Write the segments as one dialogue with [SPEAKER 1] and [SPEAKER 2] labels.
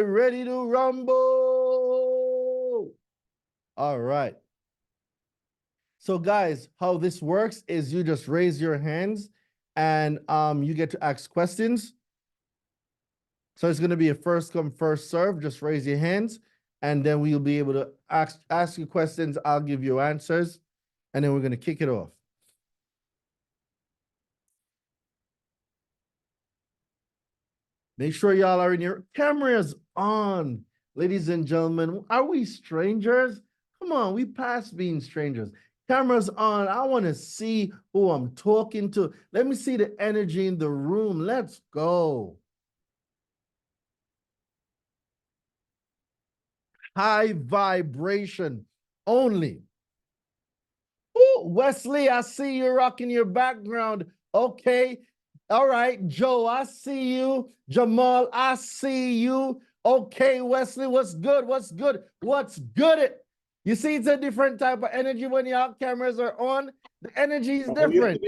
[SPEAKER 1] ready to rumble. All right. So guys, how this works is you just raise your hands and you get to ask questions. So it's going to be a first come, first serve. Just raise your hands and then we'll be able to ask you questions. I'll give you answers and then we're going to kick it off. Make sure y'all are in your cameras on. Ladies and gentlemen, are we strangers? Come on, we past being strangers. Cameras on. I want to see who I'm talking to. Let me see the energy in the room. Let's go. High vibration only. Ooh, Wesley, I see you rocking your background. Okay. All right, Joe, I see you. Jamal, I see you. Okay, Wesley, what's good? What's good? What's good? You see, it's a different type of energy when your cameras are on. The energy is different.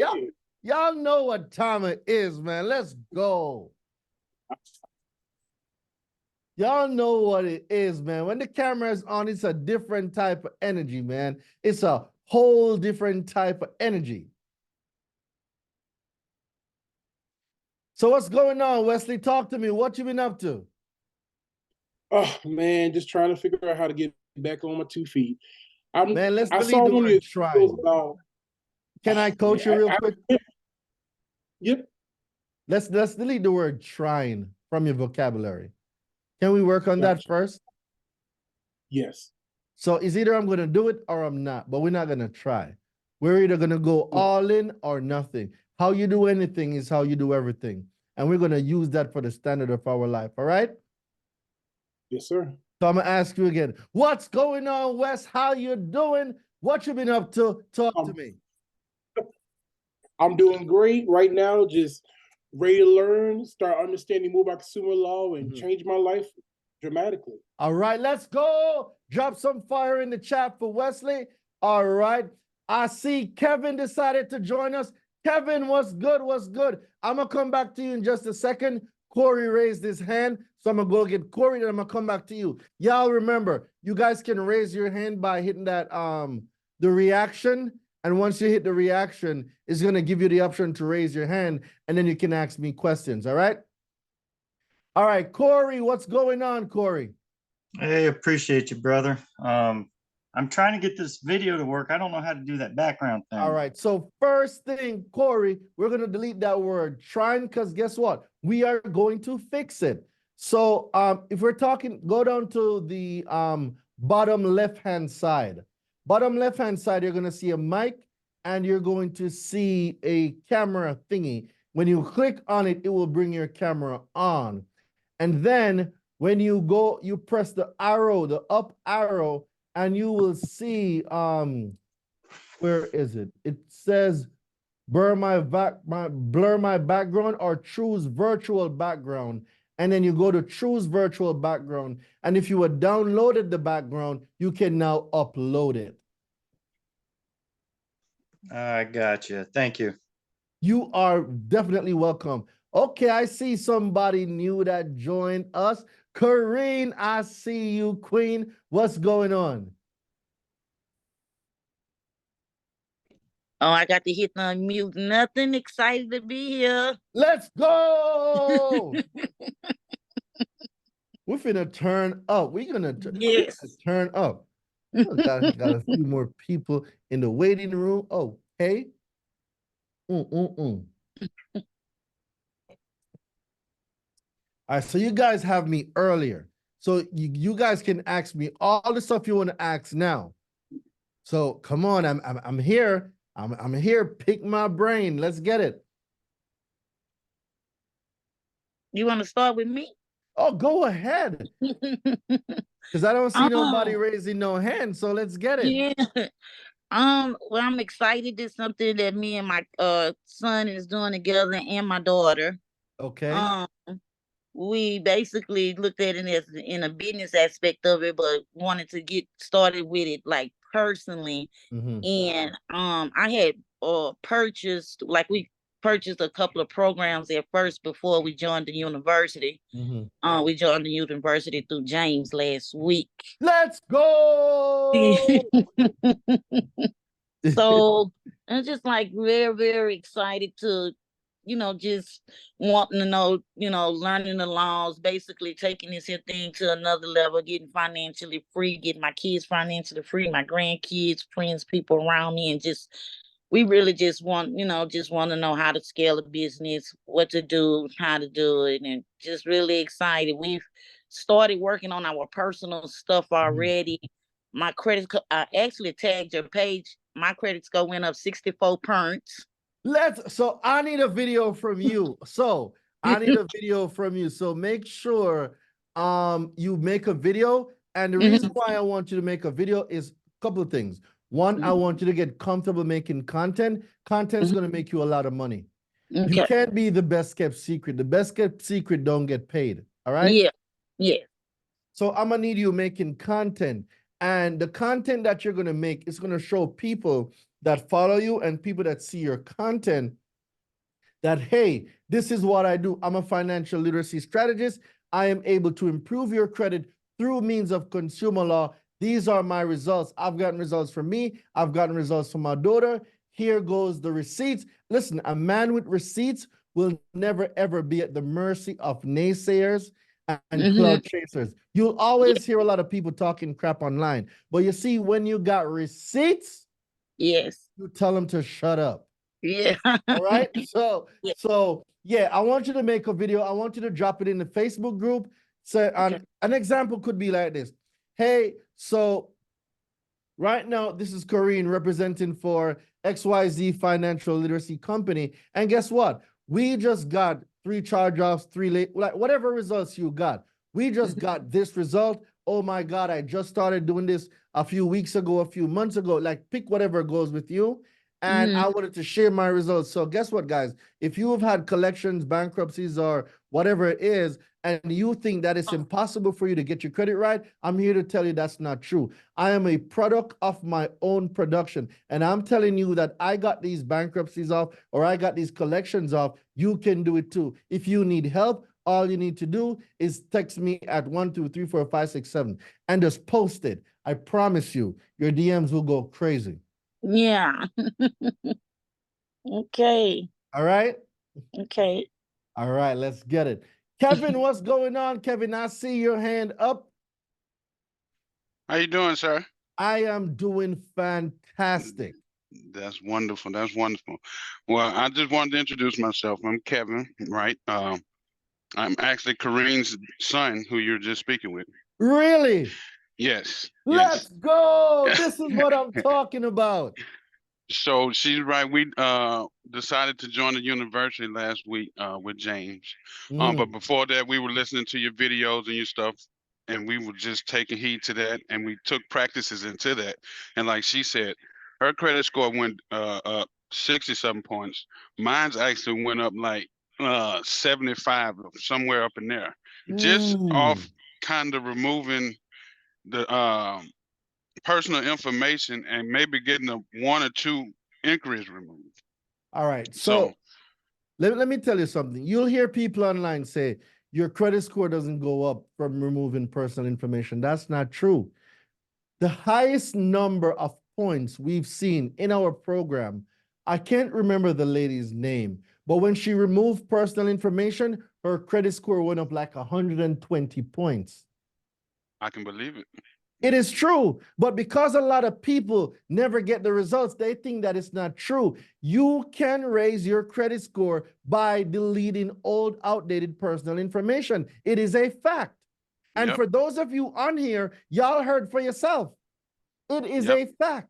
[SPEAKER 1] Y'all know what time it is, man. Let's go. Y'all know what it is, man. When the camera is on, it's a different type of energy, man. It's a whole different type of energy. So what's going on, Wesley? Talk to me. What you been up to?
[SPEAKER 2] Oh man, just trying to figure out how to get back on my 2 feet.
[SPEAKER 1] Man, let's delete the word trying. Can I coach you real quick?
[SPEAKER 2] Yep.
[SPEAKER 1] Let's delete the word trying from your vocabulary. Can we work on that first?
[SPEAKER 2] Yes.
[SPEAKER 1] So it's either I'm going to do it or I'm not, but we're not going to try. We're either going to go all in or nothing. How you do anything is how you do everything. And we're going to use that for the standard of our life. All right?
[SPEAKER 2] Yes, sir.
[SPEAKER 1] So I'm going to ask you again. What's going on, Wes? How you doing? What you been up to? Talk to me.
[SPEAKER 2] I'm doing great right now. Just ready to learn, start understanding more about consumer law and change my life dramatically.
[SPEAKER 1] All right, let's go. Drop some fire in the chat for Wesley. All right. I see Kevin decided to join us. Kevin, what's good? What's good? I'm going to come back to you in just a second. Corey raised his hand, so I'm going to go get Corey, then I'm going to come back to you. Y'all remember, you guys can raise your hand by hitting that, the reaction. And once you hit the reaction, it's going to give you the option to raise your hand, and then you can ask me questions, all right? All right, Corey, what's going on, Corey?
[SPEAKER 3] Hey, appreciate you, brother. I'm trying to get this video to work. I don't know how to do that background thing.
[SPEAKER 1] All right, so first thing, Corey, we're going to delete that word trying because guess what? We are going to fix it. So if we're talking, go down to the bottom left-hand side. Bottom left-hand side, you're going to see a mic and you're going to see a camera thingy. When you click on it, it will bring your camera on. And then when you go, you press the arrow, the up arrow, and you will see, where is it? It says blur my background or choose virtual background. And then you go to choose virtual background. And if you had downloaded the background, you can now upload it.
[SPEAKER 3] I gotcha. Thank you.
[SPEAKER 1] You are definitely welcome. Okay, I see somebody new that joined us. Corrine, I see you, Queen. What's going on?
[SPEAKER 4] Oh, I got to hit the unmute. Nothing, excited to be here.
[SPEAKER 1] Let's go. We're finna turn up. We're gonna turn up. Got a few more people in the waiting room. Oh, hey. All right, so you guys have me earlier. So you guys can ask me all the stuff you want to ask now. So come on, I'm here. I'm here. Pick my brain. Let's get it.
[SPEAKER 4] You want to start with me?
[SPEAKER 1] Oh, go ahead. Because I don't see nobody raising no hand. So let's get it.
[SPEAKER 4] Yeah. Well, I'm excited. It's something that me and my son is doing together and my daughter.
[SPEAKER 1] Okay.
[SPEAKER 4] We basically looked at it as in a business aspect of it, but wanted to get started with it like personally. And I had purchased, like we purchased a couple of programs at first before we joined the university. We joined the university through James last week.
[SPEAKER 1] Let's go.
[SPEAKER 4] So I'm just like very, very excited to, just wanting to know, learning the laws, basically taking this here thing to another level, getting financially free, getting my kids financially free, my grandkids, friends, people around me, and we really just want to know how to scale a business, what to do, how to do it, and just really excited. We've started working on our personal stuff already. My credit, I actually tagged your page. My credit score went up 64 points.
[SPEAKER 1] So I need a video from you. So make sure you make a video. And the reason why I want you to make a video is a couple of things. One, I want you to get comfortable making content. Content is going to make you a lot of money.
[SPEAKER 4] Okay.
[SPEAKER 1] You can't be the best kept secret. The best kept secret don't get paid. All right?
[SPEAKER 4] Yeah.
[SPEAKER 1] So I'm gonna need you making content. And the content that you're going to make is going to show people that follow you and people that see your content that, hey, this is what I do. I'm a financial literacy strategist. I am able to improve your credit through means of consumer law. These are my results. I've gotten results from me. I've gotten results from my daughter. Here goes the receipts. Listen, a man with receipts will never, ever be at the mercy of naysayers and cloud chasers. You'll always hear a lot of people talking crap online. But you see, when you got receipts,
[SPEAKER 4] yes,
[SPEAKER 1] you tell them to shut up.
[SPEAKER 4] Yeah.
[SPEAKER 1] All right. So yeah, I want you to make a video. I want you to drop it in the Facebook group. So an example could be like this. Hey, so right now, this is Corinne representing for XYZ Financial Literacy Company. And guess what? We just got 3 charge-offs, 3 late, like whatever results you got. We just got this result. Oh my God, I just started doing this a few weeks ago, a few months ago. Like pick whatever goes with you. And I wanted to share my results. So guess what, guys? If you have had collections, bankruptcies, or whatever it is, and you think that it's impossible for you to get your credit right, I'm here to tell you that's not true. I am a product of my own production. And I'm telling you that I got these bankruptcies off or I got these collections off. You can do it too. If you need help, all you need to do is text me at 1234567 and just post it. I promise you, your DMs will go crazy.
[SPEAKER 4] Yeah. Okay.
[SPEAKER 1] All right?
[SPEAKER 4] Okay.
[SPEAKER 1] All right, let's get it. Kevin, what's going on? Kevin, I see your hand up.
[SPEAKER 5] How you doing, sir?
[SPEAKER 1] I am doing fantastic.
[SPEAKER 5] That's wonderful. That's wonderful. Well, I just wanted to introduce myself. I'm Kevin, right? I'm actually Kareem's son, who you're just speaking with.
[SPEAKER 1] Really?
[SPEAKER 5] Yes.
[SPEAKER 1] Let's go. This is what I'm talking about.
[SPEAKER 5] So she's right. We decided to join the university last week with James. But before that, we were listening to your videos and your stuff, and we were just taking heed to that, and we took practices into that. And like she said, her credit score went up 67 points. Mine's actually went up like 75, somewhere up in there, just off kind of removing the personal information and maybe getting 1 or 2 inquiries removed.
[SPEAKER 1] All right. So let me tell you something. You'll hear people online say your credit score doesn't go up from removing personal information. That's not true. The highest number of points we've seen in our program, I can't remember the lady's name, but when she removed personal information, her credit score went up like 120 points.
[SPEAKER 5] I can believe it.
[SPEAKER 1] It is true, but because a lot of people never get the results, they think that it's not true. You can raise your credit score by deleting old, outdated personal information. It is a fact. And for those of you on here, y'all heard for yourself. It is a fact.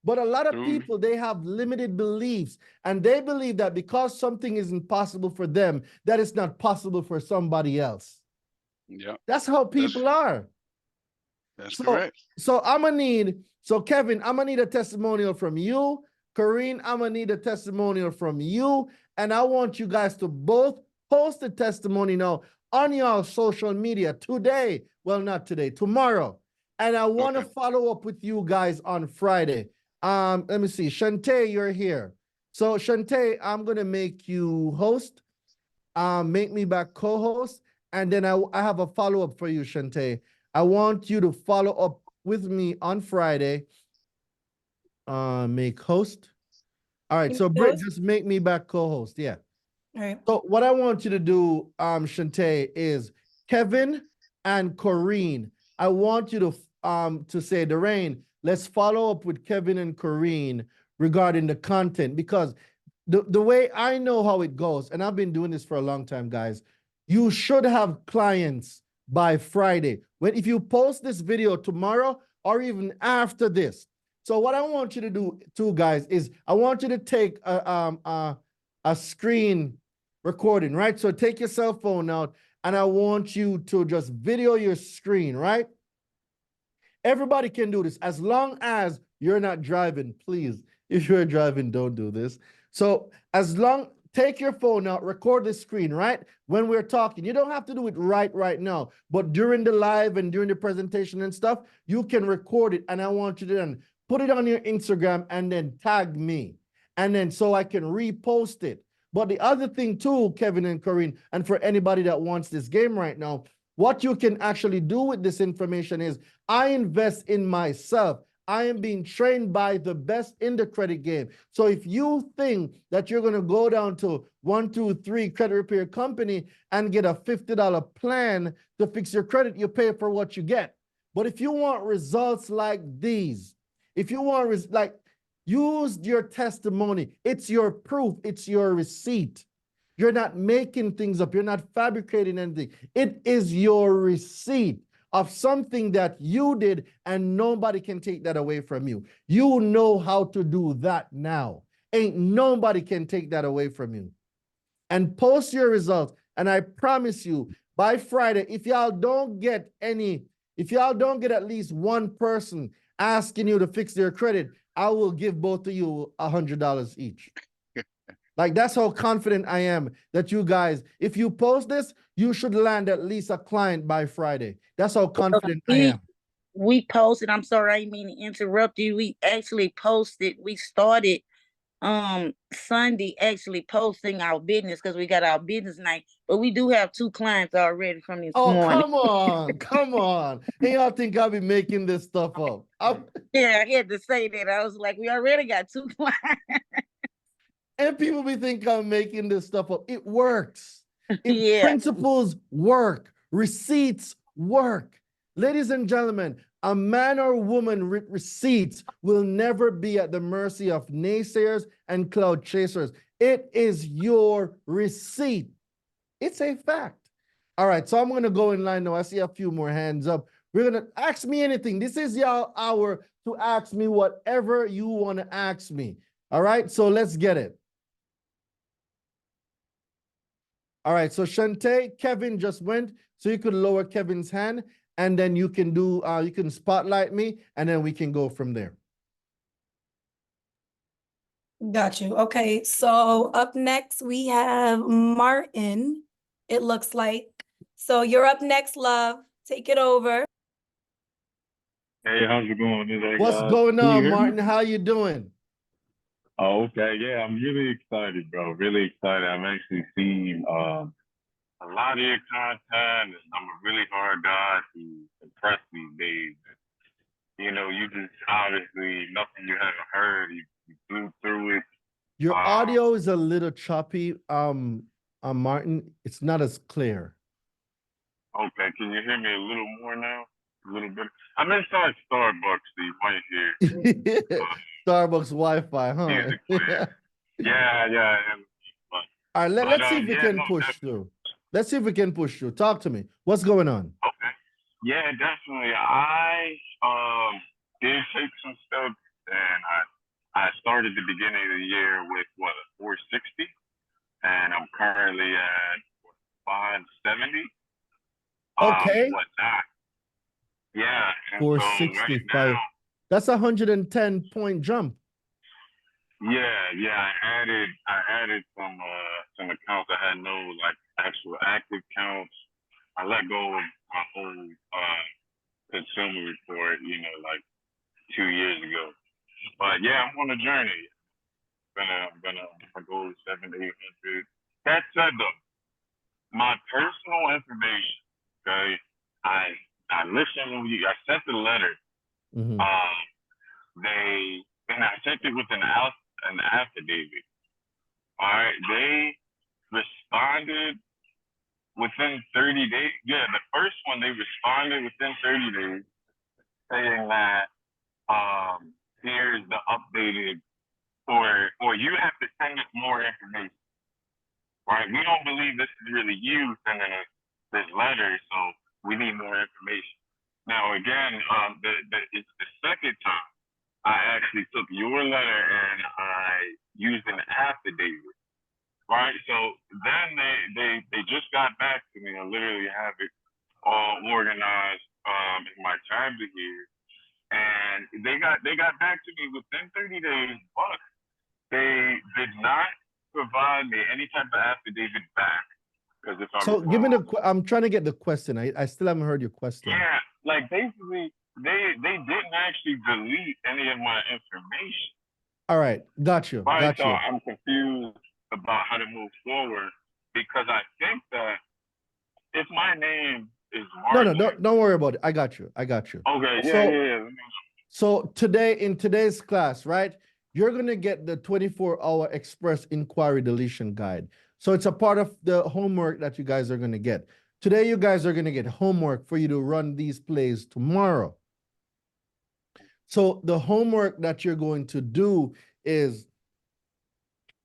[SPEAKER 1] But a lot of people, they have limited beliefs, and they believe that because something isn't possible for them, that it's not possible for somebody else.
[SPEAKER 5] Yeah.
[SPEAKER 1] That's how people are.
[SPEAKER 5] That's correct.
[SPEAKER 1] So Kevin, I'm gonna need a testimonial from you. Corinne, I'm gonna need a testimonial from you. And I want you guys to both post a testimony now on your social media today. Well, not today, tomorrow. And I want to follow up with you guys on Friday. Let me see. Shantae, you're here. So Shantae, I'm gonna make you host. Make me back co-host, and then I have a follow-up for you, Shantae. I want you to follow up with me on Friday. Make host. All right, so Britt, just make me back co-host. Yeah.
[SPEAKER 6] All right.
[SPEAKER 1] So what I want you to do, Shantae, is Kevin and Corrine. I want you to say, Daraine, let's follow up with Kevin and Corrine regarding the content, because the way I know how it goes, and I've been doing this for a long time, guys, you should have clients by Friday. If you post this video tomorrow or even after this. So what I want you to do too, guys, is I want you to take a screen recording, right? So take your cell phone out, and I want you to just video your screen, right? Everybody can do this as long as you're not driving. Please, if you're driving, don't do this. So take your phone out, record the screen, right? When we're talking, you don't have to do it right now, but during the live and during the presentation and stuff, you can record it, and I want you to then put it on your Instagram and then tag me, and then so I can repost it. But the other thing too, Kevin and Corinne, and for anybody that wants this game right now, what you can actually do with this information is I invest in myself. I am being trained by the best in the credit game. So if you think that you're going to go down to 123 Credit Repair Company and get a $50 plan to fix your credit, you pay for what you get. But if you want results like these, if you want, use your testimony. It's your proof. It's your receipt. You're not making things up. You're not fabricating anything. It is your receipt of something that you did, and nobody can take that away from you. You know how to do that now. Ain't nobody can take that away from you. And post your results. And I promise you, by Friday, if y'all don't get at least one person asking you to fix their credit, I will give both of you $100 each. Like, that's how confident I am that you guys, if you post this, you should land at least a client by Friday. That's how confident I am.
[SPEAKER 4] We posted, I'm sorry, I didn't mean to interrupt you. We actually posted, we started Sunday actually posting our business because we got our business night, but we do have 2 clients already from this morning.
[SPEAKER 1] Come on, come on. Hey, y'all think I'll be making this stuff up?
[SPEAKER 4] Yeah, I had to say that. I was like, we already got 2 clients.
[SPEAKER 1] And people be thinking I'm making this stuff up. It works. Principles work. Receipts work. Ladies and gentlemen, a man or woman with receipts will never be at the mercy of naysayers and cloud chasers. It is your receipt. It's a fact. All right, so I'm going to go in line now. I see a few more hands up. We're going to ask me anything. This is your hour to ask me whatever you want to ask me. All right, so let's get it. All right, so Shantae, Kevin just went, so you could lower Kevin's hand, and then you can do, you can spotlight me, and then we can go from there.
[SPEAKER 6] Got you. Okay, so up next we have Martin, it looks like. So you're up next, love. Take it over.
[SPEAKER 7] Hey, how's it going today,
[SPEAKER 1] What's
[SPEAKER 7] guys?
[SPEAKER 1] going
[SPEAKER 7] Can you
[SPEAKER 1] on,
[SPEAKER 7] hear me?
[SPEAKER 1] Martin? How you doing?
[SPEAKER 7] Oh, okay. Yeah, I'm really excited, bro. Really excited. I've actually seen a lot of your content, and I'm a really hard guy to impress these days. You know, you just obviously nothing you haven't heard. You flew through it.
[SPEAKER 1] Your audio is a little choppy, Martin. It's not as clear.
[SPEAKER 7] Okay, can you hear me a little more now? A little bit. I'm inside Starbucks, so you might hear
[SPEAKER 1] Starbucks Wi-Fi, huh?
[SPEAKER 7] music playing. Yeah.
[SPEAKER 1] All right, let's see if we can push through. Let's see if we can push through. Talk to me. What's going on?
[SPEAKER 7] Okay. Yeah, definitely. I did take some steps, and I started the beginning of the year with a 460, and I'm currently at 570.
[SPEAKER 1] Okay.
[SPEAKER 7] Yeah. And
[SPEAKER 1] 465.
[SPEAKER 7] So right now,
[SPEAKER 1] that's a 110-point jump.
[SPEAKER 7] Yeah. I added some accounts that had no actual active counts. I let go of my whole consumer report, 2 years ago. But yeah, I'm on a journey. I'm gonna get my goal 700 to 800. That said, though, my personal information, okay, I listened when I sent the letter.
[SPEAKER 1] Mhm.
[SPEAKER 7] And I sent it with an affidavit. All right, they responded within 30 days. Yeah, the first one they responded within 30 days, saying that here's the updated, or you have to send us more information. Right? We don't believe this is really you sending us this letter, so we need more information. Now again, it's the second time I actually took your letter and I used an affidavit. Right? So then they just got back to me. I literally have it all organized in my tablet here. And they got back to me within 30 days, but they did not provide me any type of affidavit back. Because if
[SPEAKER 1] So give me I'm trying to get the question. I still haven't heard your question.
[SPEAKER 7] Yeah, like basically they didn't actually delete any of my information.
[SPEAKER 1] All right, got you.
[SPEAKER 7] Right,
[SPEAKER 1] Got
[SPEAKER 7] so
[SPEAKER 1] you.
[SPEAKER 7] I'm confused about how to move forward because I think that if my name is Martin,
[SPEAKER 1] No, don't worry about it. I got you. I got you.
[SPEAKER 7] Okay, yeah.
[SPEAKER 1] So in today's class, right, you're gonna get the 24-hour express inquiry deletion guide. So it's a part of the homework that you guys are gonna get. Today, you guys are gonna get homework for you to run these plays tomorrow. So the homework that you're going to do is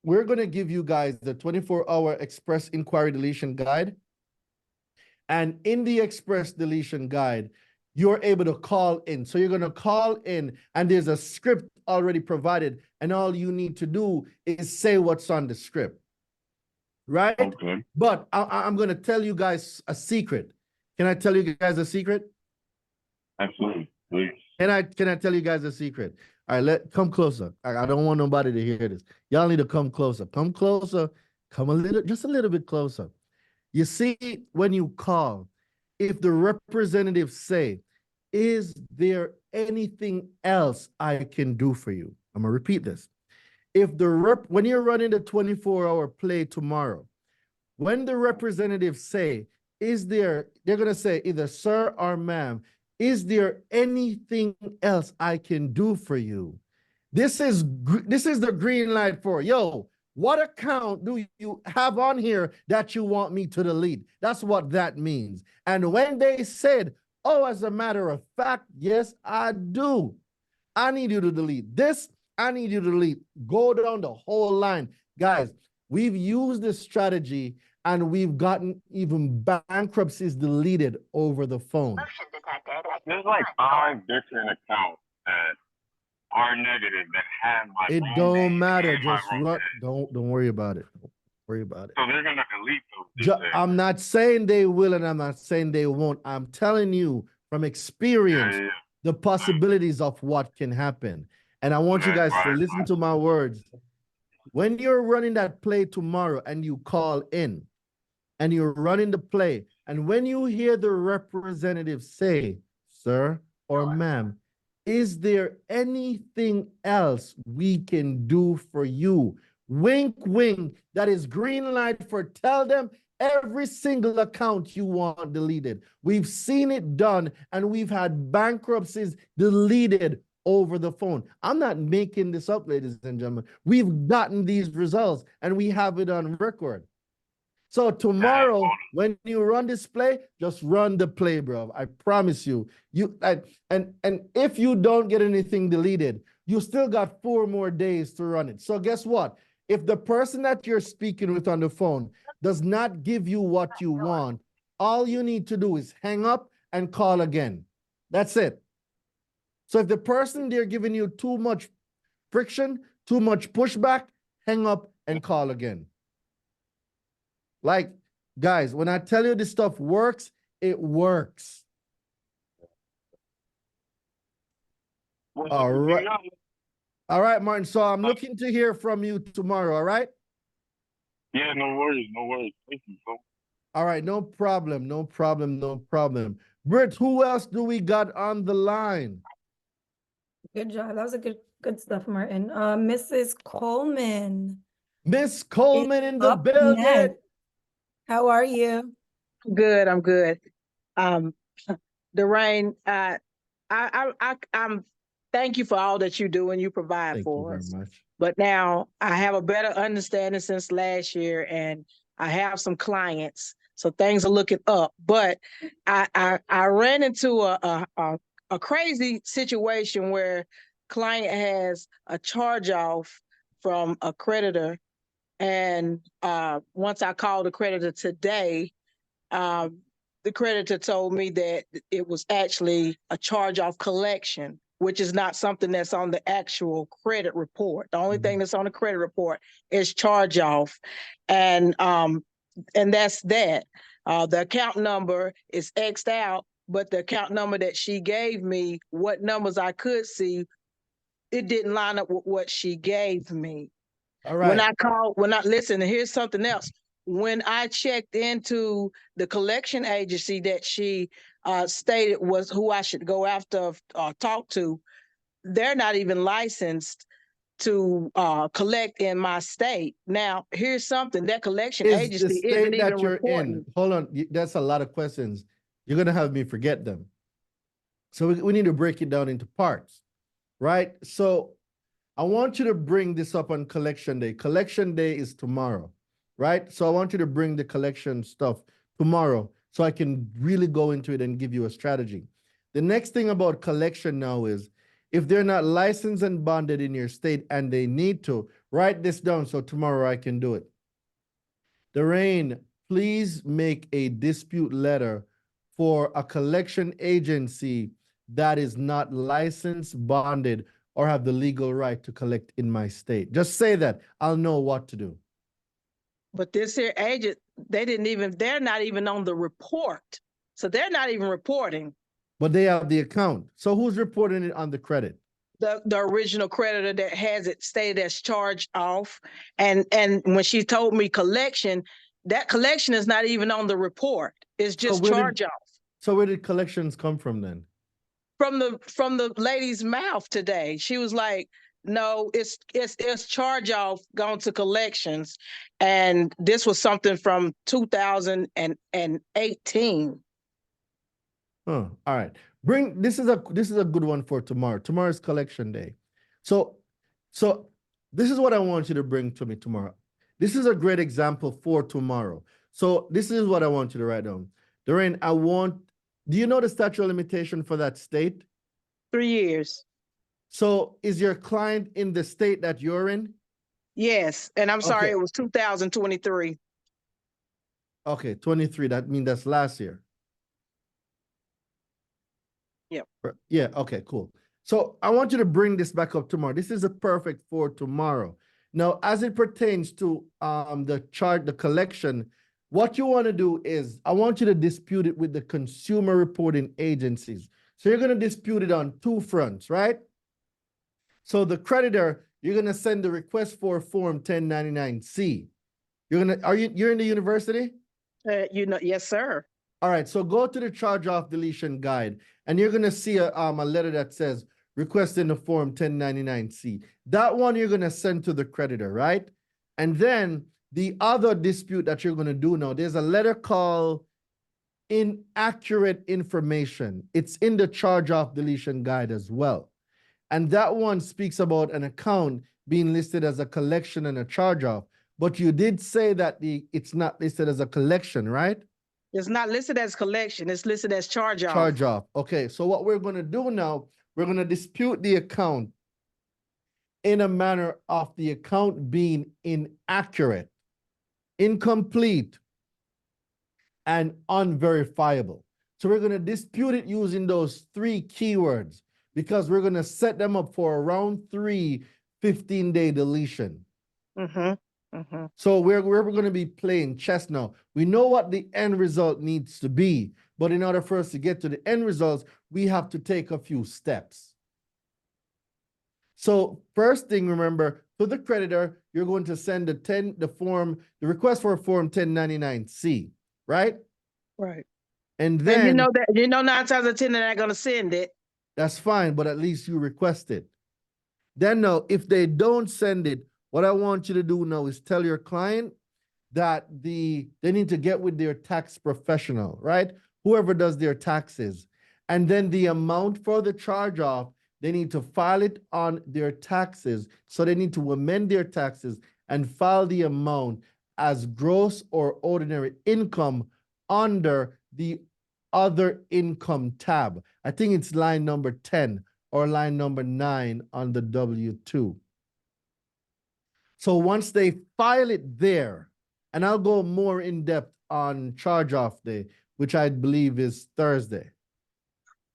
[SPEAKER 1] we're gonna give you guys the 24-hour express inquiry deletion guide. And in the express deletion guide, you're able to call in. So you're going to call in and there's a script already provided. And all you need to do is say what's on the script. Right?
[SPEAKER 7] Okay.
[SPEAKER 1] But I'm going to tell you guys a secret. Can I tell you guys a secret?
[SPEAKER 7] Absolutely. Please.
[SPEAKER 1] Can I tell you guys a secret? All right, come closer. I don't want nobody to hear this. Y'all need to come closer. Come closer. Come just a little bit closer. You see, when you call, if the representatives say, is there anything else I can do for you? I'm gonna repeat this. If when you're running the 24-hour play tomorrow, when the representatives say, they're gonna say either sir or ma'am, is there anything else I can do for you? This is the green light for, yo, what account do you have on here that you want me to delete? That's what that means. And when they said, oh, as a matter of fact, yes, I do. I need you to delete this. I need you to delete. Go down the whole line. Guys, we've used this strategy and we've gotten even bankruptcies deleted over the phone.
[SPEAKER 7] There's like 5 different accounts that are negative that have my
[SPEAKER 1] It don't matter. Just run. Don't worry about it. Don't worry about it.
[SPEAKER 7] So they're gonna delete those.
[SPEAKER 1] I'm not saying they will, and I'm not saying they won't. I'm telling you from experience the possibilities of what can happen. And I want you guys to listen to my words. When you're running that play tomorrow and you call in and you're running the play, and when you hear the representative say, sir or ma'am, is there anything else we can do for you? Wink, wink. That is green light for tell them every single account you want deleted. We've seen it done, and we've had bankruptcies deleted over the phone. I'm not making this up, ladies and gentlemen. We've gotten these results, and we have it on record. So tomorrow, when you run this play, just run the play, bro. I promise you. And if you don't get anything deleted, you still got 4 more days to run it. So guess what? If the person that you're speaking with on the phone does not give you what you want, all you need to do is hang up and call again. That's it. So if the person they're giving you too much friction, too much pushback, hang up and call again. Like, guys, when I tell you this stuff works, it works. All right. All right, Martin. So I'm looking to hear from you tomorrow, all right?
[SPEAKER 7] Yeah, no worries. No worries. Thank you, bro.
[SPEAKER 1] All right, no problem. No problem. No problem. Britt, who else do we got on the line?
[SPEAKER 6] Good job. That was a good stuff, Martin. Mrs. Coleman
[SPEAKER 1] Miss Coleman in the
[SPEAKER 6] up
[SPEAKER 1] building.
[SPEAKER 6] next. How are you?
[SPEAKER 8] Good, I'm good. Daraine, I'm thank you for all that you do and you provide
[SPEAKER 1] Thank you
[SPEAKER 8] for
[SPEAKER 1] very
[SPEAKER 8] us.
[SPEAKER 1] much.
[SPEAKER 8] But now I have a better understanding since last year, and I have some clients, so things are looking up. But I ran into a crazy situation where client has a charge off from a creditor, and once I called the creditor today, the creditor told me that it was actually a charge-off collection, which is not something that's on the actual credit report. The only thing that's on the credit report is charge-off, and that's that. The account number is X'd out, but the account number that she gave me, what numbers I could see, it didn't line up with what she gave me.
[SPEAKER 1] All right.
[SPEAKER 8] Listen, here's something else. When I checked into the collection agency that she stated was who I should go after or talk to, they're not even licensed to collect in my state. Now, here's something, that collection
[SPEAKER 1] Is the
[SPEAKER 8] agency isn't
[SPEAKER 1] state that
[SPEAKER 8] even
[SPEAKER 1] you're
[SPEAKER 8] reporting.
[SPEAKER 1] in? Hold on. That's a lot of questions. You're going to have me forget them. So we need to break it down into parts, right? So I want you to bring this up on collection day. Collection day is tomorrow, right? So I want you to bring the collection stuff tomorrow so I can really go into it and give you a strategy. The next thing about collection now is if they're not licensed and bonded in your state and they need to, write this down so tomorrow I can do it. Daraine, please make a dispute letter for a collection agency that is not licensed, bonded, or have the legal right to collect in my state. Just say that. I'll know what to do.
[SPEAKER 8] But this here agent, they're not even on the report. So they're not even reporting.
[SPEAKER 1] But they have the account. So who's reporting it on the credit?
[SPEAKER 8] The original creditor that has it stated as charged off. And when she told me collection, that collection is not even on the report. It's just charge off.
[SPEAKER 1] So where did collections come from then?
[SPEAKER 8] From the lady's mouth today. She was like, no, it's charge off gone to collections. And this was something from 2018.
[SPEAKER 1] All right. This is a good one for tomorrow. Tomorrow's collection day. So this is what I want you to bring to me tomorrow. This is a great example for tomorrow. So this is what I want you to write down. Daraine, do you know the statute of limitation for that state?
[SPEAKER 8] 3 years.
[SPEAKER 1] So is your client in the state that you're in?
[SPEAKER 8] Yes. And I'm sorry,
[SPEAKER 1] Okay.
[SPEAKER 8] it was 2023.
[SPEAKER 1] Okay, 23. That means that's last year.
[SPEAKER 8] Yep.
[SPEAKER 1] Yeah, okay, cool. So I want you to bring this back up tomorrow. This is a perfect for tomorrow. Now, as it pertains to the collection, what you want to do is I want you to dispute it with the consumer reporting agencies. So you're going to dispute it on two fronts, right? So the creditor, you're going to send the request for Form 1099-C. You're in the university?
[SPEAKER 8] Yes, sir.
[SPEAKER 1] All right, so go to the charge-off deletion guide, and you're going to see a letter that says requesting the Form 1099-C. That one you're going to send to the creditor, right? And then the other dispute that you're going to do now, there's a letter called inaccurate information. It's in the charge-off deletion guide as well. And that one speaks about an account being listed as a collection and a charge-off. But you did say that it's not listed as a collection, right?
[SPEAKER 8] It's not listed as collection. It's listed as charge off.
[SPEAKER 1] Charge off. Okay, so what we're going to do now, we're going to dispute the account in a manner of the account being inaccurate, incomplete, and unverifiable. So we're going to dispute it using those three keywords because we're going to set them up for a round 3 15-day deletion.
[SPEAKER 8] Mm-hmm. Mm-hmm.
[SPEAKER 1] So we're going to be playing chess now. We know what the end result needs to be, but in order for us to get to the end results, we have to take a few steps. So first thing, remember, to the creditor, you're going to send the request for a Form 1099-C, right?
[SPEAKER 8] Right.
[SPEAKER 1] And then
[SPEAKER 8] you know 9 times out of 10 they're not going to send it.
[SPEAKER 1] that's fine, but at least you request it. Then now, if they don't send it, what I want you to do now is tell your client that they need to get with their tax professional, right? Whoever does their taxes. And then the amount for the charge off, they need to file it on their taxes. So they need to amend their taxes and file the amount as gross or ordinary income under the other income tab. I think it's line number 10 or line number 9 on the W-2. So once they file it there, and I'll go more in depth on charge off day, which I believe is Thursday.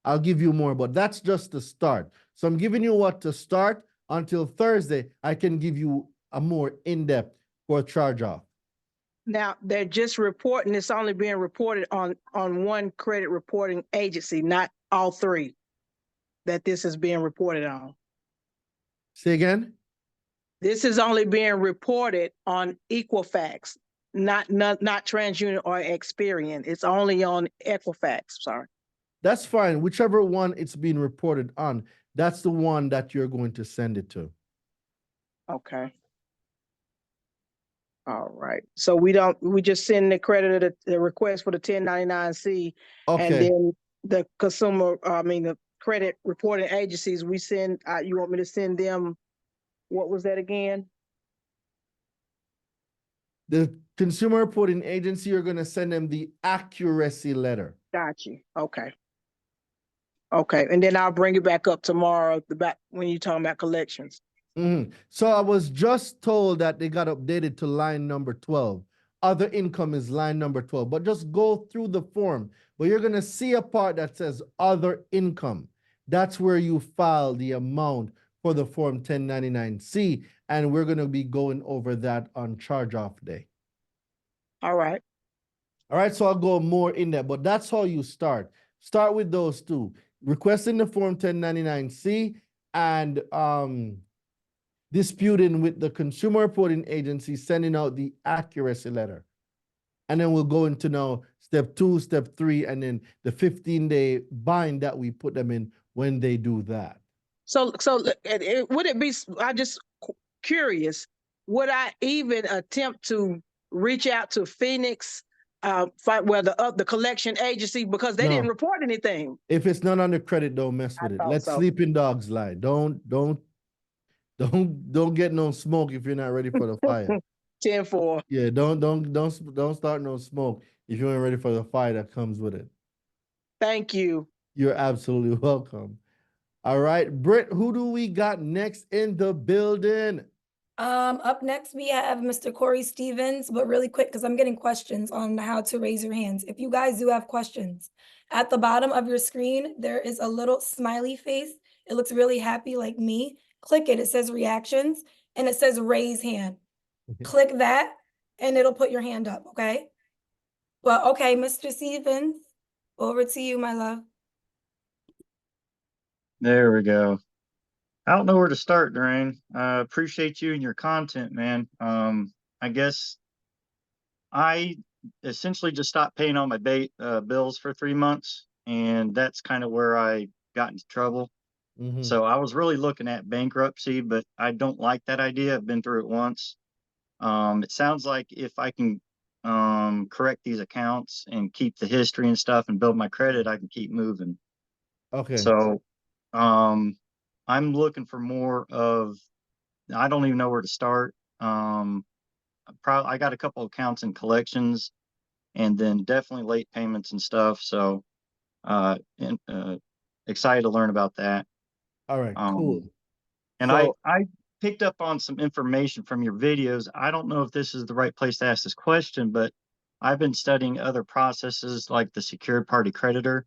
[SPEAKER 1] I'll give you more, but that's just the start. So I'm giving you what to start until Thursday. I can give you a more in-depth for charge off.
[SPEAKER 8] Now, they're just reporting, it's only being reported on one credit reporting agency, not all three that this is being reported on.
[SPEAKER 1] Say again?
[SPEAKER 8] This is only being reported on Equifax, not TransUnion or Experian. It's only on Equifax, sorry.
[SPEAKER 1] That's fine. Whichever one it's being reported on, that's the one that you're going to send it to.
[SPEAKER 8] Okay. All right. So we just send the creditor the request for the 1099-C.
[SPEAKER 1] Okay.
[SPEAKER 8] And then the the credit reporting agencies, we send, you want me to send them, what was that again?
[SPEAKER 1] The consumer reporting agency, you're going to send them the accuracy letter.
[SPEAKER 8] Got you. Okay. Okay. And then I'll bring it back up tomorrow, when you're talking about collections.
[SPEAKER 1] So I was just told that they got updated to line number 12. Other income is line number 12, but just go through the form. But you're going to see a part that says other income. That's where you file the amount for the form 1099-C, and we're going to be going over that on charge off day.
[SPEAKER 8] All right.
[SPEAKER 1] All right, so I'll go more in there, but that's how you start. Start with those two. Requesting the form 1099-C and disputing with the consumer reporting agency, sending out the accuracy letter. And then we'll go into now step 2, step 3, and then the 15-day bind that we put them in when they do that.
[SPEAKER 8] So would it be, I'm just curious, would I even attempt to reach out to Phoenix, the collection agency, because they didn't report anything?
[SPEAKER 1] If it's not under credit, don't mess with it. Let sleeping dogs lie. Don't get no smoke if you're not ready for the fire.
[SPEAKER 8] 10-4.
[SPEAKER 1] Yeah, don't start no smoke if you ain't ready for the fire that comes with it.
[SPEAKER 8] Thank you.
[SPEAKER 1] You're absolutely welcome. All right, Britt, who do we got next in the building?
[SPEAKER 6] Up next we have Mr. Corey Stevens, but really quick because I'm getting questions on how to raise your hands. If you guys do have questions, at the bottom of your screen there is a little smiley face. It looks really happy like me. Click it. It says reactions and it says raise hand. Click that and it'll put your hand up, okay? Well, okay, Mr. Stevens, over to you, my love.
[SPEAKER 3] There we go. I don't know where to start, Doreen. Appreciate you and your content, man. I guess I essentially just stopped paying all my bills for 3 months, and that's kind of where I got into trouble. So I was really looking at bankruptcy, but I don't like that idea. I've been through it once. It sounds like if I can correct these accounts and keep the history and stuff and build my credit, I can keep moving.
[SPEAKER 1] Okay.
[SPEAKER 3] So I'm looking for more of, I don't even know where to start. I got a couple accounts in collections and then definitely late payments and stuff. So excited to learn about that.
[SPEAKER 1] All right, cool.
[SPEAKER 3] And
[SPEAKER 1] so,
[SPEAKER 3] I picked up on some information from your videos. I don't know if this is the right place to ask this question, but I've been studying other processes like the secured party creditor.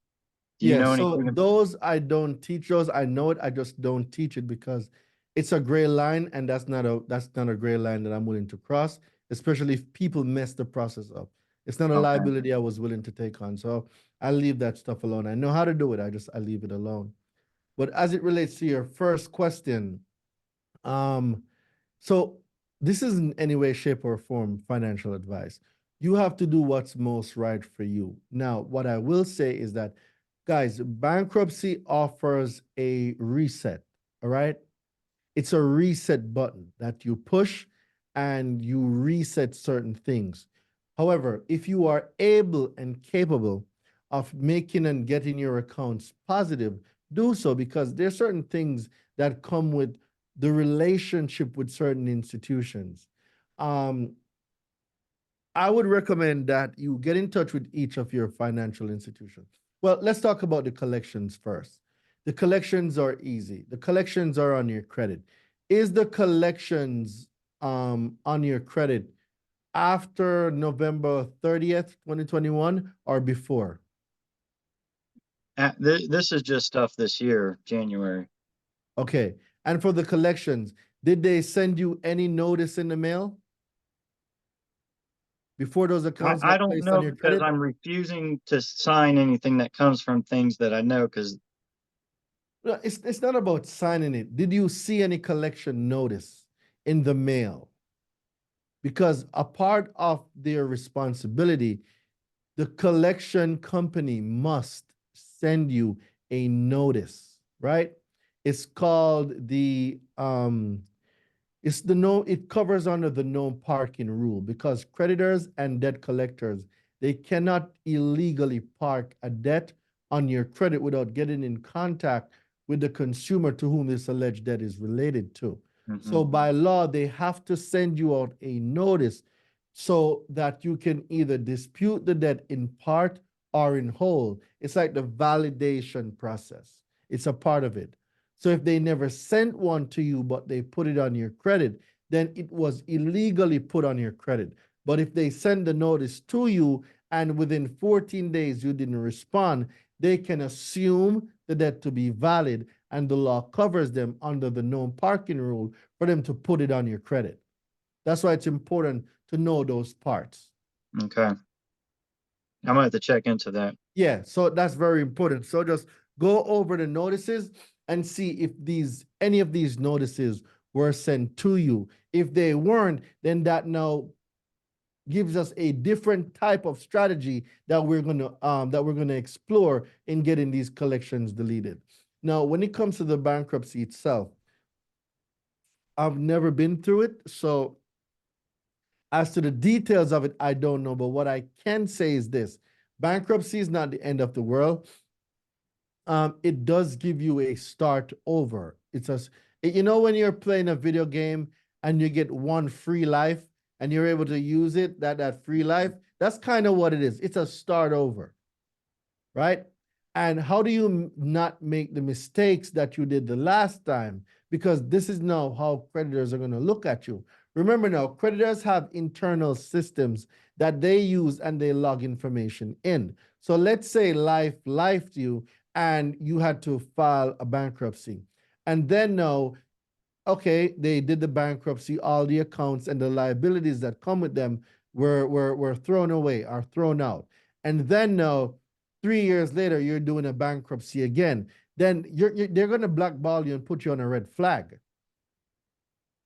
[SPEAKER 3] Do you know anything?
[SPEAKER 1] Those I don't teach those. I know it. I just don't teach it because it's a gray line, and that's not a gray line that I'm willing to cross, especially if people mess the process up. It's not a liability I was willing to take on. So I leave that stuff alone. I know how to do it. I leave it alone. But as it relates to your first question, so this isn't any way, shape, or form financial advice. You have to do what's most right for you. Now, what I will say is that Guys, bankruptcy offers a reset, all right? It's a reset button that you push and you reset certain things. However, if you are able and capable of making and getting your accounts positive, do so, because there's certain things that come with the relationship with certain institutions. I would recommend that you get in touch with each of your financial institutions. Well, let's talk about the collections first. The collections are easy. The collections are on your credit. Is the collections on your credit after November 30th, 2021 or before?
[SPEAKER 3] This is just stuff this year, January.
[SPEAKER 1] Okay. And for the collections, did they send you any notice in the mail before those accounts
[SPEAKER 3] I
[SPEAKER 1] got
[SPEAKER 3] don't
[SPEAKER 1] placed on
[SPEAKER 3] know,
[SPEAKER 1] your
[SPEAKER 3] because
[SPEAKER 1] credit?
[SPEAKER 3] I'm refusing to sign anything that comes from things that I know, because
[SPEAKER 1] No, it's not about signing it. Did you see any collection notice in the mail? Because a part of their responsibility, the collection company must send you a notice, right? It's called the it covers under the no parking rule, because creditors and debt collectors, they cannot illegally park a debt on your credit without getting in contact with the consumer to whom this alleged debt is related to. So by law, they have to send you out a notice so that you can either dispute the debt in part or in whole. It's like the validation process. It's a part of it. So if they never sent one to you, but they put it on your credit, then it was illegally put on your credit. But if they send the notice to you and within 14 days you didn't respond, they can assume the debt to be valid, and the law covers them under the no parking rule for them to put it on your credit. That's why it's important to know those parts.
[SPEAKER 3] Okay. I'm gonna have to check into that.
[SPEAKER 1] Yeah, so that's very important. So just go over the notices and see if any of these notices were sent to you. If they weren't, then that now gives us a different type of strategy that we're gonna explore in getting these collections deleted. Now, when it comes to the bankruptcy itself, I've never been through it, so as to the details of it, I don't know. But what I can say is this: bankruptcy is not the end of the world. It does give you a start over. You know, when you're playing a video game and you get one free life and you're able to use it, that free life, that's kind of what it is. It's a start over, right? And how do you not make the mistakes that you did the last time? Because this is now how creditors are going to look at you. Remember now, creditors have internal systems that they use and they log information in. So let's say life lifed you and you had to file a bankruptcy. And then now, okay, they did the bankruptcy, all the accounts and the liabilities that come with them were thrown away, are thrown out. And then now, 3 years later, you're doing a bankruptcy again. Then they're going to blackball you and put you on a red flag.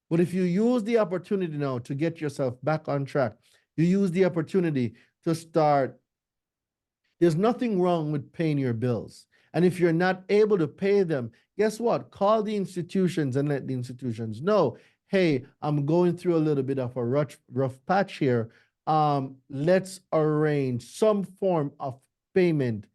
[SPEAKER 1] But if you use the opportunity now to get yourself back on track, you use the opportunity to start. There's nothing wrong with paying your bills. And if you're not able to pay them, guess what? Call the institutions and let the institutions know, hey, I'm going through a little bit of a rough patch here. Let's arrange some form of payment,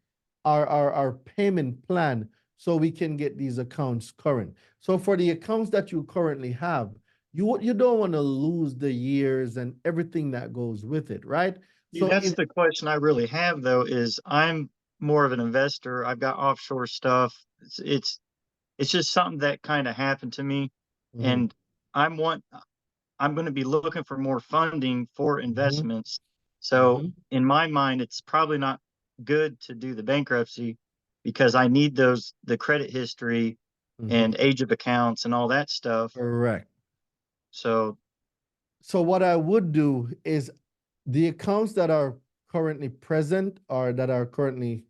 [SPEAKER 1] our payment plan, so we can get these accounts current. So for the accounts that you currently have, you don't want to lose the years and everything that goes with it, right?
[SPEAKER 3] So that's the question I really have, though, is I'm more of an investor. I've got offshore stuff. It's just something that kind of happened to me, and I'm going to be looking for more funding for investments. So in my mind, it's probably not good to do the bankruptcy, because I need the credit history and age of accounts and all that stuff.
[SPEAKER 1] Correct.
[SPEAKER 3] So
[SPEAKER 1] what I would do is the accounts that are currently present or that are current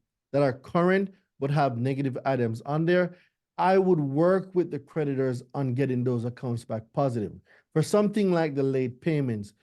[SPEAKER 1] but have negative items on there, I would work with the creditors on getting those accounts back positive. For something like the late payments,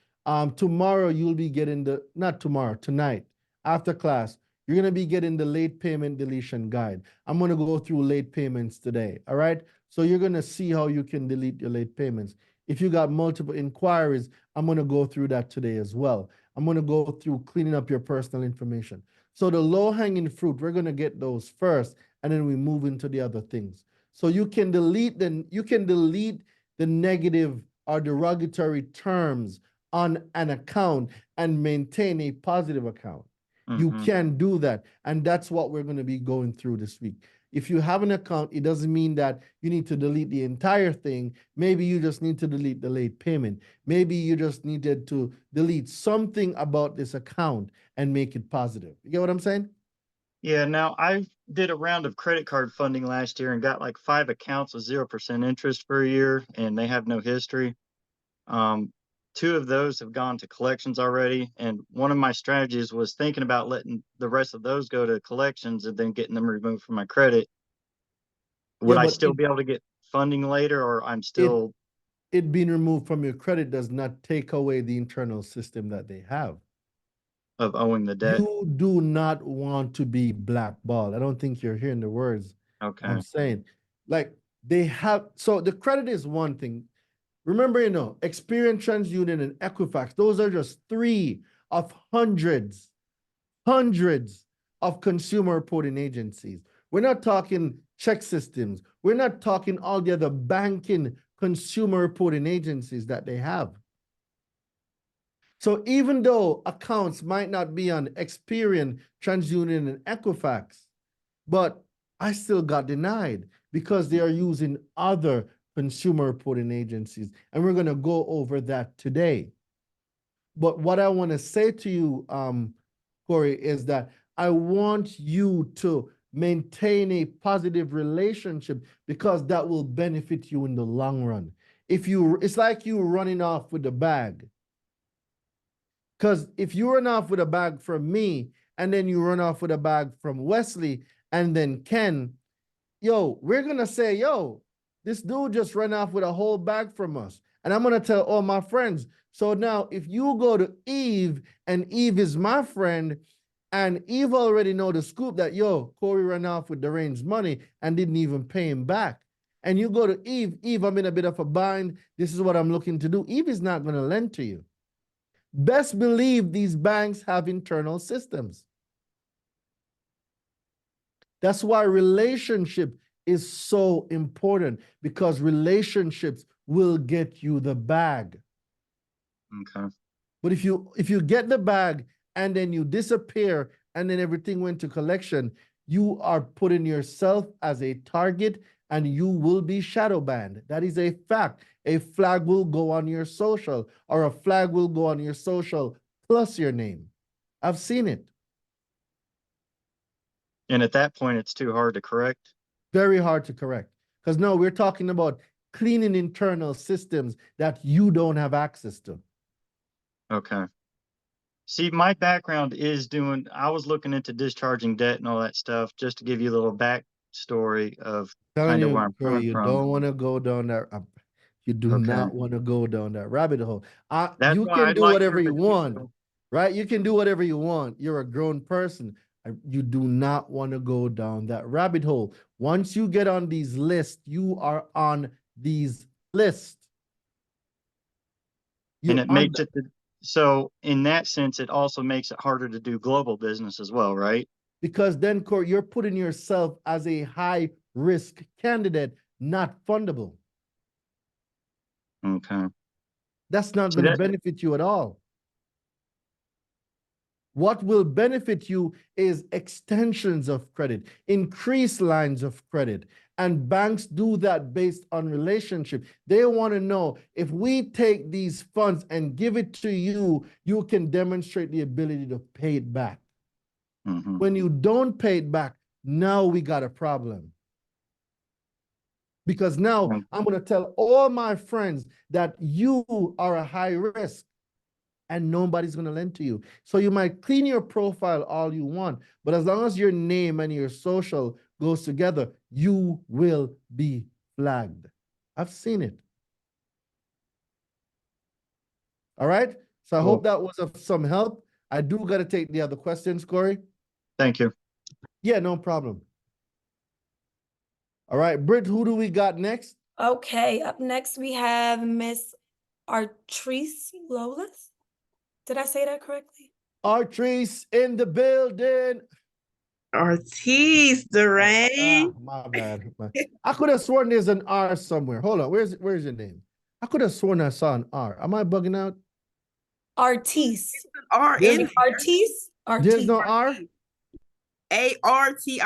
[SPEAKER 1] tomorrow you'll be getting not tomorrow, tonight, after class, you're going to be getting the late payment deletion guide. I'm going to go through late payments today. All right. So you're going to see how you can delete your late payments. If you got multiple inquiries, I'm going to go through that today as well. I'm going to go through cleaning up your personal information. So the low hanging fruit, we're going to get those first, and then we move into the other things. So you can delete the negative or derogatory terms on an account and maintain a positive account. You can do that. And that's what we're going to be going through this week. If you have an account, it doesn't mean that you need to delete the entire thing. Maybe you just need to delete the late payment. Maybe you just needed to delete something about this account and make it positive. You get what I'm saying?
[SPEAKER 3] Yeah, now I did a round of credit card funding last year and got like 5 accounts with 0% interest for a year, and they have no history. 2 of those have gone to collections already, and one of my strategies was thinking about letting the rest of those go to collections and then getting them removed from my credit. Would I still be able to get funding later, or I'm still...
[SPEAKER 1] It being removed from your credit does not take away the internal system that they have
[SPEAKER 3] of owing the debt.
[SPEAKER 1] You do not want to be blackballed. I don't think you're hearing the words I'm saying. Like they have, so the credit is one thing. Remember, Experian, TransUnion, and Equifax, those are just 3 of hundreds of consumer reporting agencies. We're not talking check systems. We're not talking all the other banking consumer reporting agencies that they have. So even though accounts might not be on Experian, TransUnion, and Equifax, but I still got denied because they are using other consumer reporting agencies. And we're going to go over that today. But what I want to say to you, Corey, is that I want you to maintain a positive relationship because that will benefit you in the long run. It's like you running off with a bag. Because if you run off with a bag from me, and then you run off with a bag from Wesley, and then Ken, we're going to say, this dude just ran off with a whole bag from us. And I'm going to tell all my friends. So now if you go to Eve, and Eve is my friend, and Eve already know the scoop that, Corey ran off with Darain's money and didn't even pay him back. And you go to Eve, I'm in a bit of a bind. This is what I'm looking to do. Eve is not going to lend to you. Best believe these banks have internal systems. That's why relationship is so important, because relationships will get you the bag.
[SPEAKER 3] Okay.
[SPEAKER 1] But if you get the bag and then you disappear and then everything went to collection, you are putting yourself as a target and you will be shadow banned. That is a fact. A flag will go on your social, or a flag will go on your social plus your name. I've seen it.
[SPEAKER 3] And at that point, it's too hard to correct?
[SPEAKER 1] Very hard to correct. Because no, we're talking about cleaning internal systems that you don't have access to.
[SPEAKER 3] Okay. See, my background is I was looking into discharging debt and all that stuff, just to give you a little backstory of kind of where I'm coming
[SPEAKER 1] you
[SPEAKER 3] from.
[SPEAKER 1] don't want to go down that. You do not want to go down that rabbit hole. You can do whatever you want, right? You can do whatever you want. You're a grown person. You do not want to go down that rabbit hole. Once you get on these lists, you are on these lists.
[SPEAKER 3] And it makes it, so in that sense, it also makes it harder to do global business as well, right?
[SPEAKER 1] Because then, Corey, you're putting yourself as a high risk candidate, not fundable.
[SPEAKER 3] Okay.
[SPEAKER 1] That's not going to benefit you at all. What will benefit you is extensions of credit, increased lines of credit. And banks do that based on relationship. They want to know, if we take these funds and give it to you, you can demonstrate the ability to pay it back.
[SPEAKER 3] Mm-hmm.
[SPEAKER 1] When you don't pay it back, now we got a problem. Because now I'm going to tell all my friends that you are a high risk and nobody's going to lend to you. So you might clean your profile all you want, but as long as your name and your social goes together, you will be flagged. I've seen it. All right. So I hope that was of some help. I do got to take the other questions, Corey.
[SPEAKER 3] Thank you.
[SPEAKER 1] Yeah, no problem. All right, Britt, who do we got next?
[SPEAKER 6] Okay, up next we have Miss Artrice Lolas. Did I say that correctly?
[SPEAKER 1] Artrice in the building.
[SPEAKER 9] Ortiz, Durain.
[SPEAKER 1] My bad. I could have sworn there's an R somewhere. Hold on, where's your name? I could have sworn I saw an R. Am I bugging out?
[SPEAKER 6] Artice.
[SPEAKER 9] R
[SPEAKER 1] There's-
[SPEAKER 9] in
[SPEAKER 6] Artice?
[SPEAKER 1] There's
[SPEAKER 6] Artice.
[SPEAKER 1] no R?
[SPEAKER 9] Artice.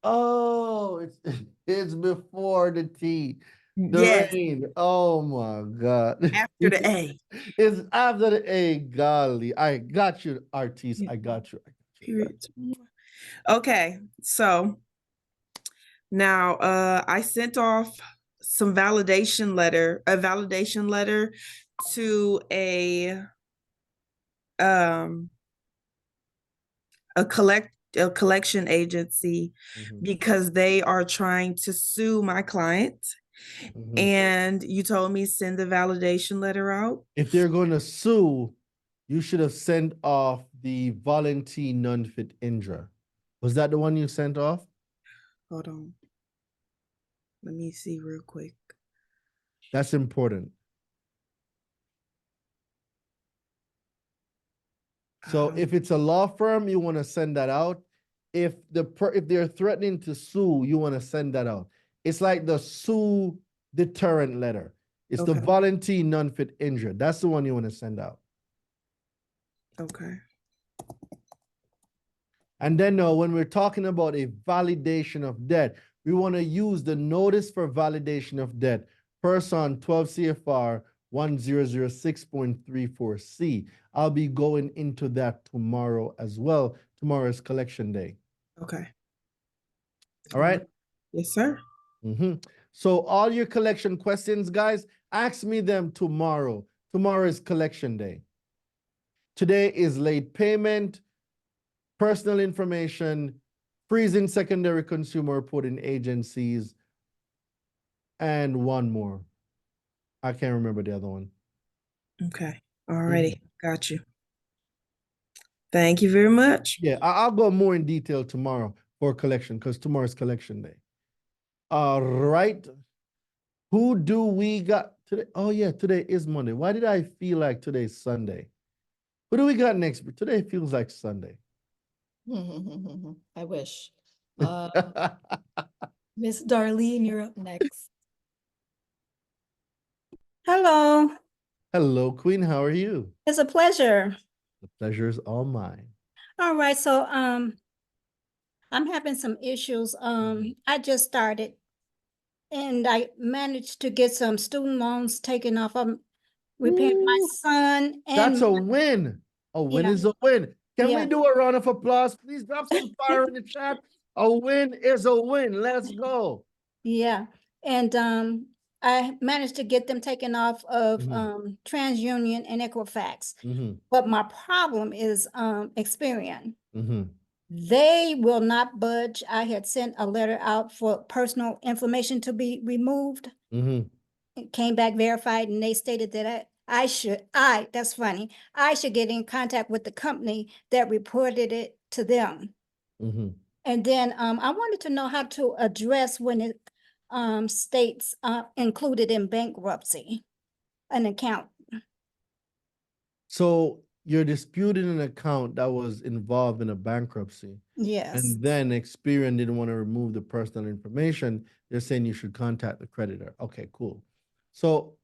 [SPEAKER 1] Oh, it's before the T. The
[SPEAKER 9] Yes,
[SPEAKER 1] rain. Oh my God.
[SPEAKER 9] after the A.
[SPEAKER 1] It's after the A. Golly. I got you, Artiste. I got you.
[SPEAKER 9] Period. Okay, so now I sent off a validation letter to a collection agency because they are trying to sue my client. And you told me send the validation letter out.
[SPEAKER 1] If they're going to sue, you should have sent off the volunteer non-fit injurer. Was that the one you sent off?
[SPEAKER 9] Hold on. Let me see real quick.
[SPEAKER 1] That's important. So if it's a law firm, you want to send that out. If they're threatening to sue, you want to send that out. It's like the sue deterrent letter. It's the volunteer non-fit injury. That's the one you want to send out.
[SPEAKER 9] Okay.
[SPEAKER 1] And then when we're talking about a validation of debt, we want to use the notice for validation of debt, person 12 CFR 1006.34C. I'll be going into that tomorrow as well. Tomorrow is collection day.
[SPEAKER 9] Okay.
[SPEAKER 1] All right?
[SPEAKER 9] Yes, sir.
[SPEAKER 1] So all your collection questions, guys, ask me them tomorrow. Tomorrow is collection day. Today is late payment, personal information, freezing secondary consumer reporting agencies, and one more. I can't remember the other one.
[SPEAKER 9] Okay. All righty. Got you. Thank you very much.
[SPEAKER 1] Yeah, I'll go more in detail tomorrow for collection because tomorrow's collection day. All right. Who do we got today? Oh, yeah, today is Monday. Why did I feel like today's Sunday? Who do we got next? Today feels like Sunday.
[SPEAKER 6] I wish. Miss Darlene, you're up next.
[SPEAKER 10] Hello.
[SPEAKER 1] Hello, Queen. How are you?
[SPEAKER 10] It's a pleasure.
[SPEAKER 1] The pleasure is all mine.
[SPEAKER 10] All right, so I'm having some issues. I just started and I managed to get some student loans taken off. I'm repaying my son and
[SPEAKER 1] that's a win. A win is a win. Can we do a round of applause? Please drop some fire in the chat. A win is a win. Let's go.
[SPEAKER 10] Yeah. And I managed to get them taken off of TransUnion and Equifax. But my problem is Experian. They will not budge. I had sent a letter out for personal information to be removed. It came back verified, and they stated that that's funny. I should get in contact with the company that reported it to them. And then I wanted to know how to address when it states included in bankruptcy, an account.
[SPEAKER 1] So you're disputing an account that was involved in a bankruptcy.
[SPEAKER 10] Yes.
[SPEAKER 1] And then Experian didn't want to remove the personal information. They're saying you should contact the creditor. Okay, cool. So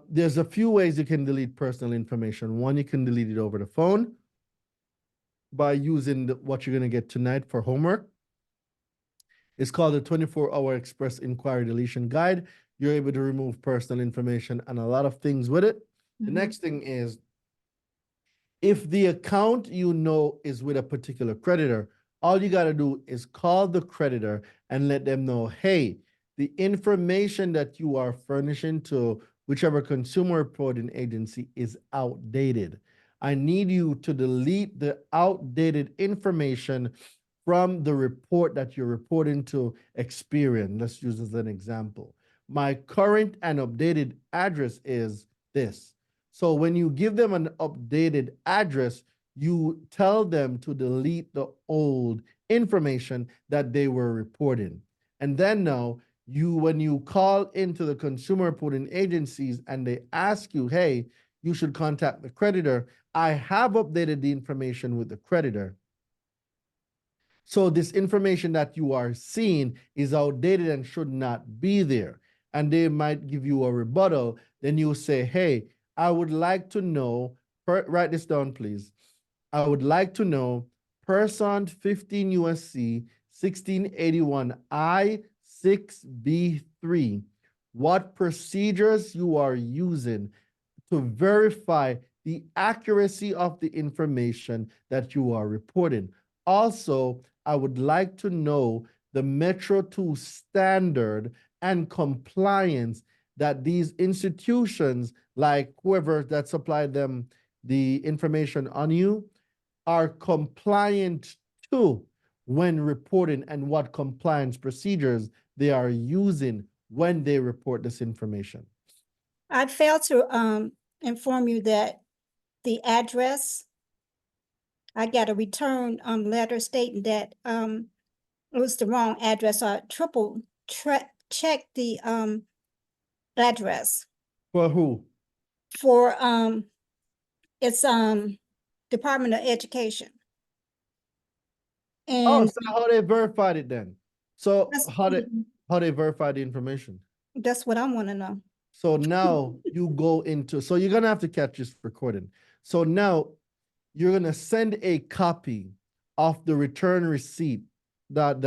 [SPEAKER 1] there's a few ways you can delete personal information. One, you can delete it over the phone by using what you're going to get tonight for homework. It's called the 24-hour express inquiry deletion guide. You're able to remove personal information and a lot of things with it. The next thing is, if the account is with a particular creditor, all you got to do is call the creditor and let them know, hey, the information that you are furnishing to whichever consumer reporting agency is outdated. I need you to delete the outdated information from the report that you're reporting to Experian. Let's use as an example. My current and updated address is this. So when you give them an updated address, you tell them to delete the old information that they were reporting. And then now, when you call into the consumer reporting agencies and they ask you, hey, you should contact the creditor, I have updated the information with the creditor. So this information that you are seeing is outdated and should not be there. And they might give you a rebuttal. Then you say, hey, I would like to know, write this down, please. I would like to know, person 15 USC 1681 I6B3, what procedures you are using to verify the accuracy of the information that you are reporting. Also, I would like to know the Metro 2 standard and compliance that these institutions, like whoever that supplied them the information on you, are compliant to when reporting, and what compliance procedures they are using when they report this information.
[SPEAKER 10] I failed to inform you that the address, I got a return letter stating that it was the wrong address. So I triple checked the address.
[SPEAKER 1] For who?
[SPEAKER 10] For it's Department of Education.
[SPEAKER 1] Oh,
[SPEAKER 10] And
[SPEAKER 1] so how they verified it then? So
[SPEAKER 10] that's,
[SPEAKER 1] how they verify the information?
[SPEAKER 10] That's what I want to know.
[SPEAKER 1] So now you go into, so you're gonna have to catch this recording. So now you're gonna send a copy of the return receipt, that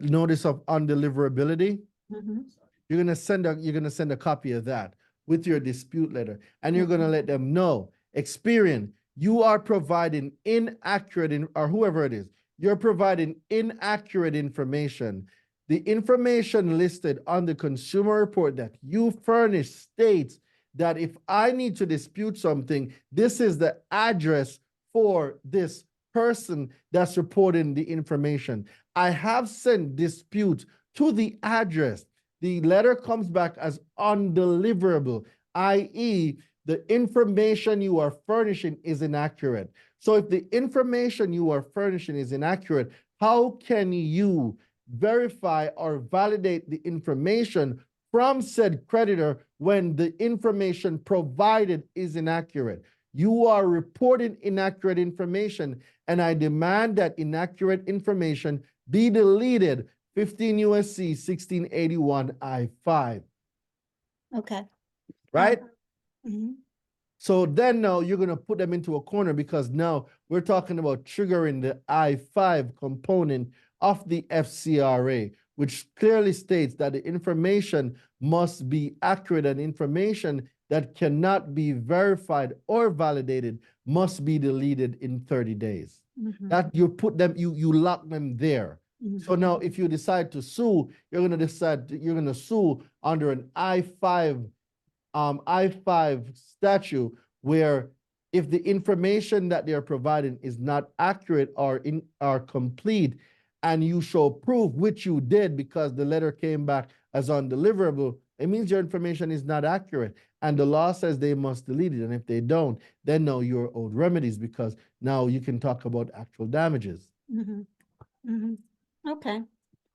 [SPEAKER 1] notice of undeliverability.
[SPEAKER 10] Mm-hmm.
[SPEAKER 1] You're gonna send a copy of that with your dispute letter, and you're gonna let them know, Experian, you are providing inaccurate, or whoever it is, you're providing inaccurate information. The information listed on the consumer report that you furnish states that if I need to dispute something, this is the address for this person that's reporting the information. I have sent dispute to the address. The letter comes back as undeliverable, i.e., the information you are furnishing is inaccurate. So if the information you are furnishing is inaccurate, how can you verify or validate the information from said creditor when the information provided is inaccurate? You are reporting inaccurate information, and I demand that inaccurate information be deleted. 15 USC 1681 I5.
[SPEAKER 10] Okay.
[SPEAKER 1] Right?
[SPEAKER 10] Mm-hmm.
[SPEAKER 1] So then now you're going to put them into a corner, because now we're talking about triggering the I5 component of the FCRA, which clearly states that the information must be accurate, and information that cannot be verified or validated must be deleted in 30 days.
[SPEAKER 10] Mm-hmm.
[SPEAKER 1] That you put them, you lock them there.
[SPEAKER 10] Mm-hmm.
[SPEAKER 1] So now if you decide to sue, you're going to sue under an I5 statute, where if the information that they're providing is not accurate or complete, and you show proof, which you did because the letter came back as undeliverable, it means your information is not accurate, and the law says they must delete it. And if they don't, then now you're owed remedies, because now you can talk about actual damages.
[SPEAKER 10] Mm-hmm. Mm-hmm. Okay.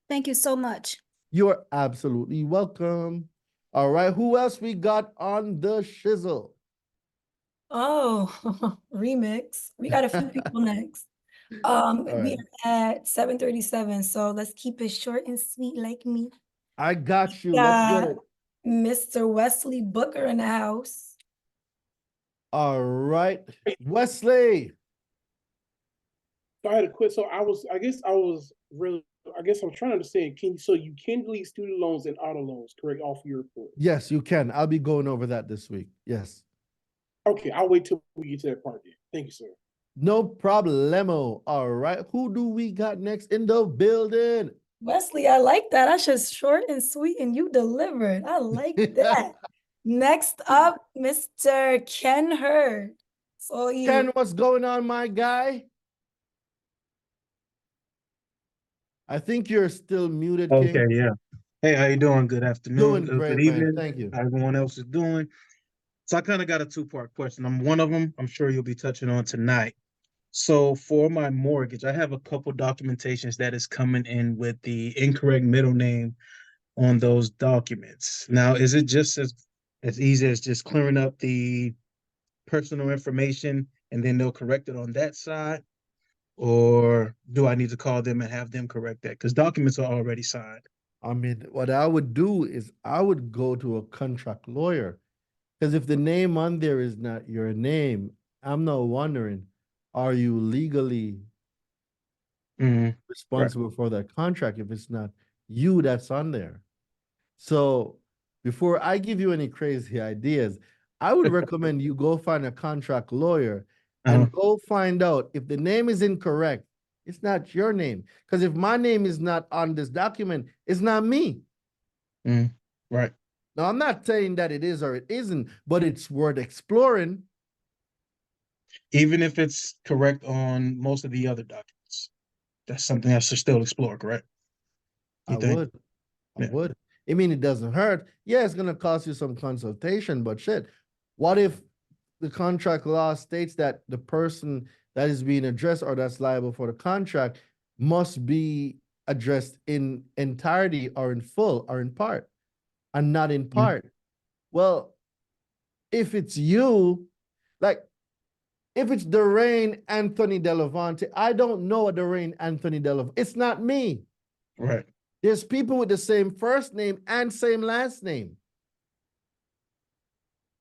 [SPEAKER 10] Thank you so much.
[SPEAKER 1] You're absolutely welcome. All right, who else we got on the shizzle?
[SPEAKER 6] Oh, remix. We got a few people next. We
[SPEAKER 1] right.
[SPEAKER 6] are at 7:37, so let's keep it short and sweet like me.
[SPEAKER 1] I got you. Let's get it.
[SPEAKER 6] Mr. Wesley Booker in the house.
[SPEAKER 1] All right, Wesley.
[SPEAKER 2] So I had a quick. So I guess I'm trying to understand. You can delete student loans and auto loans, correct, off your report?
[SPEAKER 1] Yes, you can. I'll be going over that this week. Yes.
[SPEAKER 2] Okay, I'll wait till we get to that part then. Thank you, sir.
[SPEAKER 1] No problemo. All right, who do we got next in the building?
[SPEAKER 6] Wesley, I like that. That's just short and sweet, and you delivered. I like that. Next up, Mr. Ken Hurd. So
[SPEAKER 1] Ken, what's going on, my guy? I think you're still muted, King.
[SPEAKER 11] Okay, yeah. Hey, how you doing? Good afternoon.
[SPEAKER 1] Doing great,
[SPEAKER 11] good evening.
[SPEAKER 1] man. Thank you.
[SPEAKER 11] How everyone else is doing.
[SPEAKER 2] So I kind of got a two-part question. One of them I'm sure you'll be touching on tonight. So for my mortgage, I have a couple documentations that is coming in with the incorrect middle name on those documents. Now, is it just as easy as just clearing up the personal information and then they'll correct it on that side? Or do I need to call them and have them correct that? Because documents are already signed.
[SPEAKER 1] I mean, what I would do is I would go to a contract lawyer. Because if the name on there is not your name, I'm not wondering, are you legally
[SPEAKER 2] Right.
[SPEAKER 1] responsible for that contract if it's not you that's on there? So before I give you any crazy ideas, I would recommend you go find a contract lawyer and go find out if the name is incorrect, it's not your name. Because if my name is not on this document, it's not me.
[SPEAKER 2] Right.
[SPEAKER 1] Now, I'm not saying that it is or it isn't, but it's worth exploring.
[SPEAKER 2] Even if it's correct on most of the other documents, that's something I should still explore, correct?
[SPEAKER 1] I would. I would. I mean, it doesn't hurt. Yeah, it's going to cost you some consultation, but shit, what if the contract law states that the person that is being addressed or that's liable for the contract must be addressed in entirety or in full or in part and not in part? Well, if it's you, like if it's Daraine Anthony Delavante, I don't know a Daraine Anthony Delavante. It's not me.
[SPEAKER 2] Right.
[SPEAKER 1] There's people with the same first name and same last name.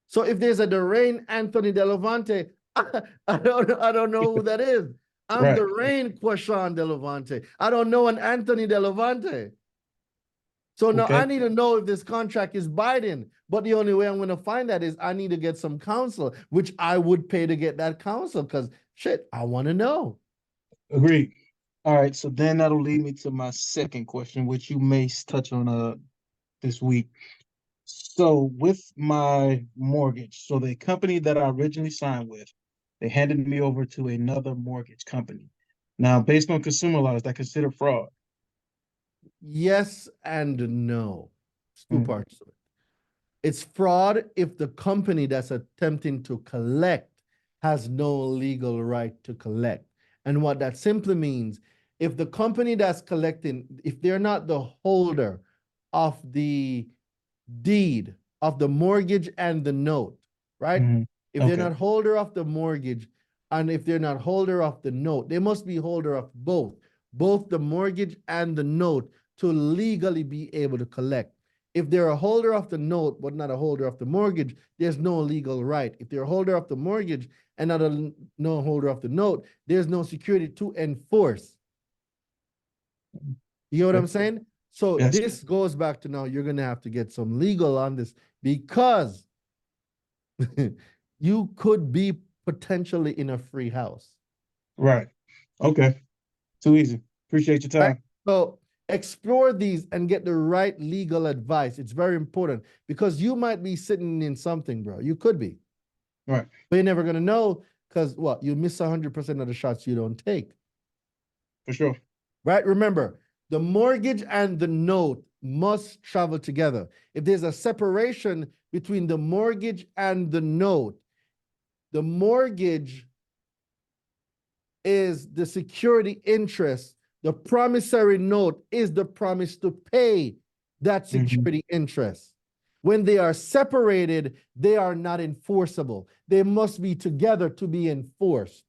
[SPEAKER 1] So if there's a Daraine Anthony Delavante, I don't know who that is. I'm
[SPEAKER 2] Right.
[SPEAKER 1] Daraine Quashawn Delavante. I don't know an Anthony Delavante. So now I need to know if this contract is binding. But the only way I'm going to find that is I need to get some counsel, which I would pay to get that counsel because shit, I want to know.
[SPEAKER 2] Agreed. All right. So then that'll lead me to my second question, which you may touch on this week. So with my mortgage, so the company that I originally signed with, they handed me over to another mortgage company. Now, based on consumer laws, that consider fraud.
[SPEAKER 1] Yes and no. It's two parts to it. It's fraud if the company that's attempting to collect has no legal right to collect. And what that simply means, if the company that's collecting, if they're not the holder of the deed of the mortgage and the note, right? If they're not holder of the mortgage and if they're not holder of the note, they must be holder of both the mortgage and the note to legally be able to collect. If they're a holder of the note but not a holder of the mortgage, there's no legal right. If they're a holder of the mortgage and not no holder of the note, there's no security to enforce. You know what I'm saying? So this goes back to now you're going to have to get some legal on this because you could be potentially in a free house.
[SPEAKER 2] Right. Okay. Too easy. Appreciate your time.
[SPEAKER 1] Right? So explore these and get the right legal advice. It's very important because you might be sitting in something, bro. You could be.
[SPEAKER 2] Right.
[SPEAKER 1] But you're never going to know because what? You miss 100% of the shots you don't take.
[SPEAKER 2] For sure.
[SPEAKER 1] Right? Remember, the mortgage and the note must travel together. If there's a separation between the mortgage and the note, the mortgage is the security interest. The promissory note is the promise to pay that security interest. When they are separated, they are not enforceable. They must be together to be enforced.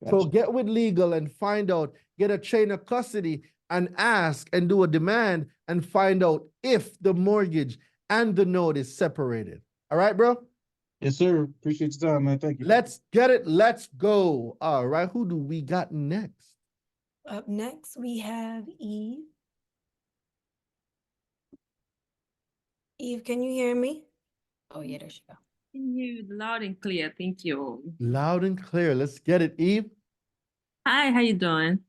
[SPEAKER 1] So get with legal and find out, get a chain of custody and ask and do a demand and find out if the mortgage and the note is separated. All right, bro?
[SPEAKER 2] Yes, sir. Appreciate your time, man. Thank you.
[SPEAKER 1] Let's get it. Let's go. All right. Who do we got next?
[SPEAKER 6] Up next, we have Eve. Eve, can you hear me? Oh, yeah, there she go.
[SPEAKER 11] Can you loud and clear? Thank you.
[SPEAKER 1] Loud and clear. Let's get it, Eve.
[SPEAKER 11] Hi, how you doing?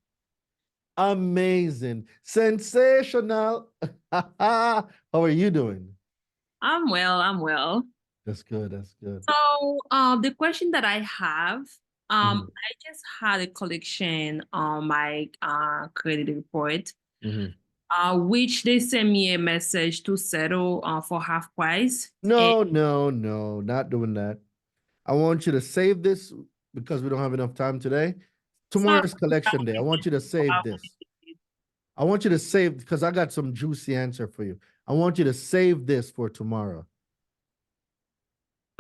[SPEAKER 1] Amazing. Sensational. How are you doing?
[SPEAKER 11] I'm well, I'm well.
[SPEAKER 1] That's good. That's good.
[SPEAKER 11] So the question that I have, I just had a collection on my credit report. which they send me a message to settle for half price.
[SPEAKER 1] No, not doing that. I want you to save this because we don't have enough time today. Tomorrow is collection day. I want you to save this. I want you to save, because I got some juicy answer for you. I want you to save this for tomorrow.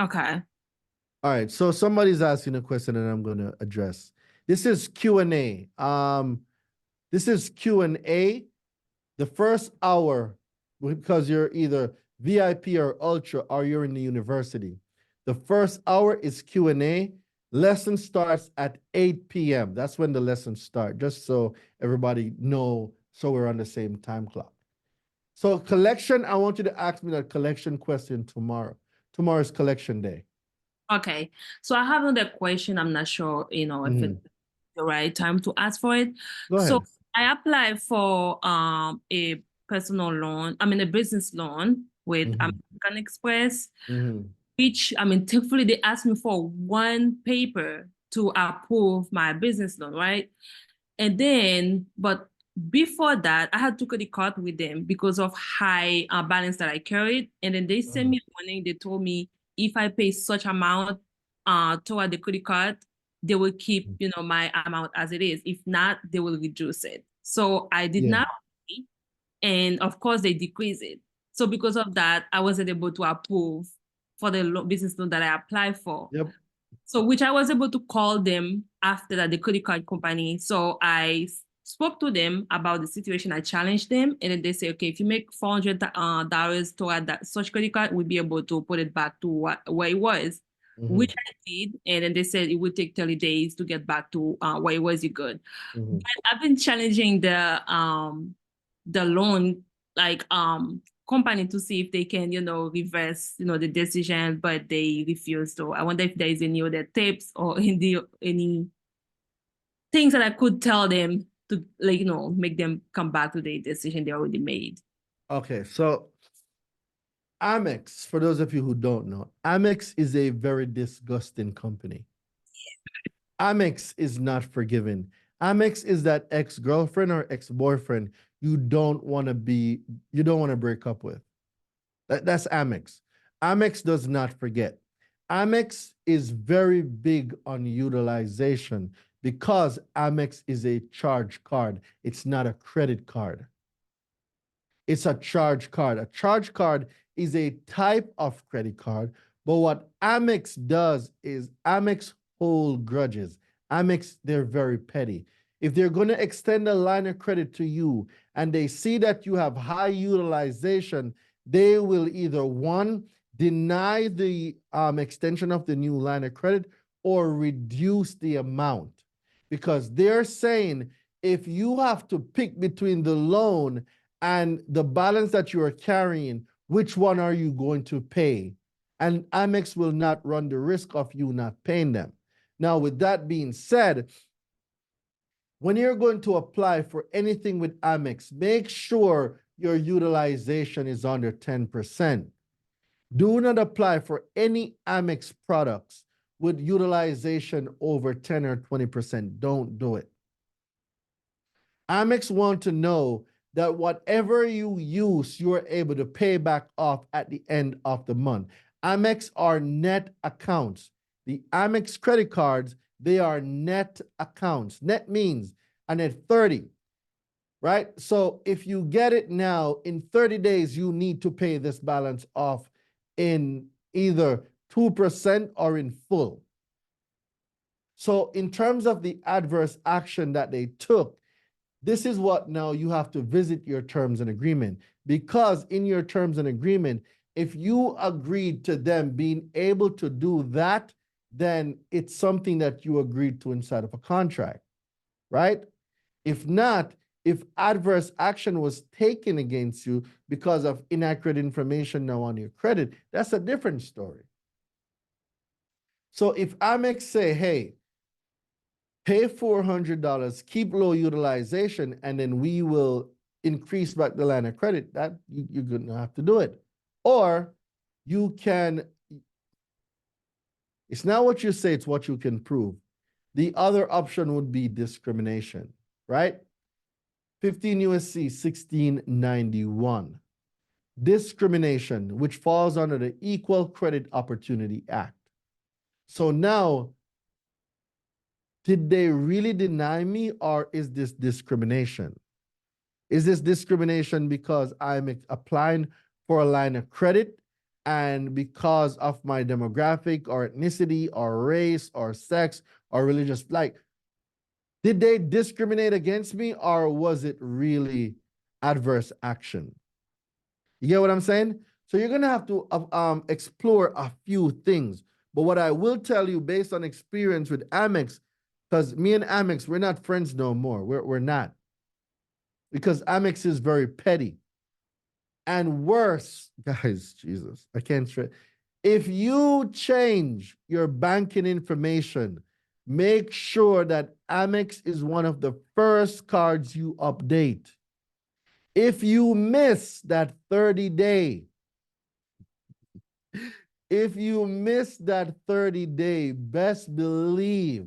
[SPEAKER 11] Okay.
[SPEAKER 1] All right. So somebody's asking a question that I'm going to address. This is Q&A. This is Q&A. The first hour, because you're either VIP or Ultra, or you're in the university. The first hour is Q&A. Lesson starts at 8 p.m. That's when the lessons start, just so everybody know, so we're on the same time clock. So collection, I want you to ask me that collection question tomorrow. Tomorrow is collection day.
[SPEAKER 11] Okay. So I have another question. I'm not sure, if it's the right time to ask for it.
[SPEAKER 1] Go
[SPEAKER 11] So
[SPEAKER 1] ahead.
[SPEAKER 11] I applied for a personal loan, a business loan with American Express, which, thankfully they asked me for one paper to approve my business loan, right? And then, but before that, I had to credit card with them because of high balance that I carried. And then they sent me warning. They told me if I pay such amount toward the credit card, they will keep, my amount as it is. If not, they will reduce it. So I did not pay, and of course they decrease it. So because of that, I wasn't able to approve for the business loan that I applied for.
[SPEAKER 1] Yep.
[SPEAKER 11] So which I was able to call them after that, the credit card company. So I spoke to them about the situation. I challenged them, and then they say, okay, if you make $400 toward that such credit card, we'll be able to put it back to where it was, which I did. And then they said it would take 30 days to get back to where it was. You good. But I've been challenging the loan company to see if they can, reverse, the decision, but they refuse. So I wonder if there is any other tips or any things that I could tell them to, make them come back to the decision they already made.
[SPEAKER 1] Okay, so Amex, for those of you who don't know, Amex is a very disgusting company. Amex is not forgiving. Amex is that ex-girlfriend or ex-boyfriend you don't want to break up with. That's Amex. Amex does not forget. Amex is very big on utilization because Amex is a charge card. It's not a credit card. It's a charge card. A charge card is a type of credit card, but what Amex does is Amex hold grudges. Amex, they're very petty. If they're going to extend a line of credit to you and they see that you have high utilization, they will either, one, deny the extension of the new line of credit or reduce the amount, because they're saying if you have to pick between the loan and the balance that you are carrying, which one are you going to pay? And Amex will not run the risk of you not paying them. Now, with that being said, when you're going to apply for anything with Amex, make sure your utilization is under 10%. Do not apply for any Amex products with utilization over 10 or 20%. Don't do it. Amex want to know that whatever you use, you are able to pay back off at the end of the month. Amex are net accounts. The Amex credit cards, they are net accounts. Net means a net 30, right? So if you get it now, in 30 days, you need to pay this balance off in either 2% or in full. So in terms of the adverse action that they took, this is what now you have to visit your terms and agreement, because in your terms and agreement, if you agreed to them being able to do that, then it's something that you agreed to inside of a contract, right? If not, if adverse action was taken against you because of inaccurate information now on your credit, that's a different story. So if Amex say, hey, pay $400, keep low utilization, and then we will increase back the line of credit, that you're going to have to do it. Or you can, it's not what you say, it's what you can prove. The other option would be discrimination, right? 15 USC 1691. Discrimination, which falls under the Equal Credit Opportunity Act. So now, did they really deny me, or is this discrimination? Is this discrimination because I'm applying for a line of credit and because of my demographic or ethnicity or race or sex or religious, like, did they discriminate against me, or was it really adverse action? You get what I'm saying? So you're gonna have to explore a few things. But what I will tell you based on experience with Amex, because me and Amex, we're not friends no more. We're not. Because Amex is very petty. And worse, guys, Jesus, I can't stress. If you change your banking information, make sure that Amex is one of the first cards you update. If you miss that 30-day, best believe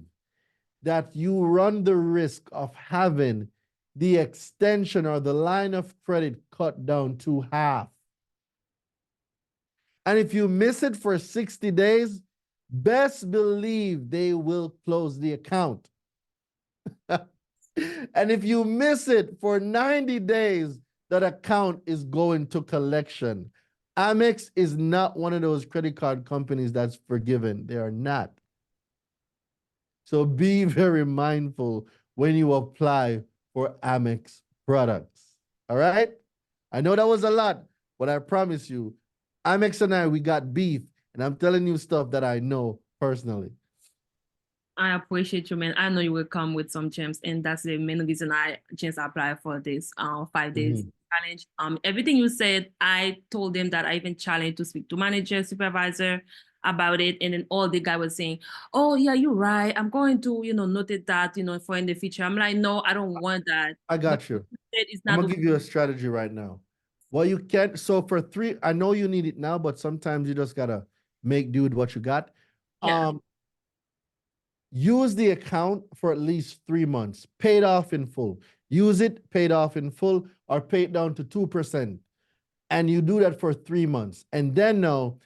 [SPEAKER 1] that you run the risk of having the extension or the line of credit cut down to half. And if you miss it for 60 days, best believe they will close the account. And if you miss it for 90 days, that account is going to collection. Amex is not one of those credit card companies that's forgiven. They are not. So be very mindful when you apply for Amex products. All right? I know that was a lot, but I promise you, Amex and I, we got beef, and I'm telling you stuff that I know personally.
[SPEAKER 11] I appreciate you, man. I know you will come with some gems, and that's the main reason I just applied for this 5 days challenge. Everything you said, I told them that I even challenged to speak to manager, supervisor about it, and then all the guy was saying, "Oh yeah, you're right. I'm going to, notate that, for in the future." I'm like, no, I don't want that.
[SPEAKER 1] I got you.
[SPEAKER 11] It's
[SPEAKER 1] I'm
[SPEAKER 11] not
[SPEAKER 1] gonna give you a strategy right now. Well, you can't. So for 3, I know you need it now, but sometimes you just gotta make do with what you got.
[SPEAKER 11] Yeah.
[SPEAKER 1] Use the account for at least 3 months, paid off in full. Use it, paid off in full, or pay it down to 2%. And you do that for 3 months. And then now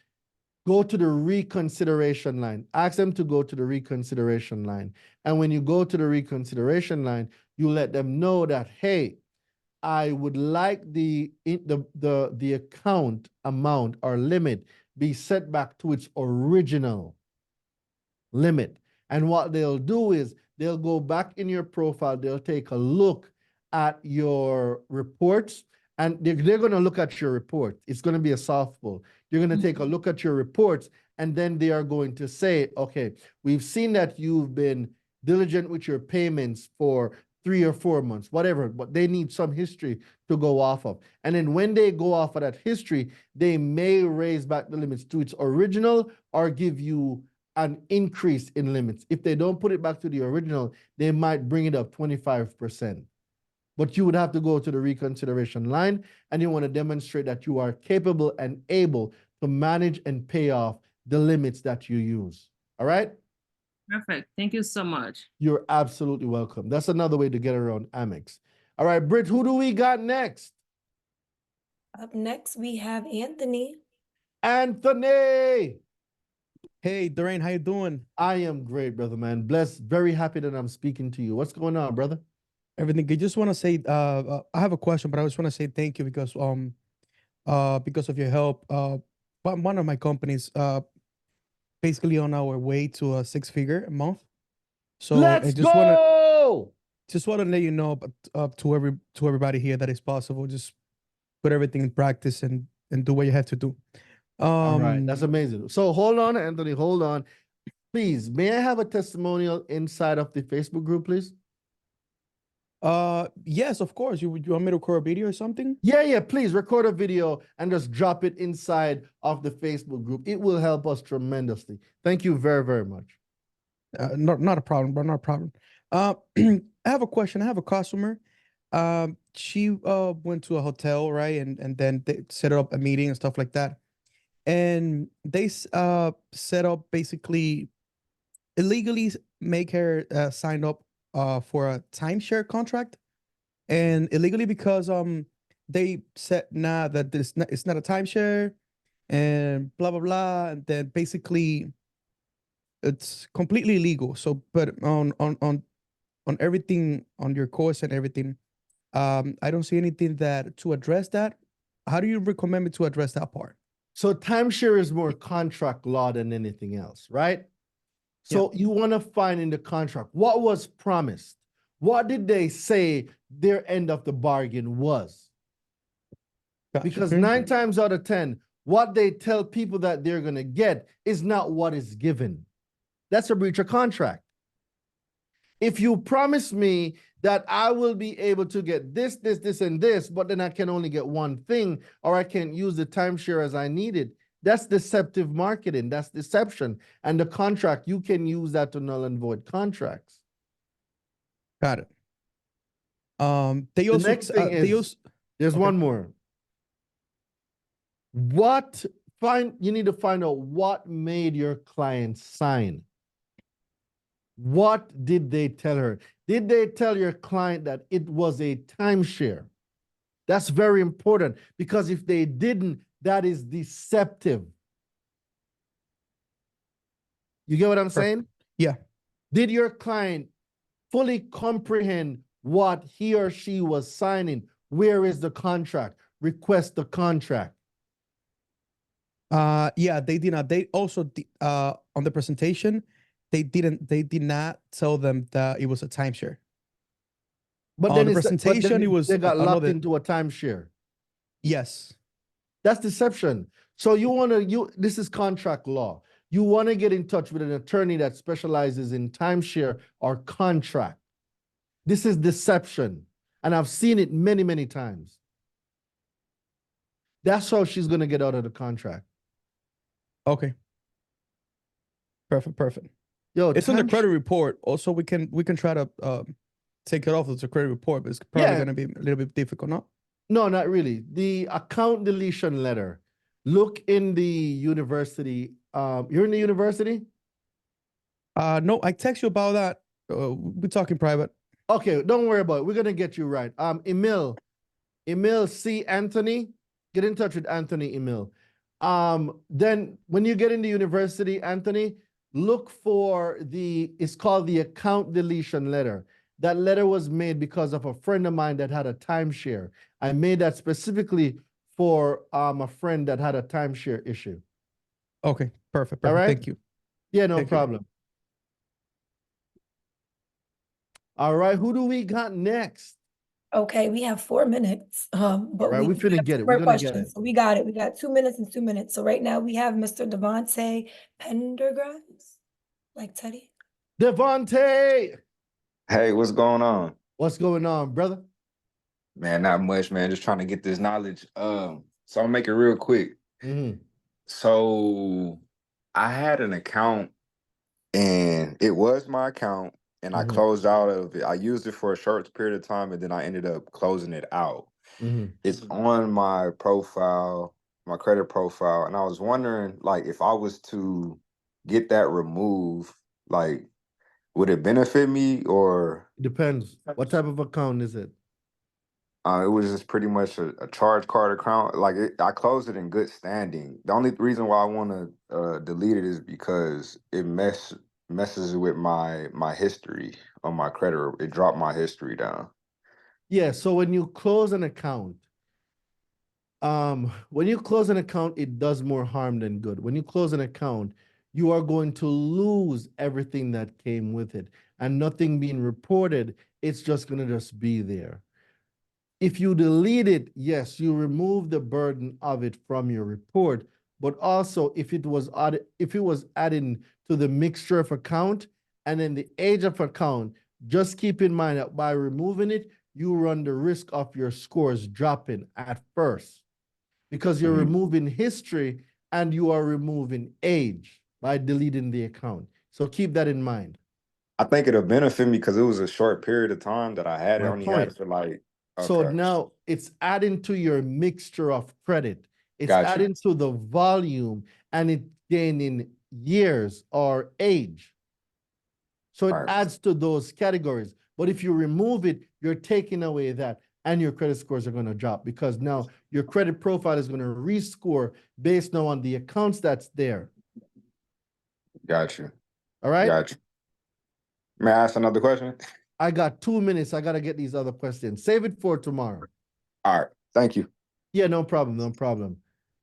[SPEAKER 1] go to the reconsideration line. Ask them to go to the reconsideration line. And when you go to the reconsideration line, you let them know that, hey, I would like the account amount or limit be set back to its original limit. And what they'll do is they'll go back in your profile, they'll take a look at your reports, and they're going to look at your report. It's going to be a softball. You're going to take a look at your reports, and then they are going to say, okay, we've seen that you've been diligent with your payments for 3 or 4 months, whatever, but they need some history to go off of. And then when they go off of that history, they may raise back the limits to its original or give you an increase in limits. If they don't put it back to the original, they might bring it up 25%. But you would have to go to the reconsideration line, and you want to demonstrate that you are capable and able to manage and pay off the limits that you use. All right?
[SPEAKER 11] Perfect. Thank you so much.
[SPEAKER 1] You're absolutely welcome. That's another way to get around Amex. All right, Britt, who do we got next?
[SPEAKER 6] Up next, we have Anthony.
[SPEAKER 1] Anthony!
[SPEAKER 12] Hey, Dorian, how you doing?
[SPEAKER 1] I am great, brother, man. Blessed, very happy that I'm speaking to you. What's going on, brother?
[SPEAKER 12] Everything good. Just want to say, I have a question, but I just want to say thank you because of your help. One of my companies, basically on our way to a 6-figure a month. So
[SPEAKER 1] Let's
[SPEAKER 12] I just
[SPEAKER 1] go!
[SPEAKER 12] want to let you know, but to everybody here that it's possible. Just put everything in practice and do what you have to do.
[SPEAKER 1] All right, that's amazing. So hold on, Anthony, hold on. Please, may I have a testimonial inside of the Facebook group, please?
[SPEAKER 12] Yes, of course. You want me to record a video or something?
[SPEAKER 1] Yeah, please record a video and just drop it inside of the Facebook group. It will help us tremendously. Thank you very, very much.
[SPEAKER 12] Not a problem, bro. Not a problem. I have a question. I have a customer. She went to a hotel, right? And then they set up a meeting and stuff like that. And they set up basically illegally make her sign up for a timeshare contract. and illegally because they said nah that it's not a timeshare and blah blah blah, and then basically it's completely illegal. So, but on everything on your course and everything, I don't see anything that to address that. How do you recommend me to address that part?
[SPEAKER 1] So timeshare is more contract law than anything else, right? So you want to find in the contract what was promised. What did they say their end of the bargain was?
[SPEAKER 12] Gotcha.
[SPEAKER 1] Because 9 times out of 10, what they tell people that they're going to get is not what is given. That's a breach of contract. If you promise me that I will be able to get this, this, this, and this, but then I can only get one thing, or I can't use the timeshare as I need it, that's deceptive marketing. That's deception. And the contract, you can use that to null and void contracts.
[SPEAKER 12] Got it. They
[SPEAKER 1] The
[SPEAKER 12] also
[SPEAKER 1] next thing
[SPEAKER 12] they
[SPEAKER 1] is,
[SPEAKER 12] also,
[SPEAKER 1] there's
[SPEAKER 12] okay.
[SPEAKER 1] one more. You need to find out what made your client sign. What did they tell her? Did they tell your client that it was a timeshare? That's very important, because if they didn't, that is deceptive. You get what I'm saying?
[SPEAKER 12] Yeah.
[SPEAKER 1] Did your client fully comprehend what he or she was signing? Where is the contract? Request the contract.
[SPEAKER 12] Yeah, they did not. They also on the presentation, they did not tell them that it was a timeshare.
[SPEAKER 1] But
[SPEAKER 12] On
[SPEAKER 1] then
[SPEAKER 12] the presentation, it was
[SPEAKER 1] they got locked
[SPEAKER 12] another.
[SPEAKER 1] into a timeshare.
[SPEAKER 12] Yes.
[SPEAKER 1] That's deception. So this is contract law. You want to get in touch with an attorney that specializes in timeshare or contract. This is deception. And I've seen it many, many times. That's how she's going to get out of the contract.
[SPEAKER 12] Okay. Perfect.
[SPEAKER 1] Yo,
[SPEAKER 12] it's on the credit report. Also, we can try to take it off as a credit report, but it's probably going to be a little bit difficult, no?
[SPEAKER 1] No, not really. The account deletion letter. Look in the university. You're in the university?
[SPEAKER 12] No, I text you about that. We're talking private.
[SPEAKER 1] Okay, don't worry about it. We're gonna get you right. Emil C. Anthony, get in touch with Anthony Emil. Then when you get into university, Anthony, look for it's called the account deletion letter. That letter was made because of a friend of mine that had a timeshare. I made that specifically for a friend that had a timeshare issue.
[SPEAKER 12] Okay, perfect.
[SPEAKER 1] All right?
[SPEAKER 12] Thank you.
[SPEAKER 1] Yeah, no problem. All right, who do we got next?
[SPEAKER 6] Okay, we have 4 minutes. But
[SPEAKER 1] right, we finna get it. We're gonna get it.
[SPEAKER 6] So we got it. We got 2 minutes and 2 minutes. So right now we have Mr. Devontae Pendergrass, like Teddy.
[SPEAKER 1] Devontae!
[SPEAKER 13] Hey, what's going on?
[SPEAKER 1] What's going on, brother?
[SPEAKER 13] Man, not much, man. Just trying to get this knowledge. So I'll make it real quick. So I had an account, and it was my account, and I closed out of it. I used it for a short period of time, and then I ended up closing it out. It's on my profile, my credit profile, and I was wondering, like, if I was to get that removed, like, would it benefit me, or?
[SPEAKER 1] It depends. What type of account is it?
[SPEAKER 13] It was just pretty much a charge card account. Like I closed it in good standing. The only reason why I want to delete it is because it messes with my history on my credit. It dropped my history down.
[SPEAKER 1] Yeah. So when you close an account, it does more harm than good. When you close an account, you are going to lose everything that came with it, and nothing being reported. It's just going to just be there. If you delete it, yes, you remove the burden of it from your report. But also, if it was adding to the mixture of account and then the age of account, just keep in mind that by removing it, you run the risk of your scores dropping at first, because you're removing history and you are removing age by deleting the account. So keep that in mind.
[SPEAKER 13] I think it'll benefit me because it was a short period of time that I had it. Only had it for like. Okay.
[SPEAKER 1] So now it's adding to your mixture of credit. It's adding to the volume, and it's gaining years or age. So it adds to those categories. But if you remove it, you're taking away that, and your credit scores are going to drop because now your credit profile is going to rescore based now on the accounts that's there.
[SPEAKER 13] Got you.
[SPEAKER 1] All right.
[SPEAKER 13] Got you. May I ask another question?
[SPEAKER 1] I got 2 minutes. I got to get these other questions. Save it for tomorrow.
[SPEAKER 13] All right. Thank you.
[SPEAKER 1] Yeah, no problem. No problem.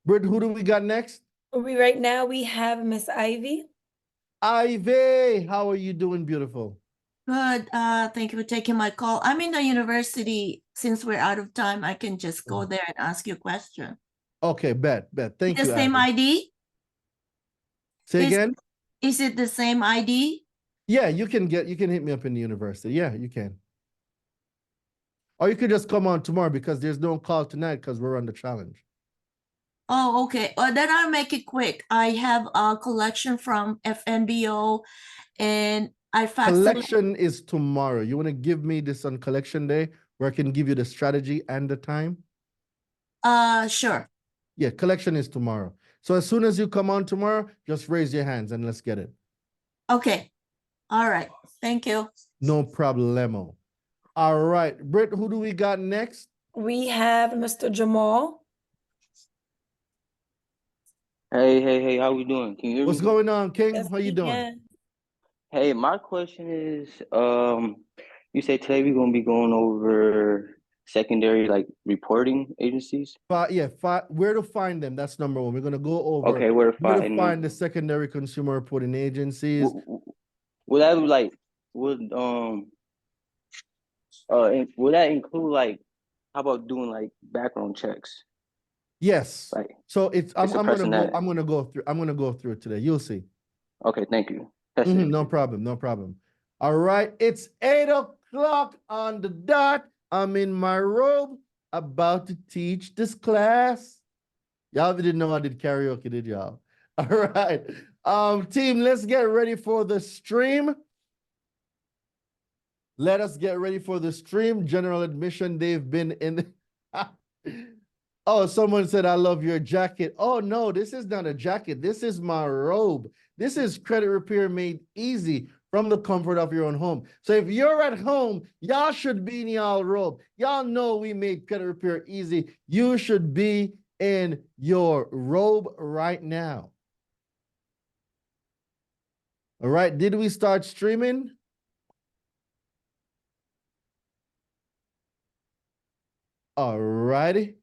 [SPEAKER 1] Britt, who do we got next?
[SPEAKER 6] Right now we have Miss Ivy.
[SPEAKER 1] Ivy, how are you doing, beautiful?
[SPEAKER 14] Good. Thank you for taking my call. I'm in the university. Since we're out of time, I can just go there and ask you a question.
[SPEAKER 1] Okay, bet. Thank you.
[SPEAKER 14] The same
[SPEAKER 1] Ivy.
[SPEAKER 14] ID?
[SPEAKER 1] Say again?
[SPEAKER 14] Is it the same ID?
[SPEAKER 1] Yeah, you can hit me up in the university. Yeah, you can. Or you could just come on tomorrow because there's no call tonight because we're on the challenge.
[SPEAKER 14] Oh, okay. Then I'll make it quick. I have a collection from FNBO and I faxed
[SPEAKER 1] Collection is tomorrow. You want to give me this on collection day where I can give you the strategy and the time?
[SPEAKER 14] Sure.
[SPEAKER 1] Yeah, collection is tomorrow. So as soon as you come on tomorrow, just raise your hands and let's get it.
[SPEAKER 14] Okay. All right. Thank you.
[SPEAKER 1] No problemo. All right. Britt, who do we got next?
[SPEAKER 6] We have Mr. Jamal.
[SPEAKER 15] Hey, how we doing? Can you hear me?
[SPEAKER 1] What's going on, King?
[SPEAKER 6] Yes,
[SPEAKER 1] How you
[SPEAKER 6] we
[SPEAKER 1] doing?
[SPEAKER 6] can.
[SPEAKER 15] Hey, my question is, you say today we're gonna be going over secondary like reporting agencies.
[SPEAKER 1] Where to find them? That's number one. We're gonna go over
[SPEAKER 15] Okay, where to find them.
[SPEAKER 1] the secondary consumer reporting agencies.
[SPEAKER 15] Would that like would that include like how about doing like background checks?
[SPEAKER 1] Yes.
[SPEAKER 15] Like
[SPEAKER 1] so I'm
[SPEAKER 15] suppressing that.
[SPEAKER 1] gonna go through it today. You'll see.
[SPEAKER 15] Okay, thank you. That's it.
[SPEAKER 1] No problem. All right, it's 8 o'clock on the dot. I'm in my robe about to teach this class. Y'all didn't know I did karaoke, did y'all? All right. Team, let's get ready for the stream. Let us get ready for the stream. General admission, they've been in. Oh, someone said, I love your jacket. Oh, no, this is not a jacket. This is my robe. This is credit repair made easy from the comfort of your own home. So if you're at home, y'all should be in y'all robe. Y'all know we made credit repair easy. You should be in your robe right now. All right, did we start streaming? All righty.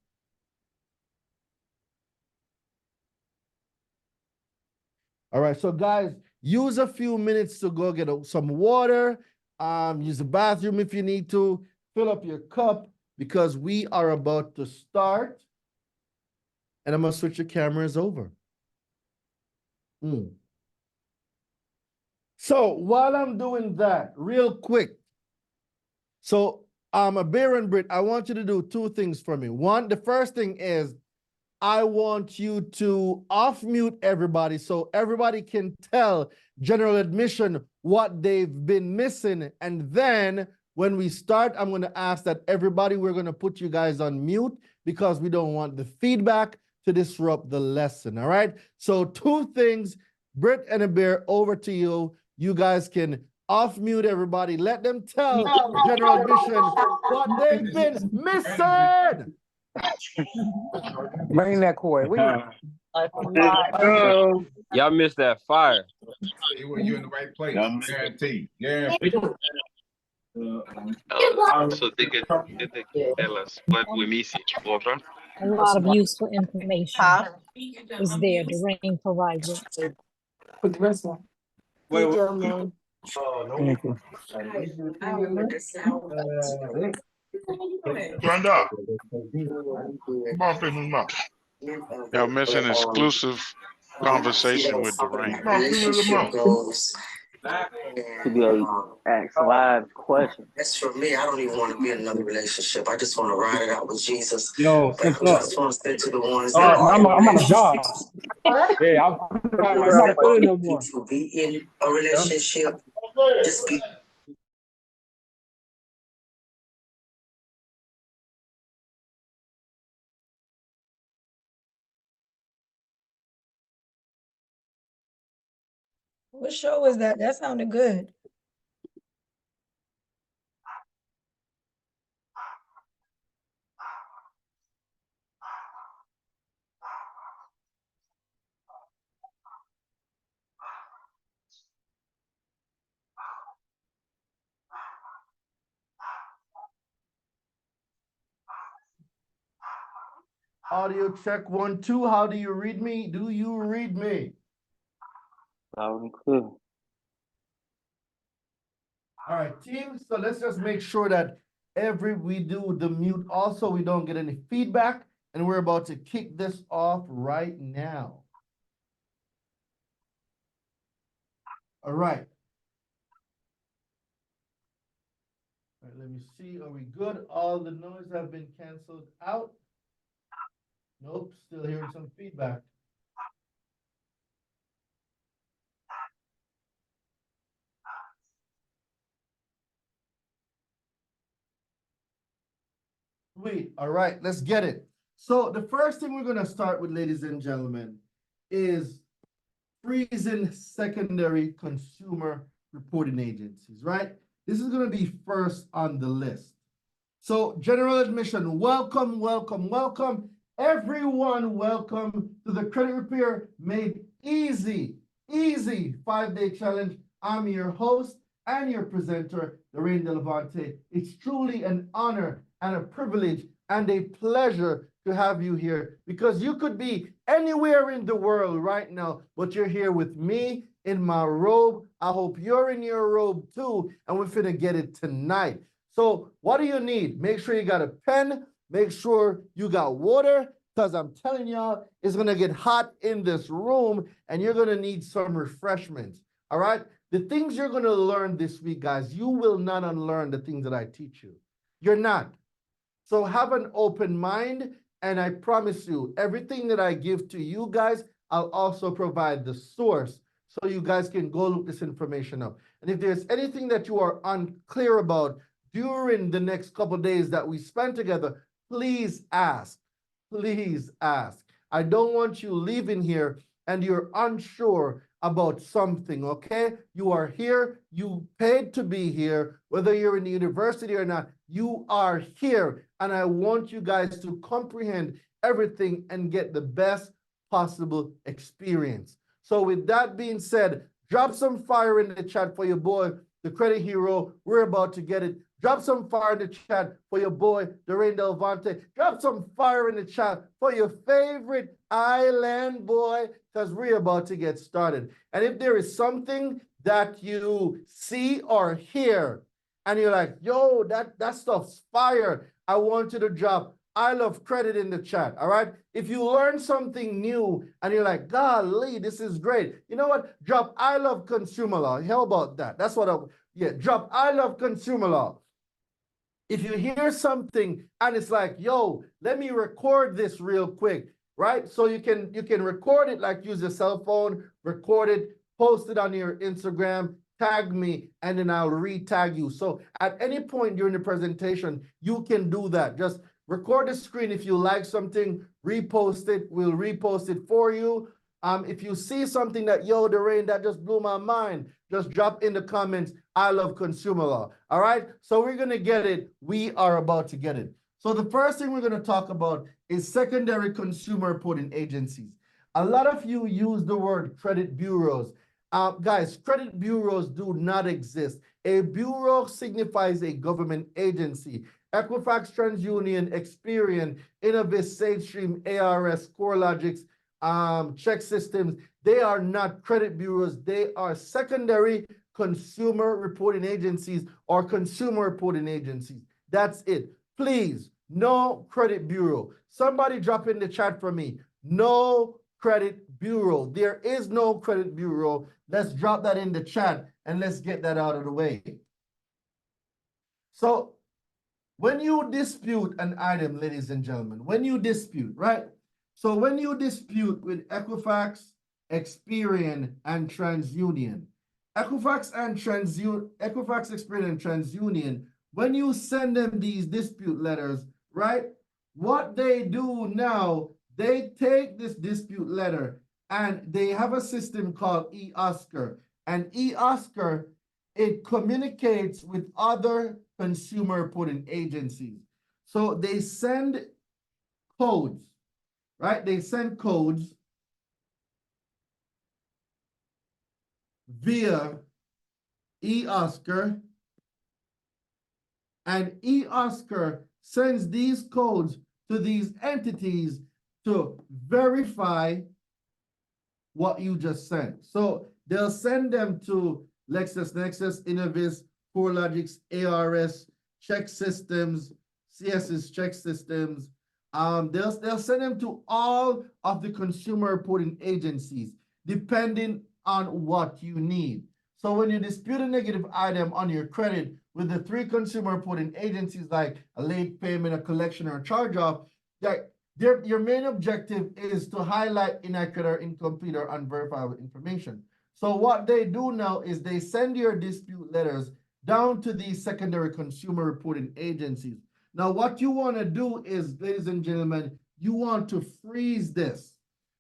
[SPEAKER 1] All right, so guys, use a few minutes to go get some water. Use the bathroom if you need to. Fill up your cup because we are about to start. And I'm gonna switch your cameras over. So while I'm doing that, real quick. So Bear and Britt, I want you to do two things for me. One, the first thing is I want you to off mute everybody so everybody can tell general admission what they've been missing. And then when we start, I'm going to ask that everybody, we're going to put you guys on mute because we don't want the feedback to disrupt the lesson. All right. So two things, Britt and a Bear, over to you. You guys can off mute everybody. Let them tell general admission what they've been missing.
[SPEAKER 16] Bring that Corey.
[SPEAKER 17] Y'all missed that fire.
[SPEAKER 16] You in the right place. Guarantee.
[SPEAKER 17] So they can tell us what we missing. Water.
[SPEAKER 18] A lot of useful information is there. The rain provides it.
[SPEAKER 16] Put the rest on.
[SPEAKER 18] Good job, man.
[SPEAKER 16] Thank you. Stand up. Come on, finish him up.
[SPEAKER 5] Y'all missing exclusive conversation with Dwayne.
[SPEAKER 15] To be able to ask live questions.
[SPEAKER 19] That's for me. I don't even want to be in another relationship. I just want to ride it out with Jesus.
[SPEAKER 20] Yo,
[SPEAKER 19] But I just want to spend to the ones
[SPEAKER 20] all
[SPEAKER 19] that
[SPEAKER 20] right,
[SPEAKER 19] are
[SPEAKER 20] I'm
[SPEAKER 19] in
[SPEAKER 20] on a job.
[SPEAKER 19] relationships.
[SPEAKER 20] Yeah, I'm not feeling no more.
[SPEAKER 19] To be in a relationship, just be.
[SPEAKER 6] What show is that? That sounded good.
[SPEAKER 1] Audio check 1, 2. How do you read me? Do you read me?
[SPEAKER 15] Loud and clear.
[SPEAKER 1] All right, team. So let's just make sure that we do the mute also, we don't get any feedback, and we're about to kick this off right now. All right. All right, let me see. Are we good? All the noise have been canceled out. Nope, still hearing some feedback. Sweet. All right, let's get it. So the first thing we're going to start with, ladies and gentlemen, is freezing secondary consumer reporting agencies, right? This is going to be first on the list. So general admission, welcome, welcome, welcome. Everyone, welcome to the Credit Repair Made Easy 5-day challenge. I'm your host and your presenter, Lorraine Delevante. It's truly an honor and a privilege and a pleasure to have you here, because you could be anywhere in the world right now, but you're here with me in my robe. I hope you're in your robe too, and we're finna get it tonight. So what do you need? Make sure you got a pen, make sure you got water, because I'm telling y'all, it's gonna get hot in this room and you're gonna need some refreshments, all right? The things you're gonna learn this week, guys, you will not unlearn the things that I teach you. You're not. So have an open mind, and I promise you, everything that I give to you guys, I'll also provide the source so you guys can go look this information up. And if there's anything that you are unclear about during the next couple of days that we spend together, please ask. Please ask. I don't want you leaving here and you're unsure about something, okay? You are here, you paid to be here, whether you're in the university or not, you are here. And I want you guys to comprehend everything and get the best possible experience. So with that being said, drop some fire in the chat for your boy, the credit hero. We're about to get it. Drop some fire in the chat for your boy, Lorraine Delevante. Drop some fire in the chat for your favorite island boy, because we're about to get started. And if there is something that you see or hear, and you're like, yo, that stuff's fire, I want you to drop I love credit in the chat, all right? If you learn something new and you're like, golly, this is great. You know what? Drop I love consumer law. How about that? That's what drop I love consumer law. If you hear something and it's like, yo, let me record this real quick, right? So you can record it, like use your cell phone, record it, post it on your Instagram, tag me, and then I'll re-tag you. So at any point during the presentation, you can do that. Just record the screen. If you like something, repost it. We'll repost it for you. If you see something that, yo, Lorraine, that just blew my mind, just drop in the comments, I love consumer law. All right? So we're going to get it. We are about to get it. So the first thing we're going to talk about is secondary consumer reporting agencies. A lot of you use the word credit bureaus. Guys, credit bureaus do not exist. A bureau signifies a government agency. Equifax, TransUnion, Experian, Innovis, SageStream, ARS, CoreLogix, check systems, they are not credit bureaus. They are secondary consumer reporting agencies or consumer reporting agencies. That's it. Please, no credit bureau. Somebody drop in the chat for me. No credit bureau. There is no credit bureau. Let's drop that in the chat and let's get that out of the way. So when you dispute an item, ladies and gentlemen, when you dispute, right? So when you dispute with Equifax, Experian, and TransUnion, Equifax, Experian, and TransUnion, when you send them these dispute letters, right? What they do now, they take this dispute letter and they have a system called eOscar. And eOscar, it communicates with other consumer reporting agencies. So they send codes, right? They send codes via eOscar, and eOscar sends these codes to these entities, to verify what you just sent. So they'll send them to LexisNexis, Innovis, CoreLogix, ARS, Check Systems, CS's Check Systems. They'll send them to all of the consumer reporting agencies, depending on what you need. So when you dispute a negative item on your credit with the 3 consumer reporting agencies, like a late payment, a collection, or a charge-off, your main objective is to highlight inaccurate or incomplete or unverifiable information. So what they do now is they send your dispute letters down to these secondary consumer reporting agencies. Now, what you want to do is, ladies and gentlemen, you want to freeze this.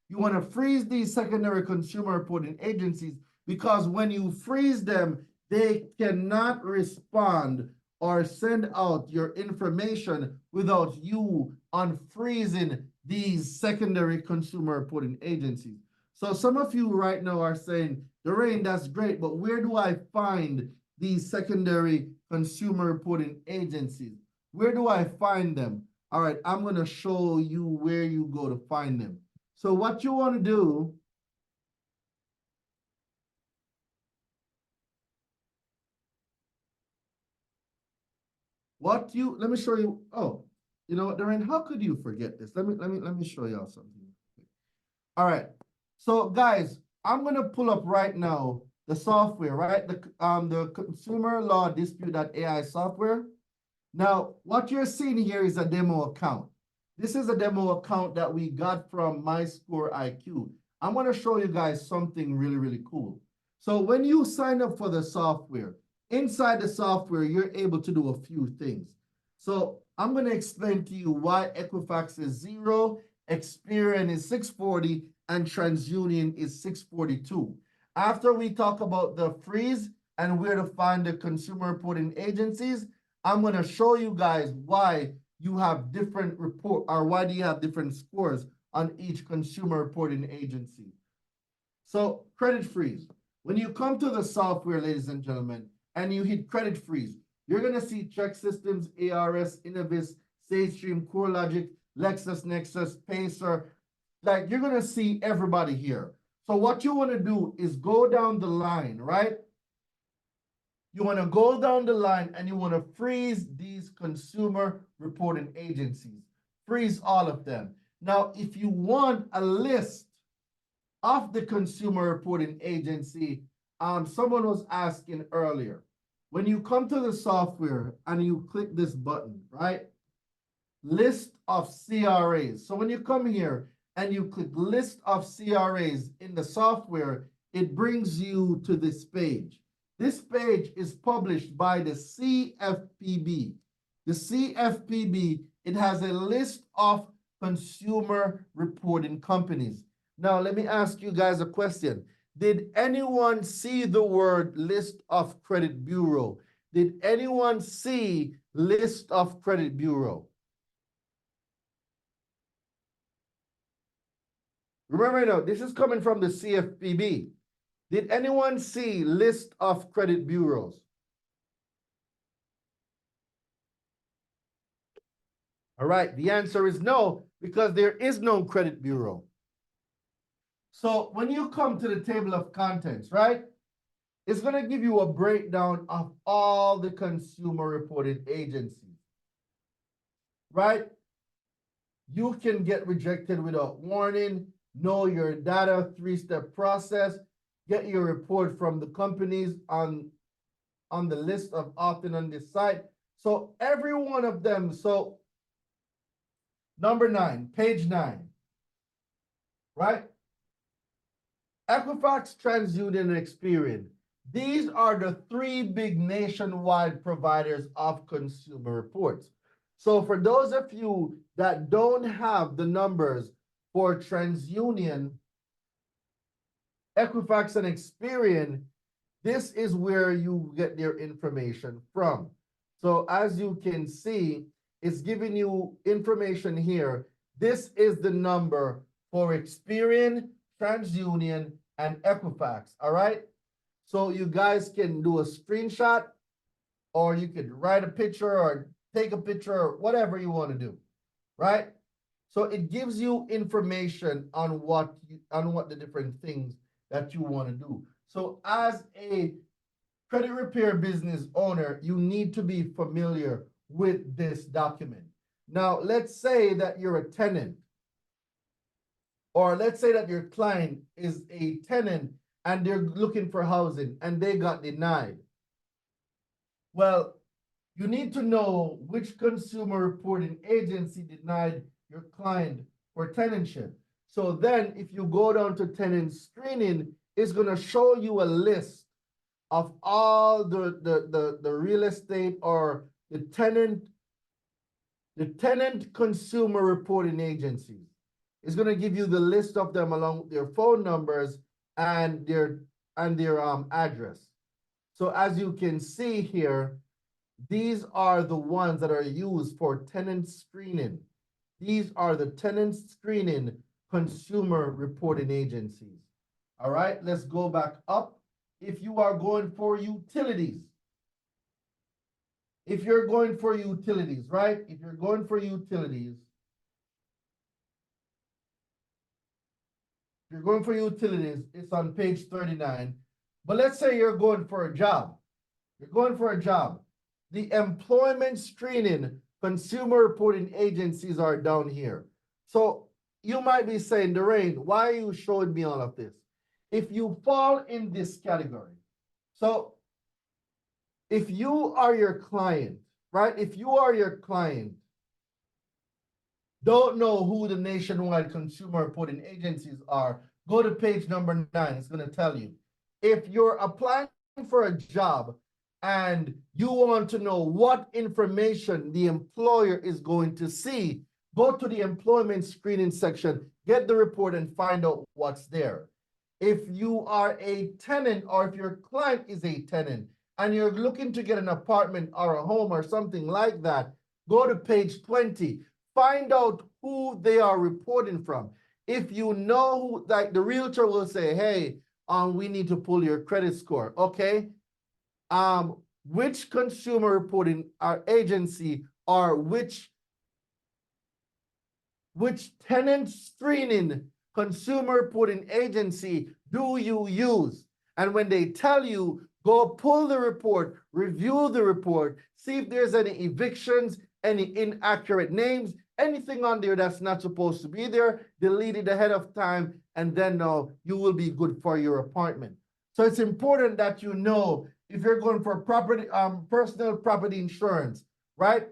[SPEAKER 1] You want to freeze these secondary consumer reporting agencies, because when you freeze them, they cannot respond or send out your information without you unfreezing these secondary consumer reporting agencies. So some of you right now are saying, Doreen, that's great, but where do I find these secondary consumer reporting agencies? Where do I find them? All right, I'm going to show you where you go to find them. So what you want to do, let me show you. Oh, you know what, Doreen, how could you forget this? Let me show y'all something. All right, so guys, I'm going to pull up right now the software, right? The Consumer Law Dispute.ai software. Now, what you're seeing here is a demo account. This is a demo account that we got from MyScoreIQ. I'm going to show you guys something really, really cool. So when you sign up for the software, inside the software, you're able to do a few things. So I'm going to explain to you why Equifax is 0, Experian is 640, and TransUnion is 642. After we talk about the freeze and where to find the consumer reporting agencies, I'm going to show you guys why you have different report, or why do you have different scores on each consumer reporting agency. So credit freeze. When you come to the software, ladies and gentlemen, and you hit credit freeze, you're going to see Check Systems, ARS, Innovis, SageStream, CoreLogix, LexisNexis, Pacer. Like, you're going to see everybody here. So what you want to do is go down the line, right? You want to go down the line and you want to freeze these consumer reporting agencies. Freeze all of them. Now, if you want a list of the consumer reporting agency, someone was asking earlier, when you come to the software and you click this button, right? List of CRAs. So when you come here and you click list of CRAs in the software, it brings you to this page. This page is published by the CFPB. The CFPB, it has a list of consumer reporting companies. Now, let me ask you guys a question. Did anyone see the word list of credit bureau? Did anyone see list of credit bureau? Remember now, this is coming from the CFPB. Did anyone see list of credit bureaus? All right, the answer is no, because there is no credit bureau. So when you come to the table of contents, right, it's going to give you a breakdown of all the consumer reporting agencies, right? You can get rejected without warning, know your data, 3-step process, get your report from the companies on the list of often on this site. So every one of them, so number 9, page 9, right? Equifax, TransUnion, and Experian. These are the 3 big nationwide providers of consumer reports. So for those of you that don't have the numbers for TransUnion, Equifax, and Experian, this is where you get their information from. So as you can see, it's giving you information here. This is the number for Experian, TransUnion, and Equifax, all right? So you guys can do a screenshot, or you could write a picture or take a picture or whatever you want to do, right? So it gives you information on what the different things that you want to do. So as a credit repair business owner, you need to be familiar with this document. Now, let's say that you're a tenant, or let's say that your client is a tenant and they're looking for housing and they got denied. Well, you need to know which consumer reporting agency denied your client for tenantship. So then if you go down to tenant screening, it's going to show you a list of all the real estate or the tenant consumer reporting agencies. It's going to give you the list of them along with their phone numbers and their address. So as you can see here, these are the ones that are used for tenant screening. These are the tenant screening consumer reporting agencies. All right, let's go back up. If you are going for utilities, right? If you're going for utilities, it's on page 39. But let's say you're going for a job. The employment screening consumer reporting agencies are down here. So you might be saying, Doreen, why are you showing me all of this? If you fall in this category, so if you are your client, right? If you are your client, don't know who the nationwide consumer reporting agencies are, go to page number 9. It's going to tell you. If you're applying for a job and you want to know what information the employer is going to see, go to the employment screening section, get the report and find out what's there. If you are a tenant, or if your client is a tenant and you're looking to get an apartment or a home or something like that, go to page 20. Find out who they are reporting from. If you know who, like the realtor will say, hey, we need to pull your credit score. Okay. Which consumer reporting agency or which tenant screening consumer reporting agency do you use? And when they tell you, go pull the report, review the report, see if there's any evictions, any inaccurate names, anything on there that's not supposed to be there, delete it ahead of time, and then you will be good for your apartment. So it's important that you know if you're going for property, personal property insurance, right?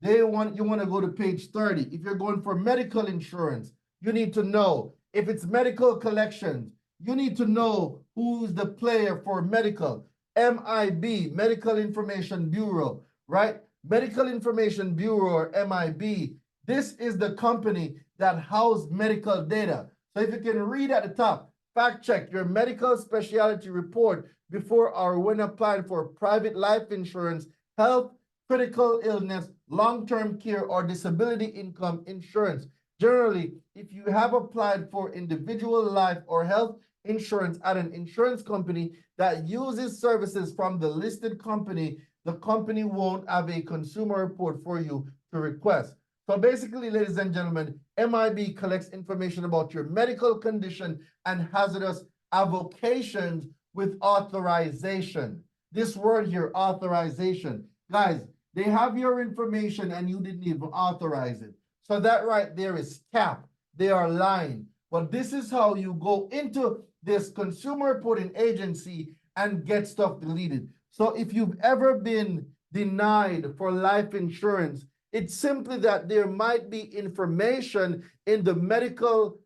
[SPEAKER 1] You want to go to page 30. If you're going for medical insurance, you need to know. If it's medical collections, you need to know who's the player for medical. MIB, Medical Information Bureau, right? Medical Information Bureau, or MIB, this is the company that houses medical data. So if you can read at the top, fact check your medical specialty report before or when applying for private life insurance, health, critical illness, long-term care, or disability income insurance. Generally, if you have applied for individual life or health insurance at an insurance company that uses services from the listed company, the company won't have a consumer report for you to request. So basically, ladies and gentlemen, MIB collects information about your medical condition and hazardous avocations with authorization. This word here, authorization. Guys, they have your information and you didn't even authorize it. So that right there is cap. They are lying. But this is how you go into this consumer reporting agency and get stuff deleted. So if you've ever been denied for life insurance, it's simply that there might be information in the medical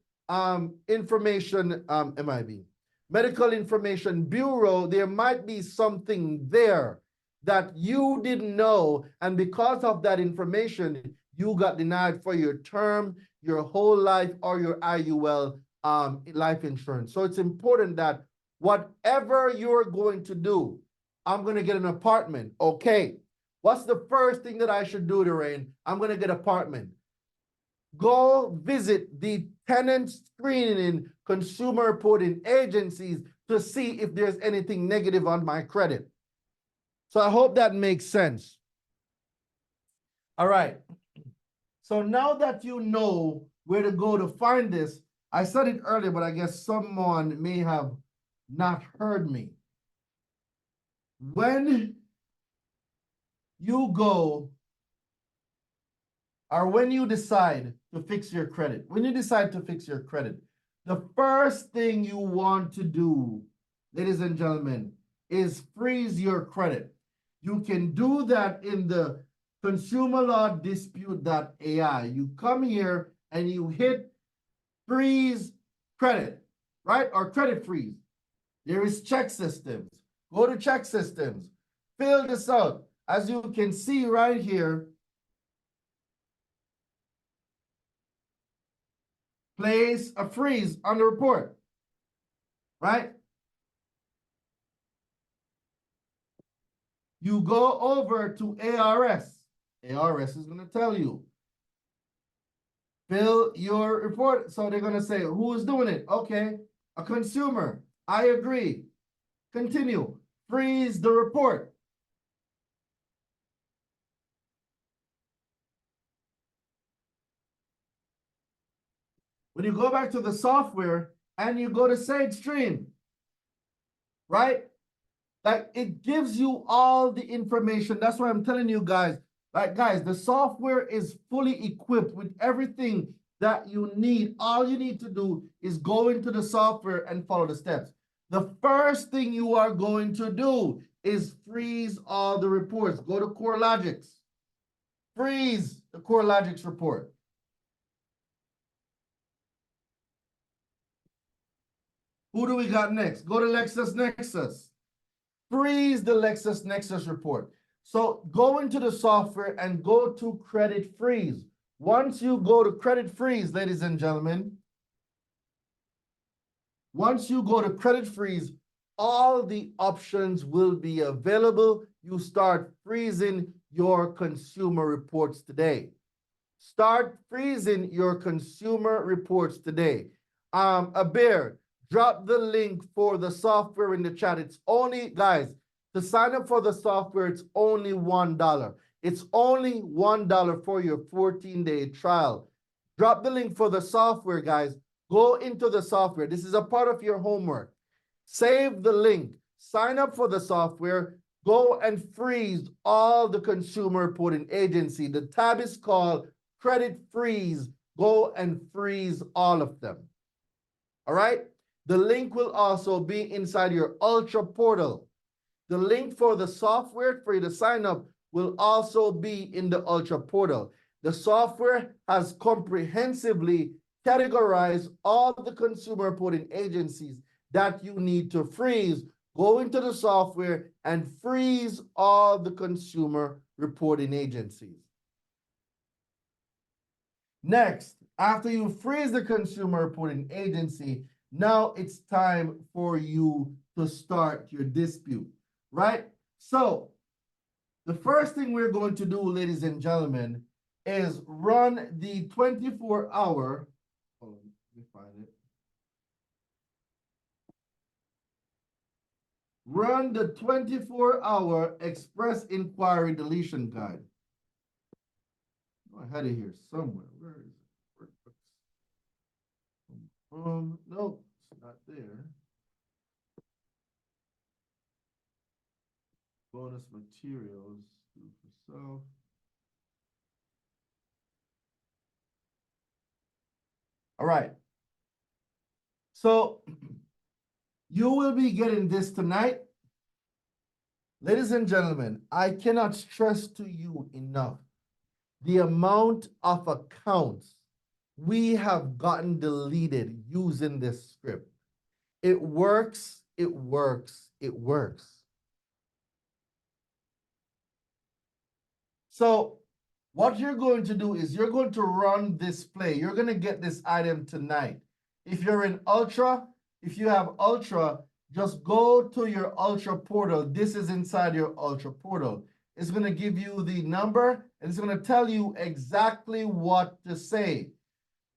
[SPEAKER 1] information, MIB, Medical Information Bureau. There might be something there that you didn't know, and because of that information, you got denied for your term, your whole life, or your IUL life insurance. So it's important that whatever you're going to do, I'm going to get an apartment. Okay. What's the first thing that I should do, Doreen? I'm going to get an apartment. Go visit the tenant screening consumer reporting agencies to see if there's anything negative on my credit. So I hope that makes sense. All right. So now that you know where to go to find this, I said it earlier, but I guess someone may have not heard me. When you go, or when you decide to fix your credit, the first thing you want to do, ladies and gentlemen, is freeze your credit. You can do that in the consumer law dispute.ai. You come here and you hit freeze credit, right? Or credit freeze. There is check systems. Go to check systems. Fill this out. As you can see right here, place a freeze on the report, right? You go over to ARS. ARS is going to tell you, fill your report. So they're going to say, who is doing it? Okay, a consumer. I agree. Continue. Freeze the report. When you go back to the software and you go to SageStream, right? Like, it gives you all the information. That's why I'm telling you guys, like, guys, the software is fully equipped with everything that you need. All you need to do is go into the software and follow the steps. The first thing you are going to do is freeze all the reports. Go to CoreLogix. Freeze the CoreLogix report. Who do we got next? Go to LexisNexis. Freeze the LexisNexis report. So go into the software and go to credit freeze. Once you go to credit freeze, ladies and gentlemen, once you go to credit freeze, all the options will be available. You start freezing your consumer reports today. Start freezing your consumer reports today. Abir, drop the link for the software in the chat. It's only, guys, to sign up for the software, it's only $1. It's only $1 for your 14-day trial. Drop the link for the software, guys. Go into the software. This is a part of your homework. Save the link. Sign up for the software. Go and freeze all the consumer reporting agency. The tab is called Credit Freeze. Go and freeze all of them. All right? The link will also be inside your Ultra portal. The link for the software for you to sign up will also be in the Ultra portal. The software has comprehensively categorized all the consumer reporting agencies that you need to freeze. Go into the software and freeze all the consumer reporting agencies. Next, after you freeze the consumer reporting agency, now it's time for you to start your dispute, right? So the first thing we're going to do, ladies and gentlemen, is run the 24-hour, hold on, let me find it. Run the 24-hour express inquiry deletion guide. Oh, I had it here somewhere. Where is it? No, it's not there. Bonus materials, do for self. All right. So you will be getting this tonight. Ladies and gentlemen, I cannot stress to you enough the amount of accounts we have gotten deleted using this script. It works, it works, it works. So what you're going to do is you're going to run this play. You're going to get this item tonight. If you're in Ultra, if you have Ultra, just go to your Ultra portal. This is inside your Ultra portal. It's going to give you the number, and it's going to tell you exactly what to say.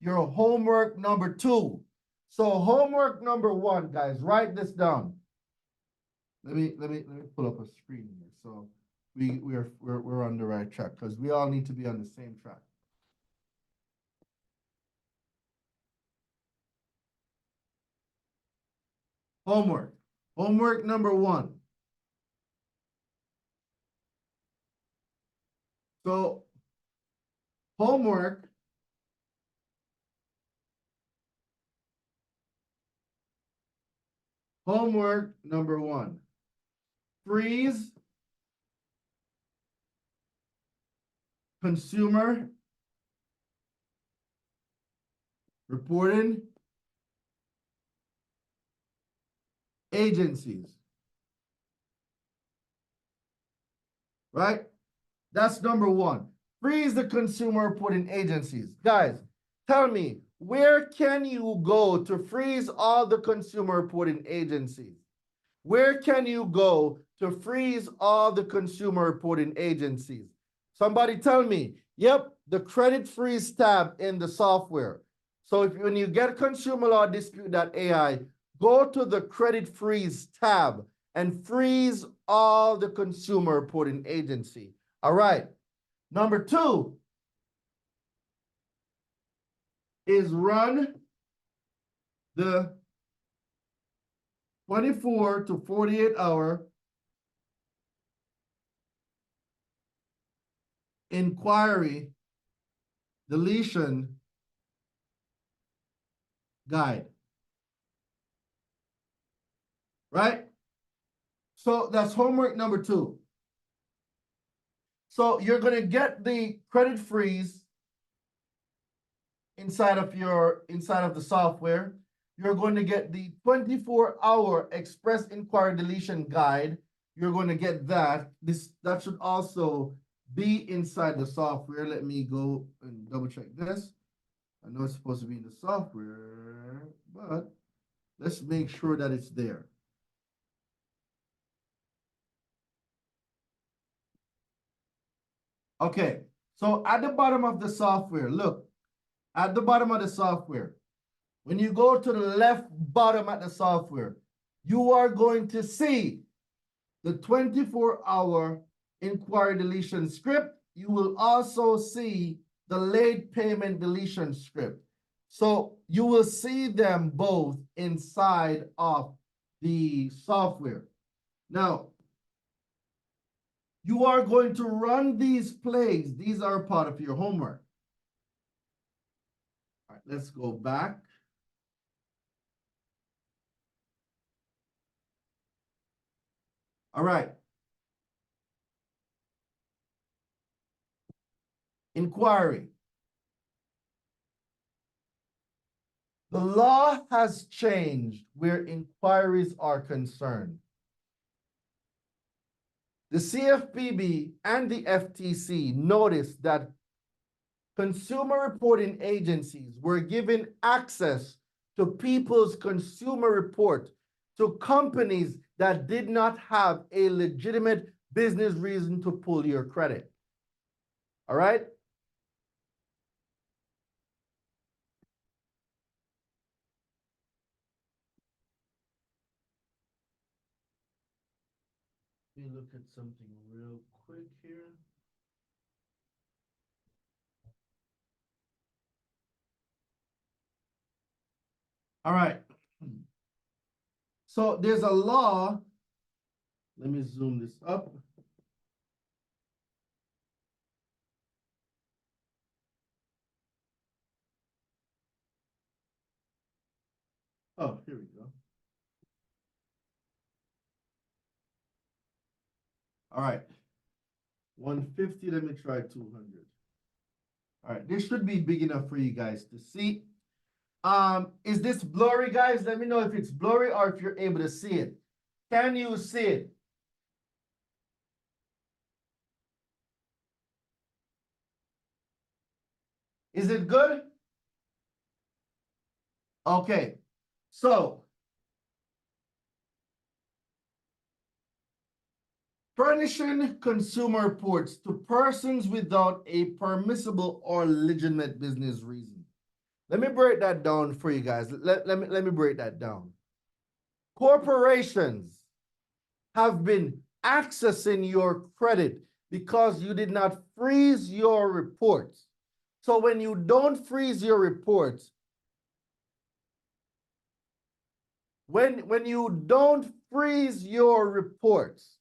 [SPEAKER 1] Your homework number 2. So homework number 1, guys, write this down. Let me pull up a screen here. So we're on the right track because we all need to be on the same track. Homework. Homework number 1. So, homework number 1. Freeze consumer reporting agencies. Right? That's number 1. Freeze the consumer reporting agencies. Guys, tell me, where can you go to freeze all the consumer reporting agencies? Where can you go to freeze all the consumer reporting agencies? Somebody tell me. Yep, the credit freeze tab in the software. So when you get consumer law dispute.ai, go to the credit freeze tab and freeze all the consumer reporting agency. All right. Number 2 is run the 24 to 48 hour inquiry deletion guide. Right? So that's homework number 2. So you're going to get the credit freeze inside of the software. You're going to get the 24-hour express inquiry deletion guide. You're going to get that. That should also be inside the software. Let me go and double check this. I know it's supposed to be in the software, but let's make sure that it's there. Okay, so at the bottom of the software, look, at the bottom of the software, when you go to the left bottom at the software, you are going to see the 24-hour inquiry deletion script. You will also see the late payment deletion script. So you will see them both inside of the software. Now, you are going to run these plays. These are part of your homework. All right, let's go back. All right. Inquiry. The law has changed where inquiries are concerned. The CFPB and the FTC noticed that consumer reporting agencies were given access to people's consumer report to companies that did not have a legitimate business reason to pull your credit. All right? Let me look at something real quick here. All right. So there's a law. Let me zoom this up. Oh, here we go. All right. 150, let me try 200. All right, this should be big enough for you guys to see. Is this blurry, guys? Let me know if it's blurry or if you're able to see it. Can you see it? Is it good? Okay, so furnishing consumer reports to persons without a permissible or legitimate business reason. Let me break that down for you guys. Let me break that down. Corporations have been accessing your credit because you did not freeze your reports. So when you don't freeze your reports, When you don't freeze your reports,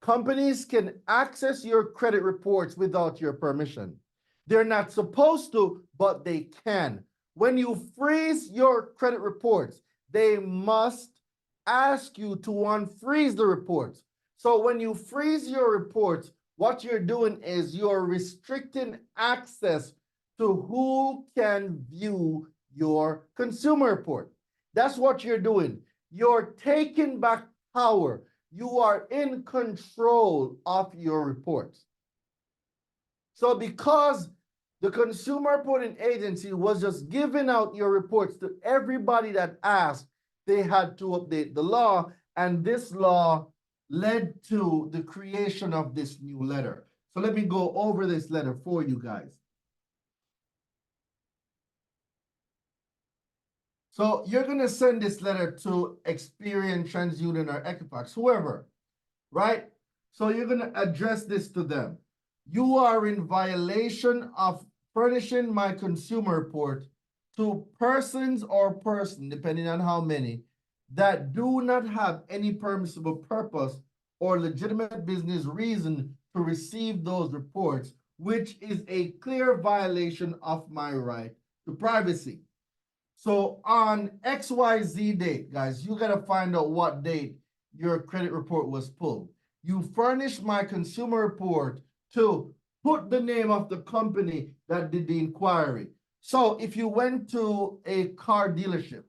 [SPEAKER 1] companies can access your credit reports without your permission. They're not supposed to, but they can. When you freeze your credit reports, they must ask you to unfreeze the reports. So when you freeze your reports, what you're doing is you're restricting access to who can view your consumer report. That's what you're doing. You're taking back power. You are in control of your reports. So because the consumer reporting agency was just giving out your reports to everybody that asked, they had to update the law, and this law led to the creation of this new letter. So let me go over this letter for you guys. So you're going to send this letter to Experian, TransUnion, or Equifax, whoever, right? So you're going to address this to them. You are in violation of furnishing my consumer report to persons or person, depending on how many, that do not have any permissible purpose or legitimate business reason to receive those reports, which is a clear violation of my right to privacy. So on XYZ date, guys, you got to find out what date your credit report was pulled. You furnished my consumer report to put the name of the company that did the inquiry. So if you went to a car dealership,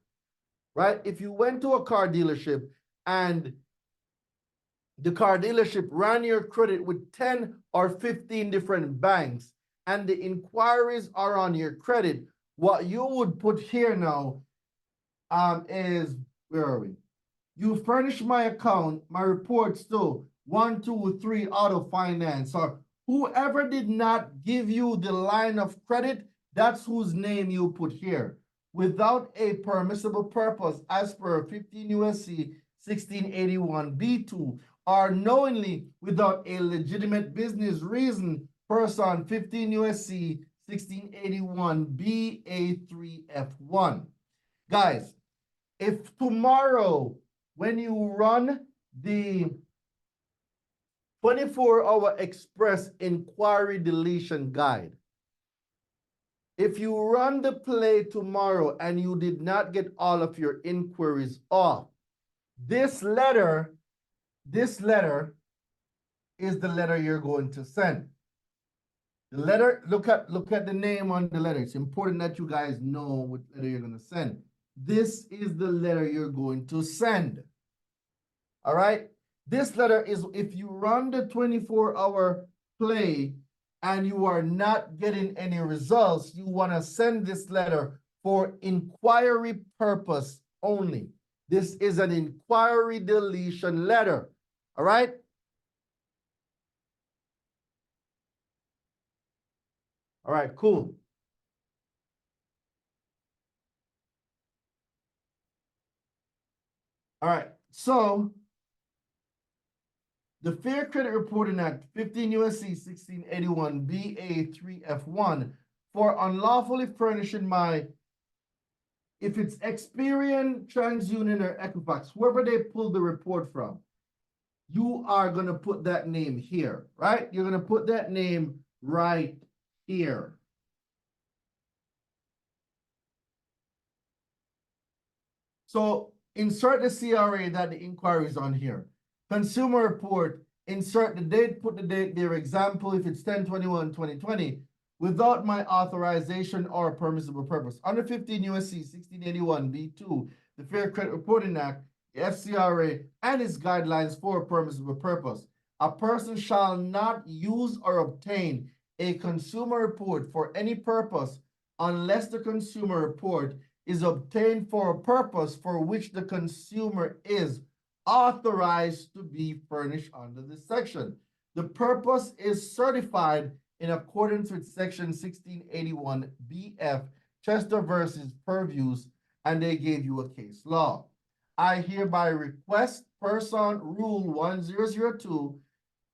[SPEAKER 1] right? If you went to a car dealership and the car dealership ran your credit with 10 or 15 different banks and the inquiries are on your credit, what you would put here now is, where are we? You furnish my account, my reports to 1, 2, 3 Auto Finance, or whoever did not give you the line of credit, that's whose name you put here. Without a permissible purpose as per 15 U.S.C. 1681 B2, or knowingly without a legitimate business reason, person 15 U.S.C. 1681 BA3 F1. Guys, if tomorrow when you run the 24-hour express inquiry deletion guide, if you run the play tomorrow and you did not get all of your inquiries off, this letter is the letter you're going to send. The letter, look at the name on the letter. It's important that you guys know what letter you're going to send. This is the letter you're going to send. All right? This letter is, if you run the 24-hour play and you are not getting any results, you want to send this letter for inquiry purpose only. This is an inquiry deletion letter. All right? All right, cool. All right, so the Fair Credit Reporting Act, 15 U.S.C. 1681 BA3 F1, for unlawfully furnishing my, if it's Experian, TransUnion, or Equifax, whoever they pull the report from, you are going to put that name here, right? You're going to put that name right here. So insert the CRA that the inquiry is on here. Consumer report, insert the date, put the date there. Example, if it's 10/21/2020, without my authorization or permissible purpose. Under 15 U.S.C. 1681 B2, the Fair Credit Reporting Act, the FCRA, and its guidelines for a permissible purpose. A person shall not use or obtain a consumer report for any purpose unless the consumer report is obtained for a purpose for which the consumer is authorized to be furnished under this section. The purpose is certified in accordance with section 1681 BF, Chester versus Purviews, and they gave you a case law. I hereby request person rule 1002,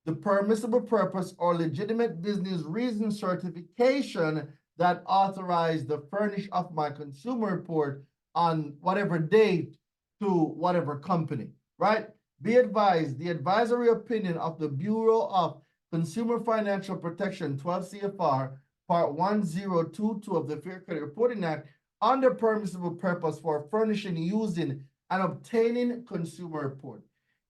[SPEAKER 1] the permissible purpose or legitimate business reason certification that authorized the furnish of my consumer report on whatever date to whatever company, right? Be advised, the advisory opinion of the Bureau of Consumer Financial Protection, 12 CFR, Part 1022 of the Fair Credit Reporting Act, under permissible purpose for furnishing, using, and obtaining consumer report,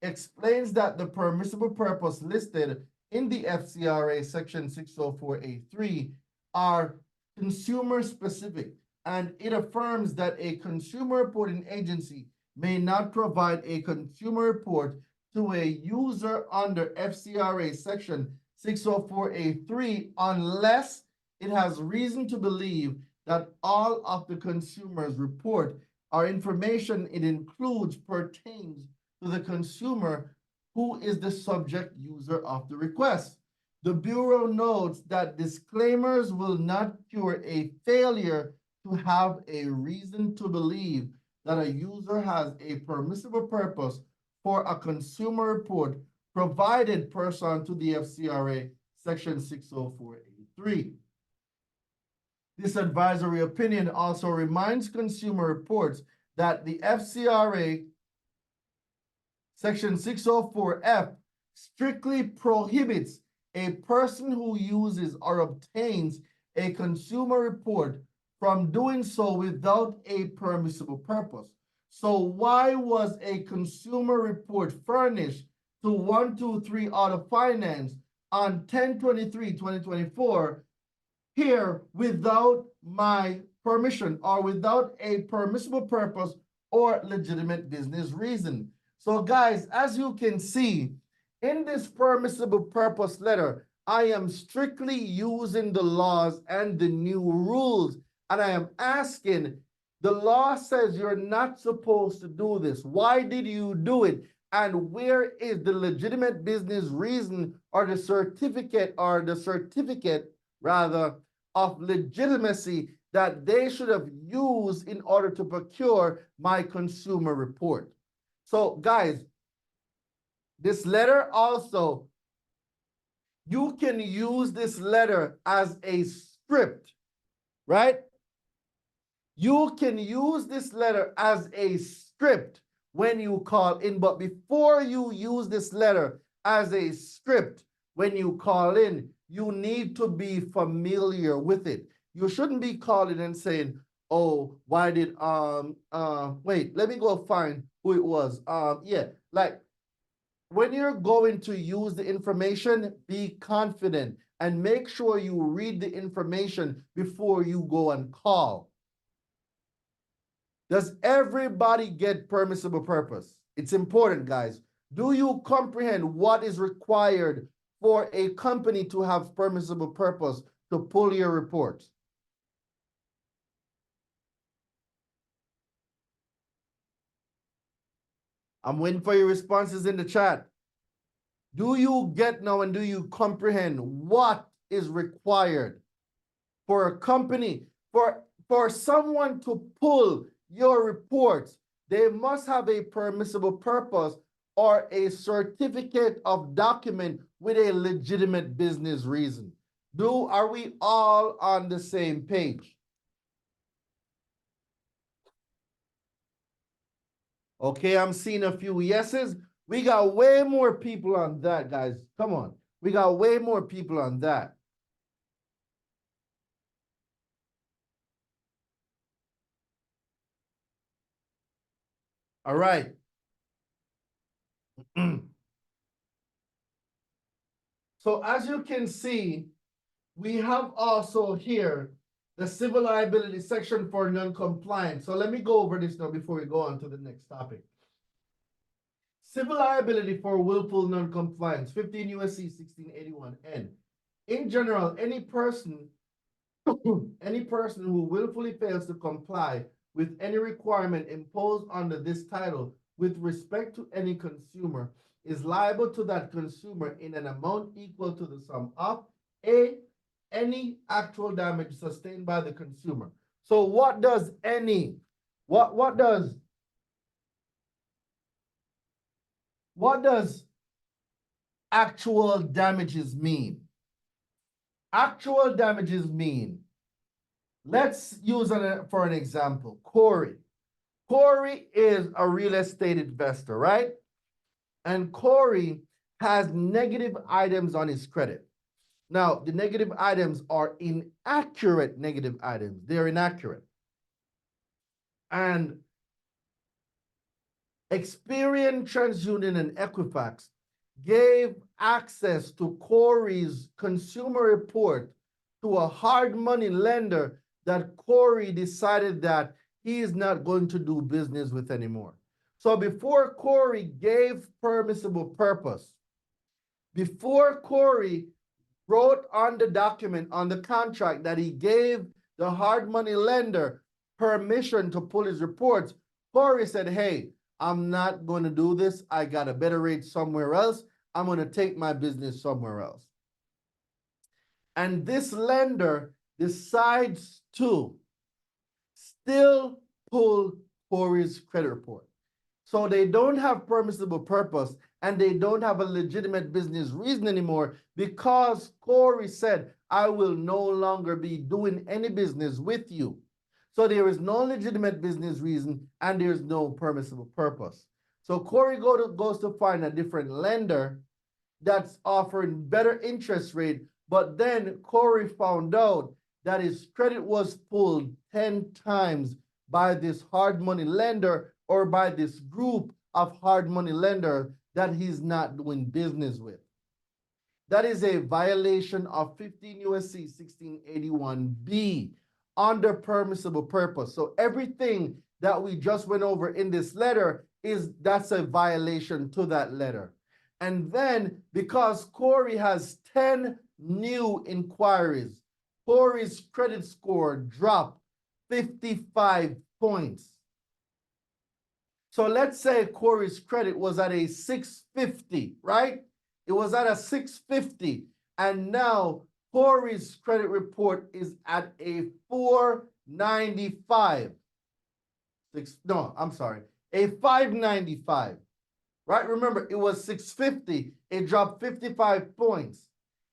[SPEAKER 1] explains that the permissible purpose listed in the FCRA Section 604A3 are consumer specific, and it affirms that a consumer reporting agency may not provide a consumer report to a user under FCRA Section 604A3 unless it has reason to believe that all of the consumer's report or information it includes pertains to the consumer who is the subject user of the request. The Bureau notes that disclaimers will not cure a failure to have a reason to believe that a user has a permissible purpose for a consumer report provided pursuant to the FCRA Section 604A3. This advisory opinion also reminds consumer reports that the FCRA Section 604F strictly prohibits a person who uses or obtains a consumer report from doing so without a permissible purpose. So why was a consumer report furnished to 123 Auto Finance on 10/23/2024 here without my permission or without a permissible purpose or legitimate business reason? So guys, as you can see, in this permissible purpose letter, I am strictly using the laws and the new rules, and I am asking, the law says you're not supposed to do this. Why did you do it? And where is the legitimate business reason or the certificate rather of legitimacy that they should have used in order to procure my consumer report? So guys, this letter also, you can use this letter as a script, right? You can use this letter as a script when you call in, but before you use this letter as a script when you call in, you need to be familiar with it. You shouldn't be calling and saying, oh, why did, wait, let me go find who it was. Yeah, like when you're going to use the information, be confident and make sure you read the information before you go and call. Does everybody get permissible purpose? It's important, guys. Do you comprehend what is required for a company to have permissible purpose to pull your report? I'm waiting for your responses in the chat. Do you get now and do you comprehend what is required for a company, for someone to pull your reports? They must have a permissible purpose or a certificate of document with a legitimate business reason. Are we all on the same page? Okay, I'm seeing a few yeses. We got way more people on that, guys. Come on. We got way more people on that. All right. So as you can see, we have also here the civil liability section for non-compliance. So let me go over this now before we go on to the next topic. Civil liability for willful non-compliance, 15 U.S.C. 1681N. In general, any person who willfully fails to comply with any requirement imposed under this title with respect to any consumer is liable to that consumer in an amount equal to the sum of A, any actual damage sustained by the consumer. So what does any, what does actual damages mean? Actual damages mean, let's use for an example, Corey. Corey is a real estate investor, right? And Corey has negative items on his credit. Now, the negative items are inaccurate negative items. They're inaccurate. And Experian, TransUnion, and Equifax gave access to Corey's consumer report to a hard money lender that Corey decided that he is not going to do business with anymore. So before Corey gave permissible purpose, before Corey wrote on the document, on the contract, that he gave the hard money lender permission to pull his reports, Corey said, hey, I'm not going to do this. I got a better rate somewhere else. I'm going to take my business somewhere else. And this lender decides to still pull Corey's credit report. So they don't have permissible purpose and they don't have a legitimate business reason anymore because Corey said, I will no longer be doing any business with you. So there is no legitimate business reason and there's no permissible purpose. So Corey goes to find a different lender that's offering better interest rate, but then Corey found out that his credit was pulled 10 times by this hard money lender or by this group of hard money lender that he's not doing business with. That is a violation of 15 USC 1681B under permissible purpose. So everything that we just went over in this letter that's a violation to that letter. And then because Corey has 10 new inquiries, Corey's credit score dropped 55 points. So let's say Corey's credit was at a 650, right? It was at a 650. And now Corey's credit report is at a 495. A 595. Right? Remember, it was 650. It dropped 55 points.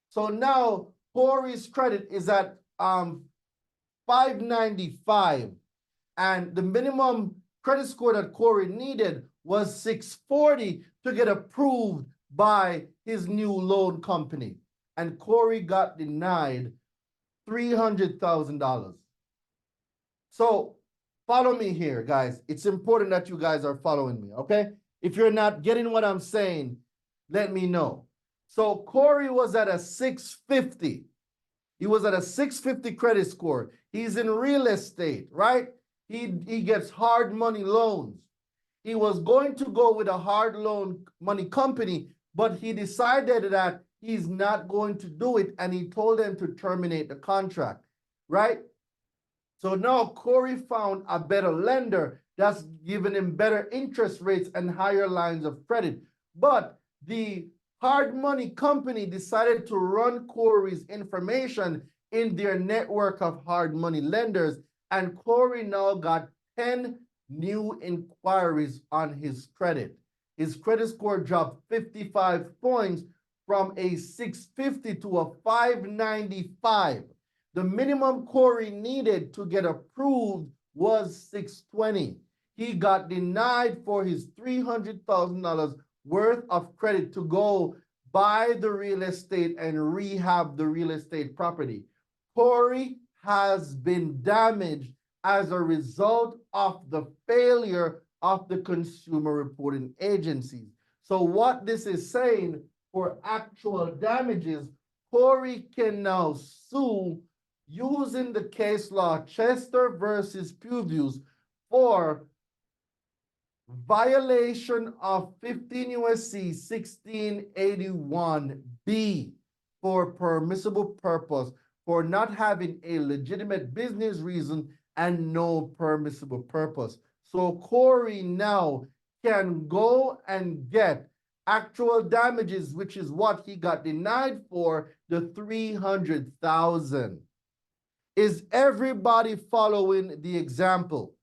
[SPEAKER 1] So now Corey's credit is at 595. And the minimum credit score that Corey needed was 640 to get approved by his new loan company. And Corey got denied $300,000. So follow me here, guys. It's important that you guys are following me, okay? If you're not getting what I'm saying, let me know. So Corey was at a 650. He was at a 650 credit score. He's in real estate, right? He gets hard money loans. He was going to go with a hard loan money company, but he decided that he's not going to do it, and he told them to terminate the contract, right? So now Corey found a better lender that's giving him better interest rates and higher lines of credit. But the hard money company decided to run Corey's information in their network of hard money lenders, and Corey now got 10 new inquiries on his credit. His credit score dropped 55 points from a 650 to a 595. The minimum Corey needed to get approved was 620. He got denied for his $300,000 worth of credit to go buy the real estate and rehab the real estate property. Corey has been damaged as a result of the failure of the consumer reporting agencies. So what this is saying, for actual damages, Corey can now sue using the case law Chester versus Puvius for violation of 15 USC 1681B for permissible purpose, for not having a legitimate business reason and no permissible purpose. So Corey now can go and get actual damages, which is what he got denied for, the $300,000. Is everybody following the example?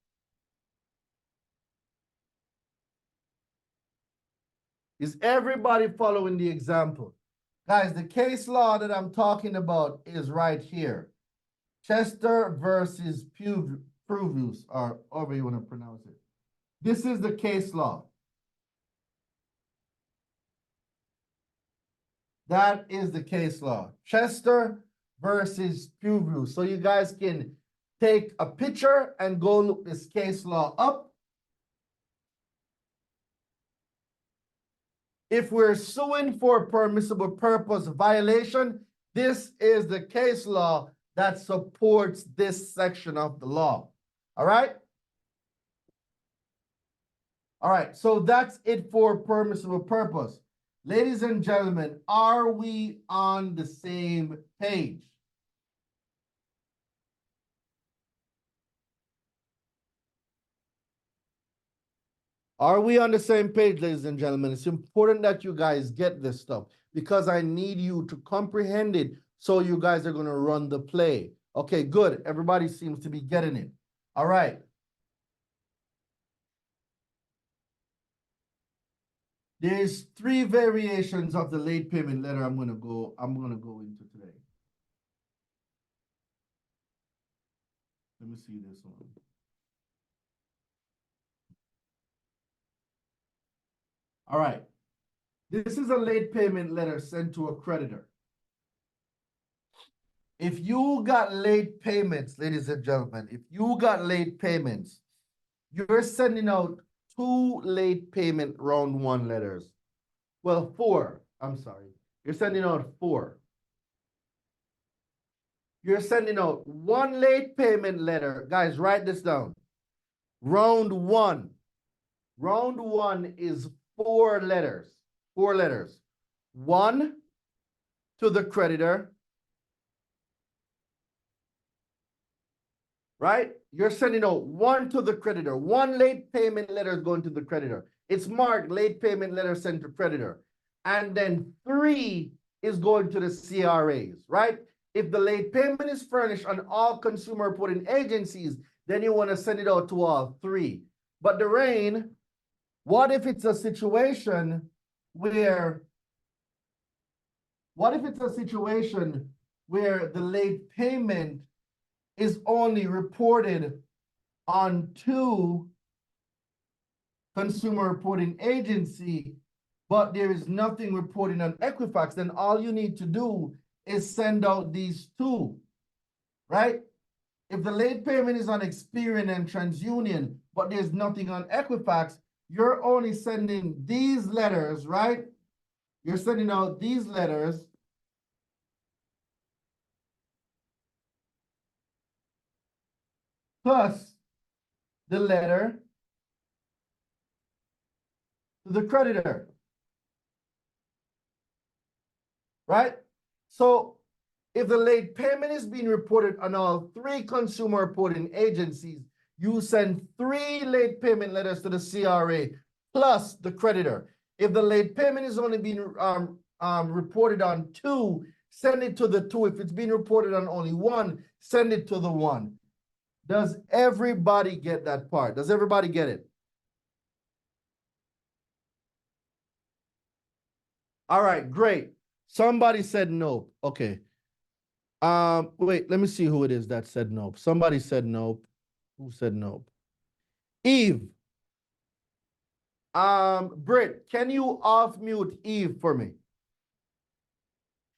[SPEAKER 1] Is everybody following the example? Guys, the case law that I'm talking about is right here. Chester versus Puvius, or however you want to pronounce it. This is the case law. That is the case law. Chester versus Pugh. So you guys can take a picture and go look this case law up. If we're suing for permissible purpose violation, this is the case law that supports this section of the law. All right? All right, so that's it for permissible purpose. Ladies and gentlemen, are we on the same page? Are we on the same page, ladies and gentlemen? It's important that you guys get this stuff because I need you to comprehend it so you guys are going to run the play. Okay, good. Everybody seems to be getting it. All right. There's 3 variations of the late payment letter I'm gonna go into today. Let me see this one. All right. This is a late payment letter sent to a creditor. If you got late payments, ladies and gentlemen, if you got late payments, you're sending out 2 late payment round 1 letters. Well, 4. I'm sorry. You're sending out 4. You're sending out 1 late payment letter. Guys, write this down. Round 1. Round 1 is 4 letters. 4 letters. 1 to the creditor. Right? You're sending out 1 to the creditor. 1 late payment letter is going to the creditor. It's marked late payment letter sent to creditor. And then 3 is going to the CRAs, right? If the late payment is furnished on all consumer reporting agencies, then you want to send it out to all 3. But Doreen, what if it's a situation where the late payment is only reported on 2 consumer reporting agency, but there is nothing reporting on Equifax? Then all you need to do is send out these 2, right? If the late payment is on Experian and TransUnion, but there's nothing on Equifax, you're only sending these letters, right? You're sending out these letters plus the letter to the creditor, right? So if the late payment is being reported on all 3 consumer reporting agencies, you send 3 late payment letters to the CRA plus the creditor. If the late payment is only being reported on 2, send it to the 2. If it's being reported on only 1, send it to the 1. Does everybody get that part? Does everybody get it? All right, great. Somebody said no. Okay. Wait, let me see who it is that said no. Somebody said no. Who said no? Eve. Britt, can you off mute Eve for me?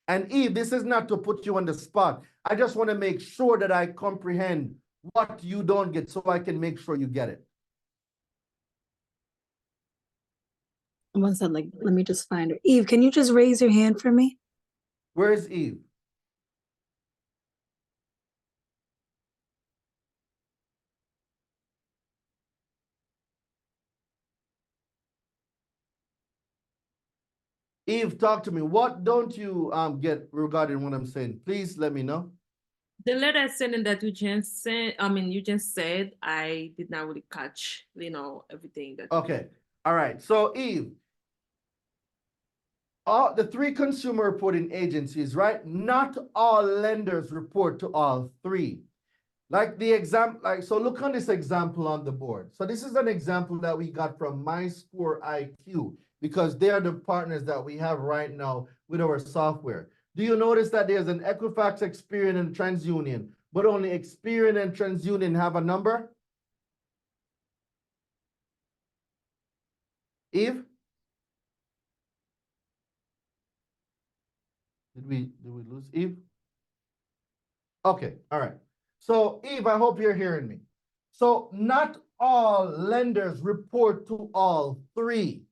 [SPEAKER 1] And Eve, this is not to put you on the spot. I just want to make sure that I comprehend what you don't get so I can make sure you get it.
[SPEAKER 6] One second, like, let me just find her. Eve, can you just raise your hand for me?
[SPEAKER 1] Where's Eve? Eve, talk to me. What don't you get regarding what I'm saying? Please let me know.
[SPEAKER 11] The letter sending that you just sent, you just said, I did not really catch, everything that.
[SPEAKER 1] Okay. All right. So Eve, all the 3 consumer reporting agencies, right? Not all lenders report to all 3. Like the example, so look on this example on the board. So this is an example that we got from MyScoreIQ because they are the partners that we have right now with our software. Do you notice that there's an Equifax, Experian, and TransUnion, but only Experian and TransUnion have a number? Eve? Did we lose Eve? Okay, all right. So Eve, I hope you're hearing me. So not all lenders report to all three.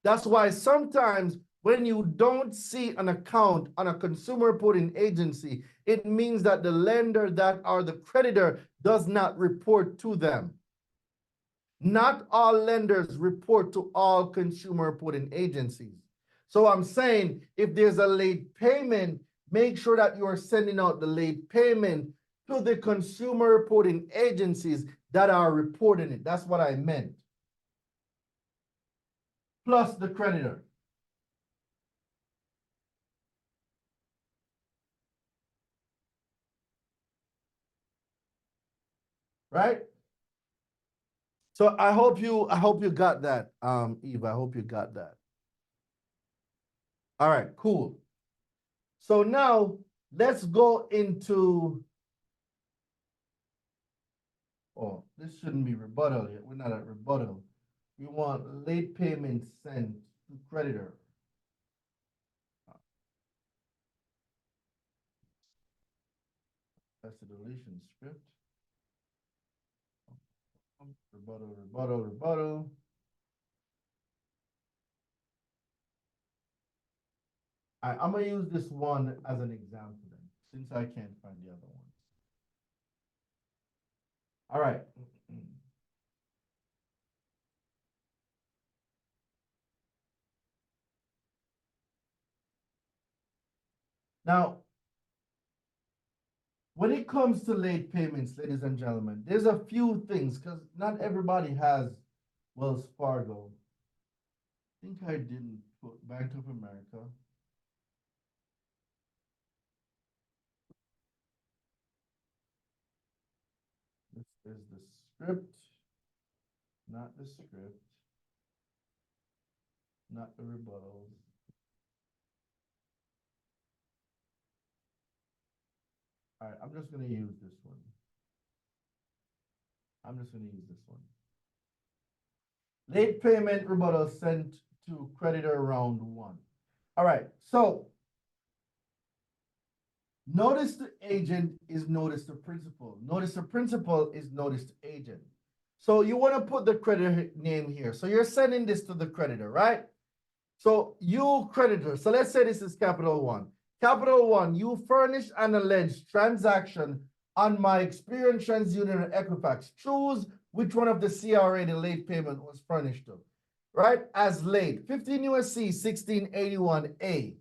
[SPEAKER 1] That's why sometimes when you don't see an account on a consumer reporting agency, it means that the lender that or the creditor does not report to them. Not all lenders report to all consumer reporting agencies. So I'm saying if there's a late payment, make sure that you are sending out the late payment to the consumer reporting agencies that are reporting it. That's what I meant. Plus the creditor. Right? So I hope you got that, Eve. I hope you got that. All right, cool. So now let's go into, oh, this shouldn't be rebuttal yet. We're not at rebuttal. We want late payments sent to creditor. That's the deletion script. Rebuttal. All right, I'm gonna use this one as an example then, since I can't find the other ones. All right. Now, when it comes to late payments, ladies and gentlemen, there's a few things because not everybody has Wells Fargo. I think I didn't put Bank of America. This is the script, not the script, not the rebuttals. All right, I'm just going to use this one. Late payment rebuttal sent to creditor round 1. All right, so notice the agent is notice the principal. Notice the principal is notice the agent. So you want to put the creditor name here. So you're sending this to the creditor, right? So you creditor, so let's say this is Capital One. Capital One, you furnish an alleged transaction on my Experian TransUnion or Equifax. Choose which one of the CRA the late payment was furnished to, right? As late, 15 USC 1681A.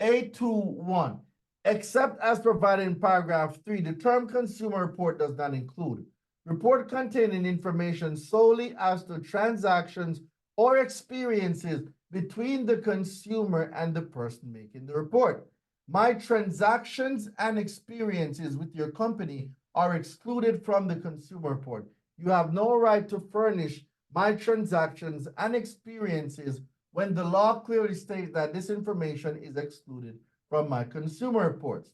[SPEAKER 1] A21, except as provided in paragraph 3, the term consumer report does not include report containing information solely as to transactions or experiences between the consumer and the person making the report. My transactions and experiences with your company are excluded from the consumer report. You have no right to furnish my transactions and experiences when the law clearly states that this information is excluded from my consumer reports.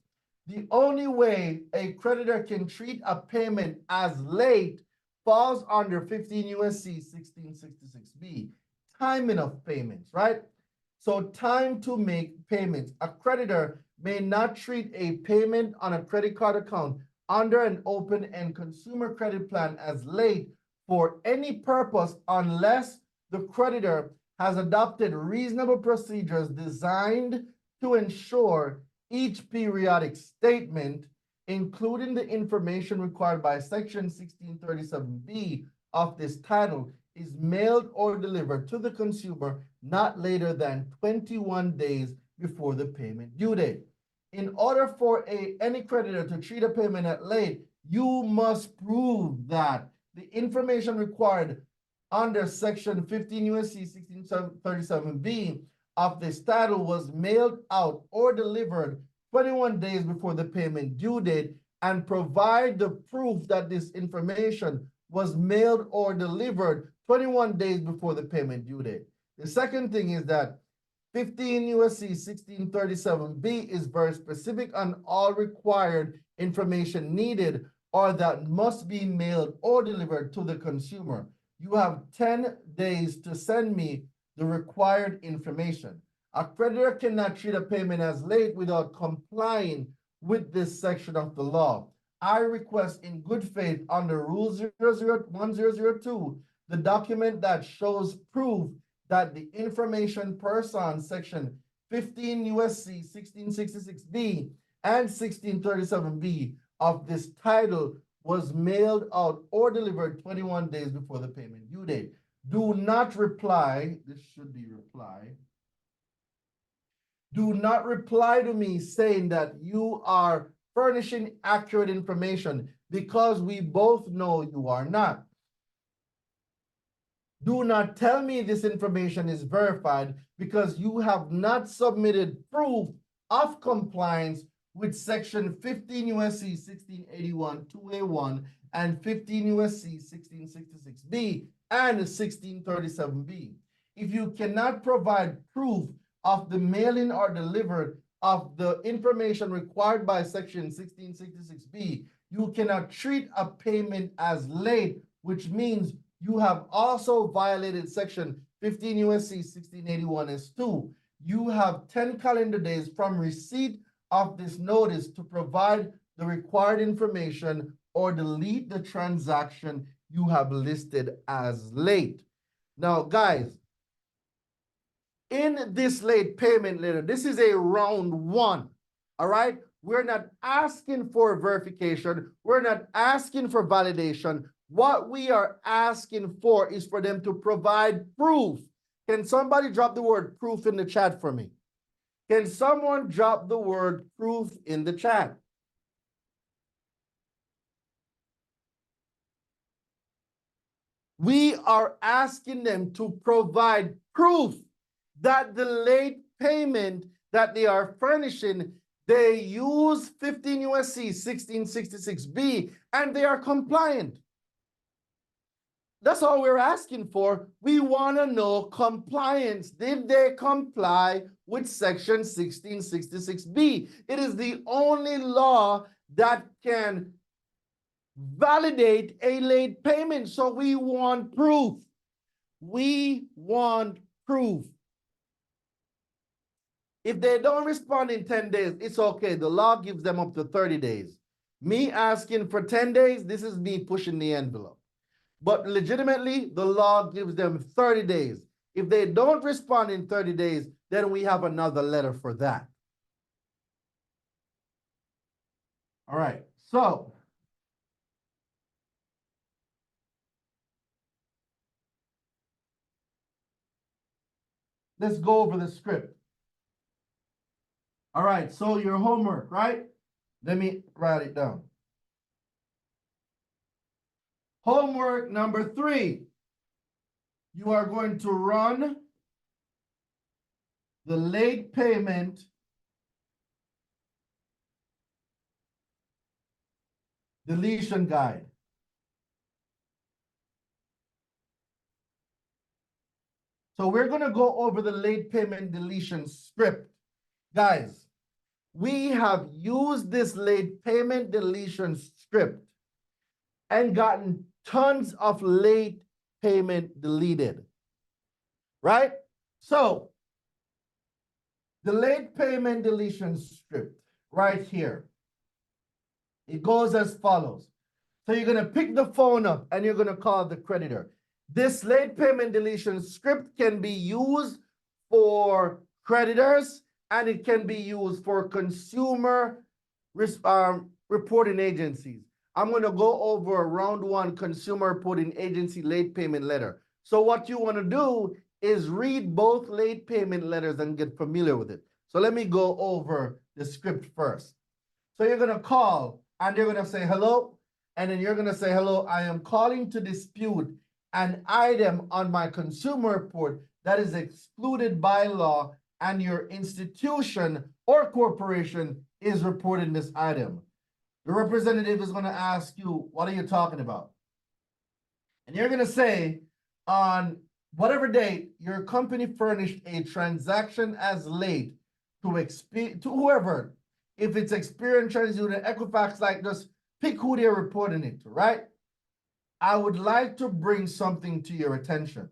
[SPEAKER 1] The only way a creditor can treat a payment as late falls under 15 USC 1666B, timing of payments, right? So time to make payments. A creditor may not treat a payment on a credit card account under an open-end consumer credit plan as late for any purpose unless the creditor has adopted reasonable procedures designed to ensure each periodic statement, including the information required by Section 1637B of this title, is mailed or delivered to the consumer not later than 21 days before the payment due date. In order for any creditor to treat a payment as late, you must prove that the information required under Section 15 USC 1637B of this title was mailed out or delivered 21 days before the payment due date, and provide the proof that this information was mailed or delivered 21 days before the payment due date. The second thing is that 15 USC 1637B is very specific on all required information needed or that must be mailed or delivered to the consumer. you have 10 days to send me the required information. A creditor cannot treat a payment as late without complying with this section of the law. I request in good faith under Rule 1002, the document that shows proof that the information person section 15 USC 1666B and 1637B of this title was mailed out or delivered 21 days before the payment due date. Do not reply, this should be reply. Do not reply to me saying that you are furnishing accurate information because we both know you are not. Do not tell me this information is verified because you have not submitted proof of compliance with section 15 USC 1681 2A1 and 15 USC 1666B and 1637B. If you cannot provide proof of the mailing or delivered of the information required by section 1666B, you cannot treat a payment as late, which means you have also violated section 15 USC 1681 S2. You have 10 calendar days from receipt of this notice to provide the required information or delete the transaction you have listed as late. Now, guys, in this late payment letter, this is a round one, all right? We're not asking for verification. We're not asking for validation. What we are asking for is for them to provide proof. Can somebody drop the word proof in the chat for me? Can someone drop the word proof in the chat? We are asking them to provide proof that the late payment that they are furnishing, they use 15 USC 1666B and they are compliant. That's all we're asking for. We want to know compliance. Did they comply with section 1666B? It is the only law that can validate a late payment. So we want proof. We want proof. If they don't respond in 10 days, it's okay. The law gives them up to 30 days. Me asking for 10 days, this is me pushing the envelope. But legitimately, the law gives them 30 days. If they don't respond in 30 days, then we have another letter for that. All right, so let's go over the script. All right, so your homework, right? Let me write it down. Homework number 3. You are going to run the late payment deletion guide. So we're going to go over the late payment deletion script. Guys, we have used this late payment deletion script and gotten tons of late payment deleted, right? So the late payment deletion script right here, it goes as follows. So you're going to pick the phone up and you're going to call the creditor. This late payment deletion script can be used for creditors and it can be used for consumer reporting agencies. I'm going to go over round 1 consumer reporting agency late payment letter. So what you want to do is read both late payment letters and get familiar with it. So let me go over the script first. So you're going to call and you're going to say hello. And then you're going to say, hello, I am calling to dispute an item on my consumer report that is excluded by law and your institution or corporation is reporting this item. The representative is going to ask you, what are you talking about? And you're going to say, on whatever date your company furnished a transaction as late to whoever, if it's Experian, TransUnion, Equifax, like just pick who they're reporting it to, right? I would like to bring something to your attention.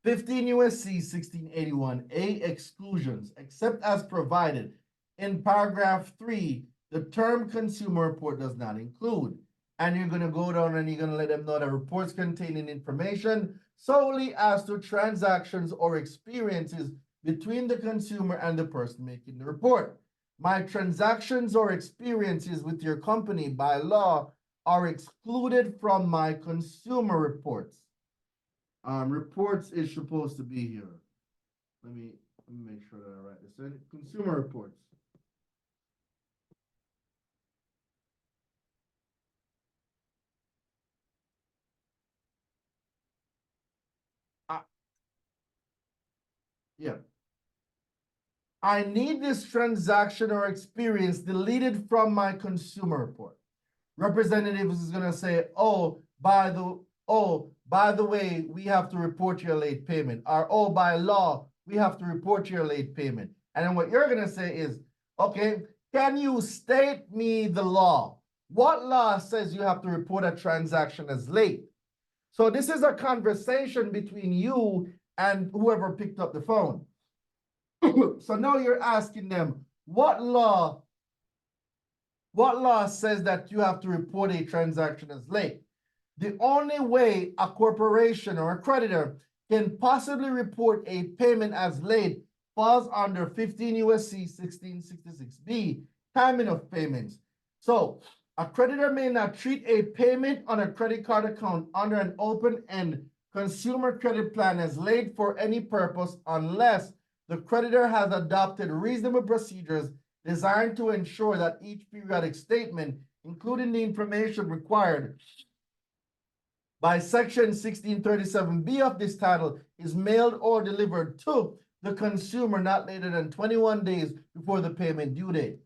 [SPEAKER 1] 15 USC 1681A exclusions, except as provided in paragraph 3, the term consumer report does not include. And you're going to go down and you're going to let them know that reports containing information solely as to transactions or experiences between the consumer and the person making the report. My transactions or experiences with your company by law are excluded from my consumer reports. Reports is supposed to be here. Let me make sure that I write this in. Consumer reports. Yeah. I need this transaction or experience deleted from my consumer report. Representative is going to say, oh, by the way, we have to report your late payment. Or, oh, by law, we have to report your late payment. And then what you're going to say is, okay, can you state me the law? What law says you have to report a transaction as late? So this is a conversation between you and whoever picked up the phone. So now you're asking them, what law says that you have to report a transaction as late? The only way a corporation or a creditor can possibly report a payment as late falls under 15 USC 1666B, timing of payments. So a creditor may not treat a payment on a credit card account under an open-end consumer credit plan as late for any purpose unless the creditor has adopted reasonable procedures designed to ensure that each periodic statement, including the information required by section 1637B of this title, is mailed or delivered to the consumer not later than 21 days before the payment due date.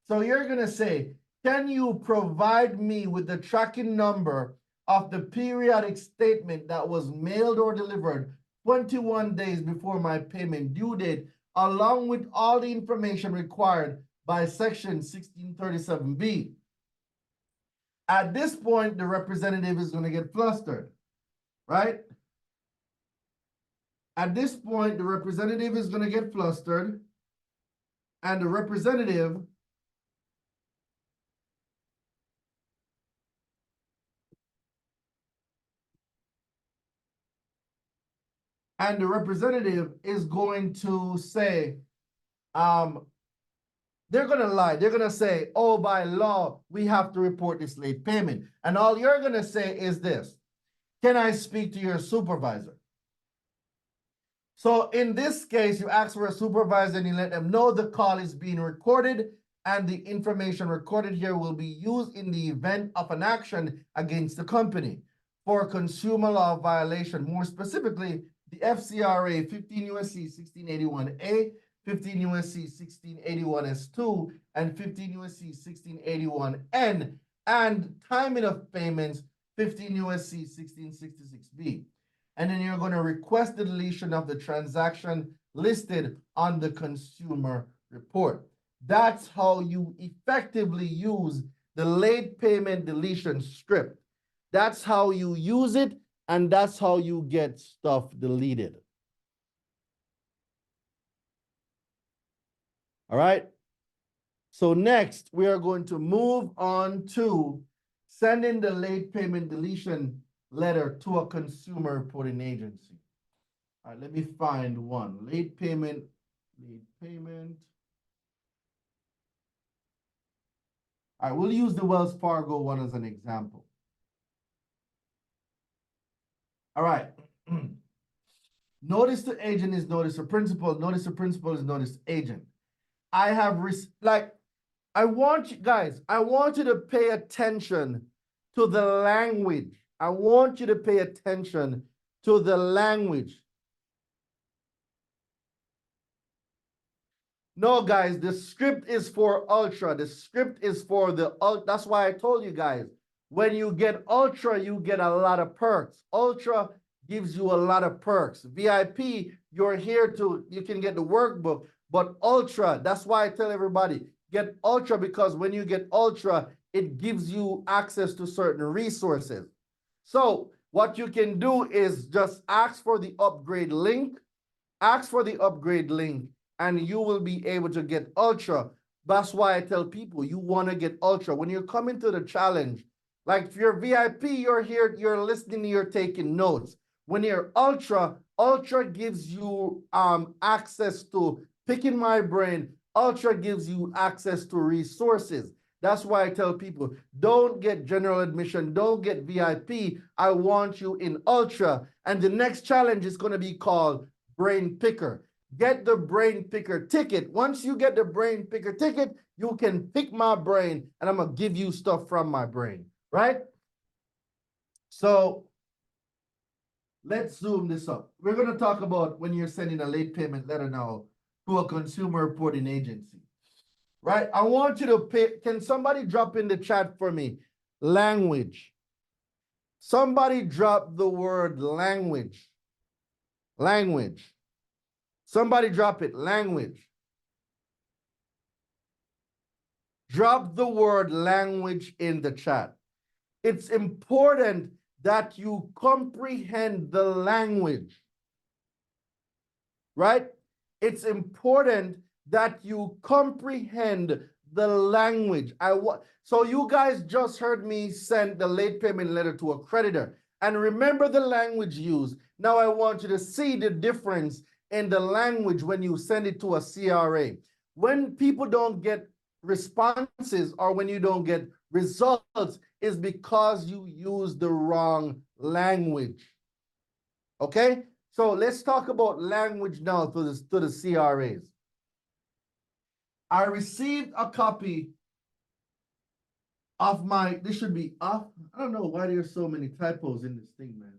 [SPEAKER 1] So you're going to say, can you provide me with the tracking number of the periodic statement that was mailed or delivered 21 days before my payment due date, along with all the information required by section 1637B? At this point, the representative is going to get flustered, right? At this point, the representative is going to get flustered, and the representative is going to say, they're going to lie. They're going to say, oh, by law, we have to report this late payment. And all you're going to say is this: can I speak to your supervisor? So in this case, you ask for a supervisor and you let them know the call is being recorded and the information recorded here will be used in the event of an action against the company for consumer law violation. More specifically, the FCRA 15 USC 1681A, 15 USC 1681S2, and 15 USC 1681N, and timing of payments 15 USC 1666B. And then you're going to request the deletion of the transaction listed on the consumer report. That's how you effectively use the late payment deletion script. That's how you use it, and that's how you get stuff deleted. All right. So next, we are going to move on to sending the late payment deletion letter to a consumer reporting agency. All right, let me find one. Late payment. All right, we'll use the Wells Fargo one as an example. All right. Notice to agent is notice to principal. Notice to principal is notice to agent. I want you guys, I want you to pay attention to the language. I want you to pay attention to the language. No, guys, the script is for Ultra. The script is for the Ultra. That's why I told you guys, when you get Ultra, you get a lot of perks. Ultra gives you a lot of perks. VIP, you're here to, you can get the workbook, but Ultra, that's why I tell everybody, get Ultra, because when you get Ultra, it gives you access to certain resources. So what you can do is just ask for the upgrade link, and you will be able to get Ultra. That's why I tell people you want to get Ultra. When you're coming to the challenge, like if you're VIP, you're here, you're listening, you're taking notes. When you're Ultra, Ultra gives you access to picking my brain. Ultra gives you access to resources. That's why I tell people, don't get general admission, don't get VIP. I want you in Ultra. And the next challenge is going to be called Brain Picker. Get the Brain Picker ticket. Once you get the Brain Picker ticket, you can pick my brain, and I'm going to give you stuff from my brain, right? So let's zoom this up. We're going to talk about when you're sending a late payment letter now to a consumer reporting agency, right? I want you to pay. Can somebody drop in the chat for me? Language. Somebody drop the word language. Language. Somebody drop it. Language. Drop the word language in the chat. It's important that you comprehend the language, right? It's important that you comprehend the language. So you guys just heard me send the late payment letter to a creditor. And remember the language used. Now I want you to see the difference in the language when you send it to a CRA. When people don't get responses or when you don't get results is because you use the wrong language. Okay? So let's talk about language now to the CRAs. I received a copy of this should be off. I don't know why there's so many typos in this thing, man.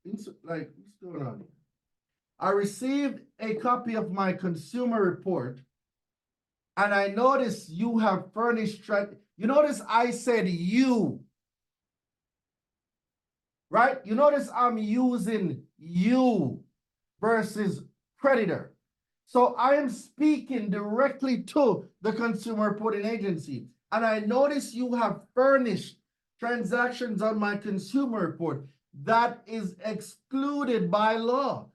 [SPEAKER 1] What's going on here? I received a copy of my consumer report, and I notice you have furnished, you notice I said you, right? You notice I'm using you versus creditor. So I am speaking directly to the consumer reporting agency. And I notice you have furnished transactions on my consumer report. That is excluded by law,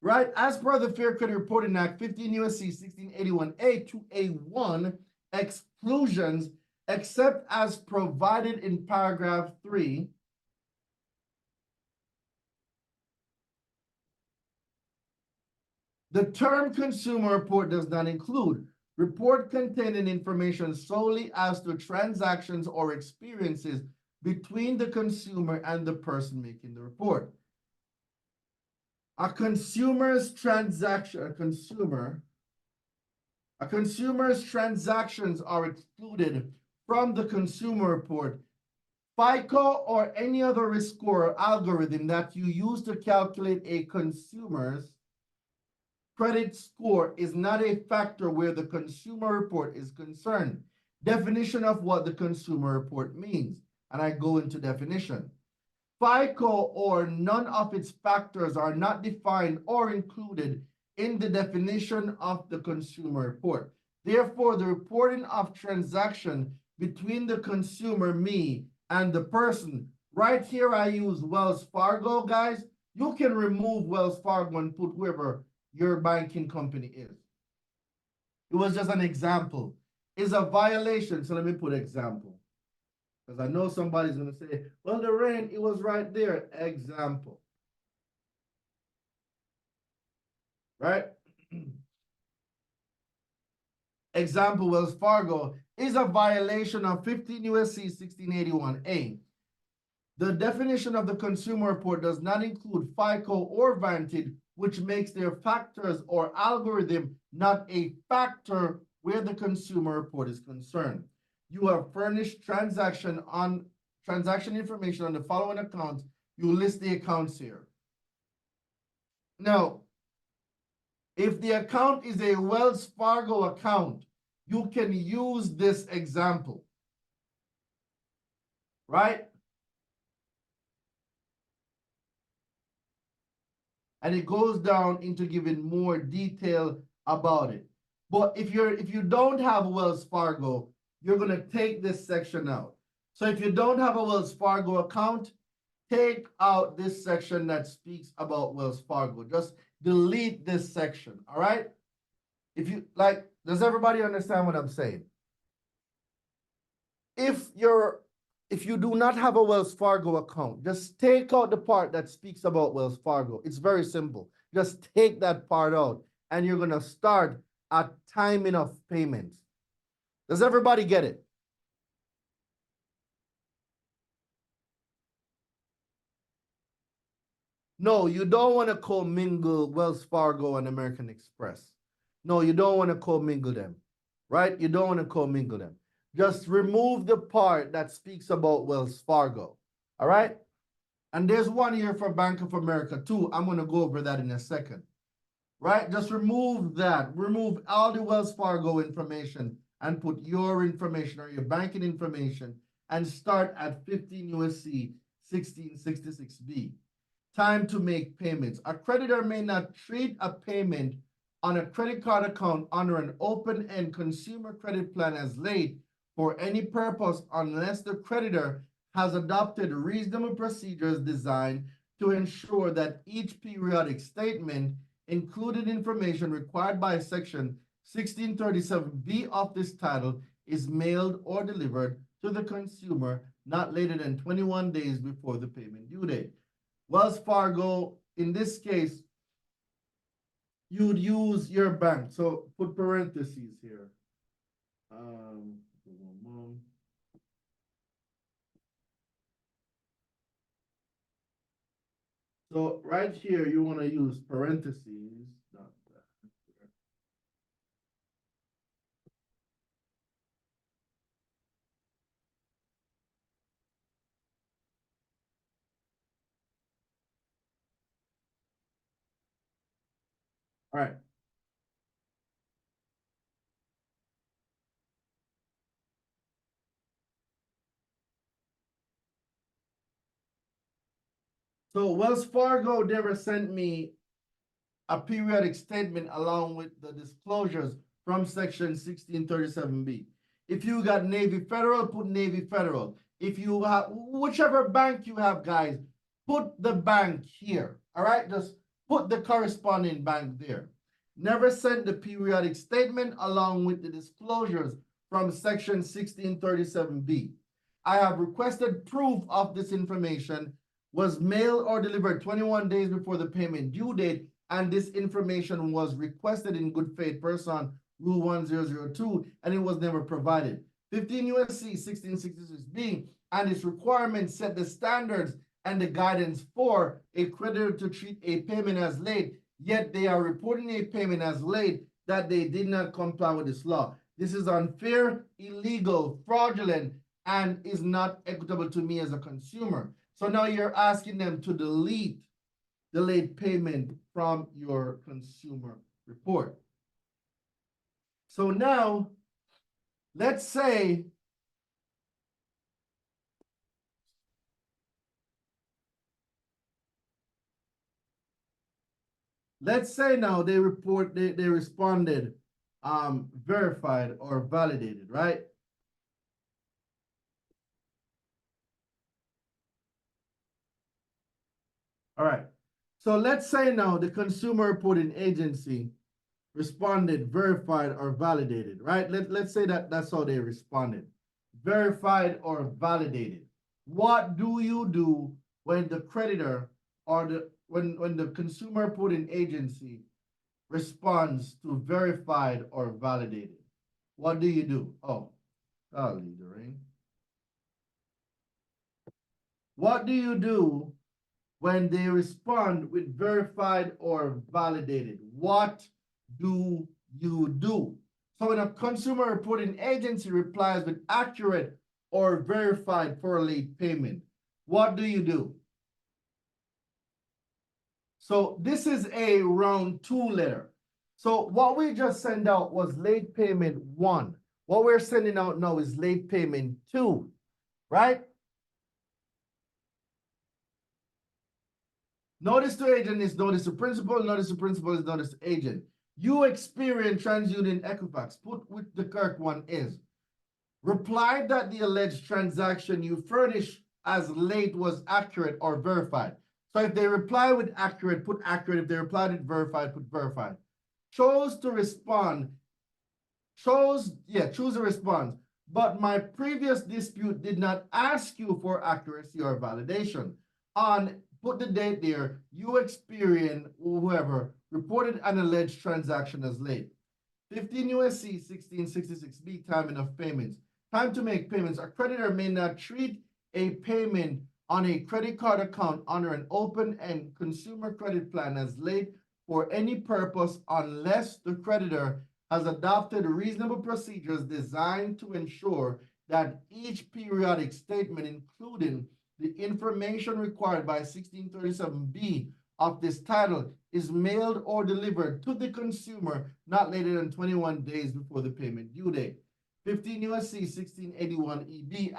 [SPEAKER 1] right? As per the Fair Credit Reporting Act, 15 U.S.C. 1681A 2A1, exclusions, except as provided in paragraph 3, the term consumer report does not include report containing information solely as to transactions or experiences between the consumer and the person making the report. A consumer's transactions are excluded from the consumer report. FICO or any other risk score algorithm that you use to calculate a consumer's credit score is not a factor where the consumer report is concerned. Definition of what the consumer report means. And I go into definition. FICO or none of its factors are not defined or included in the definition of the consumer report. Therefore, the reporting of transaction between the consumer, me, and the person. Right here, I use Wells Fargo, guys. You can remove Wells Fargo and put whoever your banking company is. It was just an example. Is a violation. So let me put example. Because I know somebody's going to say, well, the rain, it was right there. Example. Right? Example, Wells Fargo is a violation of 15 U.S.C. 1681A. The definition of the consumer report does not include FICO or Vantage, which makes their factors or algorithm not a factor where the consumer report is concerned. You have furnished transaction information on the following accounts. You list the accounts here. Now, if the account is a Wells Fargo account, you can use this example, right? And it goes down into giving more detail about it. But if you don't have Wells Fargo, you're going to take this section out. So if you don't have a Wells Fargo account, take out this section that speaks about Wells Fargo. Just delete this section, all right? If you like, does everybody understand what I'm saying? If you do not have a Wells Fargo account, just take out the part that speaks about Wells Fargo. It's very simple. Just take that part out and you're going to start at timing of payments. Does everybody get it? No, you don't want to commingle Wells Fargo and American Express. No, you don't want to commingle them, right? You don't want to commingle them. Just remove the part that speaks about Wells Fargo, all right? And there's one here for Bank of America too. I'm going to go over that in a second, right? Just remove that. Remove all the Wells Fargo information and put your information or your banking information and start at 15 U.S.C. 1666B. Time to make payments. A creditor may not treat a payment on a credit card account under an open-end consumer credit plan as late for any purpose unless the creditor has adopted reasonable procedures designed to ensure that each periodic statement included information required by Section 1637B of this title is mailed or delivered to the consumer not later than 21 days before the payment due date. Wells Fargo, in this case, you'd use your bank. So put parentheses here. So right here, you want to use parentheses. Not that. All right. So Wells Fargo never sent me a periodic statement along with the disclosures from Section 1637B. If you got Navy Federal, put Navy Federal. If you have whichever bank you have, guys, put the bank here. All right, just put the corresponding bank there. Never sent the periodic statement along with the disclosures from Section 1637B. I have requested proof of this information was mailed or delivered 21 days before the payment due date, and this information was requested in good faith pursuant Rule 1002, and it was never provided. 15 U.S.C. 1666B and its requirements set the standards and the guidance for a creditor to treat a payment as late, yet they are reporting a payment as late that they did not comply with this law. This is unfair, illegal, fraudulent, and is not equitable to me as a consumer. So now you're asking them to delete the late payment from your consumer report. So now, let's say now they report, they responded verified or validated, right? All right. So let's say now the consumer reporting agency responded verified or validated, right? Let's say that that's how they responded. Verified or validated. What do you do when the creditor or when the consumer reporting agency responds to verified or validated? What do you do? Oh, I'll leave the ring. What do you do when they respond with verified or validated? What do you do? So when a consumer reporting agency replies with accurate or verified for a late payment, what do you do? So this is a round 2 letter. So what we just sent out was late payment 1. What we're sending out now is late payment 2, right? Notice to agent is notice to principal, notice to principal is notice to agent. You experience TransUnion Equifax. Put what the correct one is. replied that the alleged transaction you furnished as late was accurate or verified. So if they reply with accurate, put accurate. If they reply with verified, put verified. Chose to respond, choose a response. But my previous dispute did not ask you for accuracy or validation. Put the date there, you, Experian, whoever, reported an alleged transaction as late. 15 U.S.C. 1666B, timing of payments. Time to make payments. A creditor may not treat a payment on a credit card account under an open-end consumer credit plan as late for any purpose unless the creditor has adopted reasonable procedures designed to ensure that each periodic statement, including the information required by 1637B of this title, is mailed or delivered to the consumer not later than 21 days before the payment due date. 15 U.S.C. 1681EB,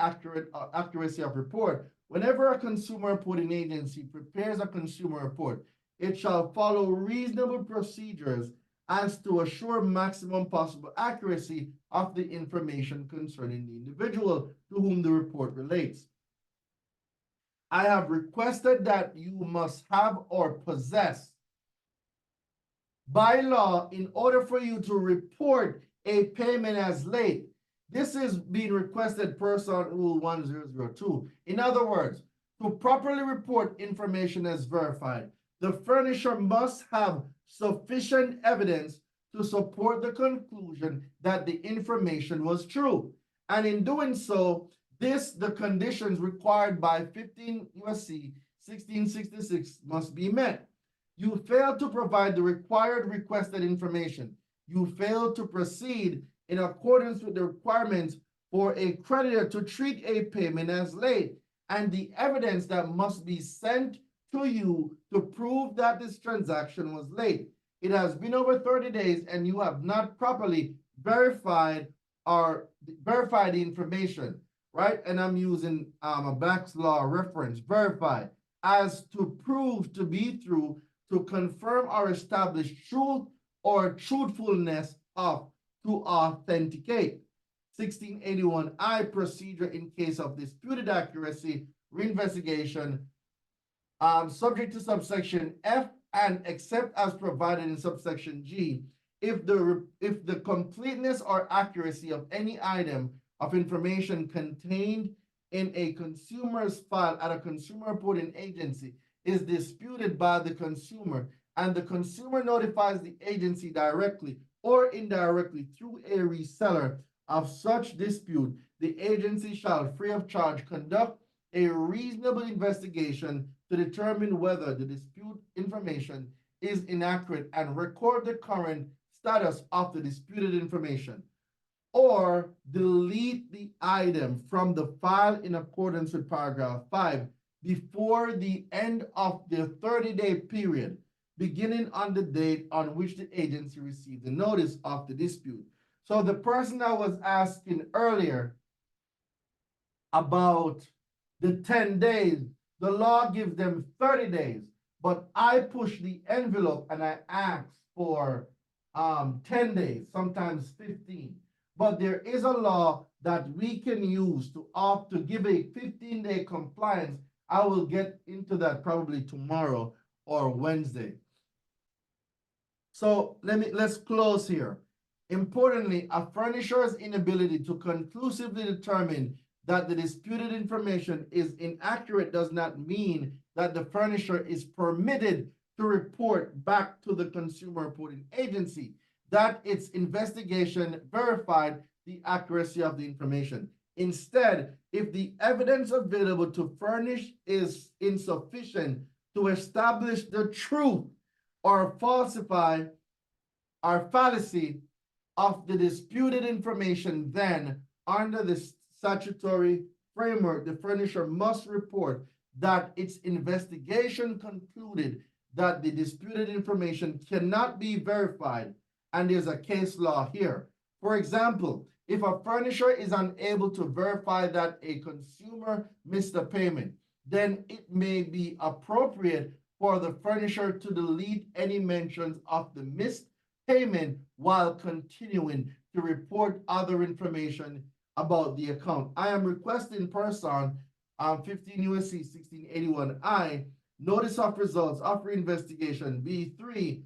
[SPEAKER 1] accuracy of report. Whenever a consumer reporting agency prepares a consumer report, it shall follow reasonable procedures as to assure maximum possible accuracy of the information concerning the individual to whom the report relates. I have requested that you must have or possess by law in order for you to report a payment as late. This is being requested per Rule 1002. In other words, to properly report information as verified, the furnisher must have sufficient evidence to support the conclusion that the information was true. And in doing so, the conditions required by 15 U.S.C. 1666 must be met. You fail to provide the required requested information. You fail to proceed in accordance with the requirements for a creditor to treat a payment as late, and the evidence that must be sent to you to prove that this transaction was late. It has been over 30 days and you have not properly verified the information, right? And I'm using a Black's Law reference, verified, as to prove to be true, to confirm or establish truth or truthfulness of, to authenticate. 1681I, procedure in case of disputed accuracy, reinvestigation, subject to subsection F, and except as provided in subsection G, if the completeness or accuracy of any item of information contained in a consumer's file at a consumer reporting agency is disputed by the consumer, and the consumer notifies the agency directly or indirectly through a reseller of such dispute, the agency shall free of charge conduct a reasonable investigation to determine whether the dispute information is inaccurate and record the current status of the disputed information, or delete the item from the file in accordance with paragraph 5 before the end of the 30-day period, beginning on the date on which the agency received the notice of the dispute. So the person that was asking earlier about the 10 days, the law gives them 30 days, but I push the envelope and I ask for 10 days, sometimes 15. But there is a law that we can use to give a 15-day compliance. I will get into that probably tomorrow or Wednesday. So let's close here. Importantly, a furnisher's inability to conclusively determine that the disputed information is inaccurate does not mean that the furnisher is permitted to report back to the consumer reporting agency that its investigation verified the accuracy of the information. Instead, if the evidence available to furnish is insufficient to establish the truth or falsify or fallacy of the disputed information, then under the statutory framework, the furnisher must report that its investigation concluded that the disputed information cannot be verified, and there's a case law here. For example, if a furnisher is unable to verify that a consumer missed a payment, then it may be appropriate for the furnisher to delete any mentions of the missed payment while continuing to report other information about the account. I am requesting person 15 USC 1681I, notice of results of investigation B3,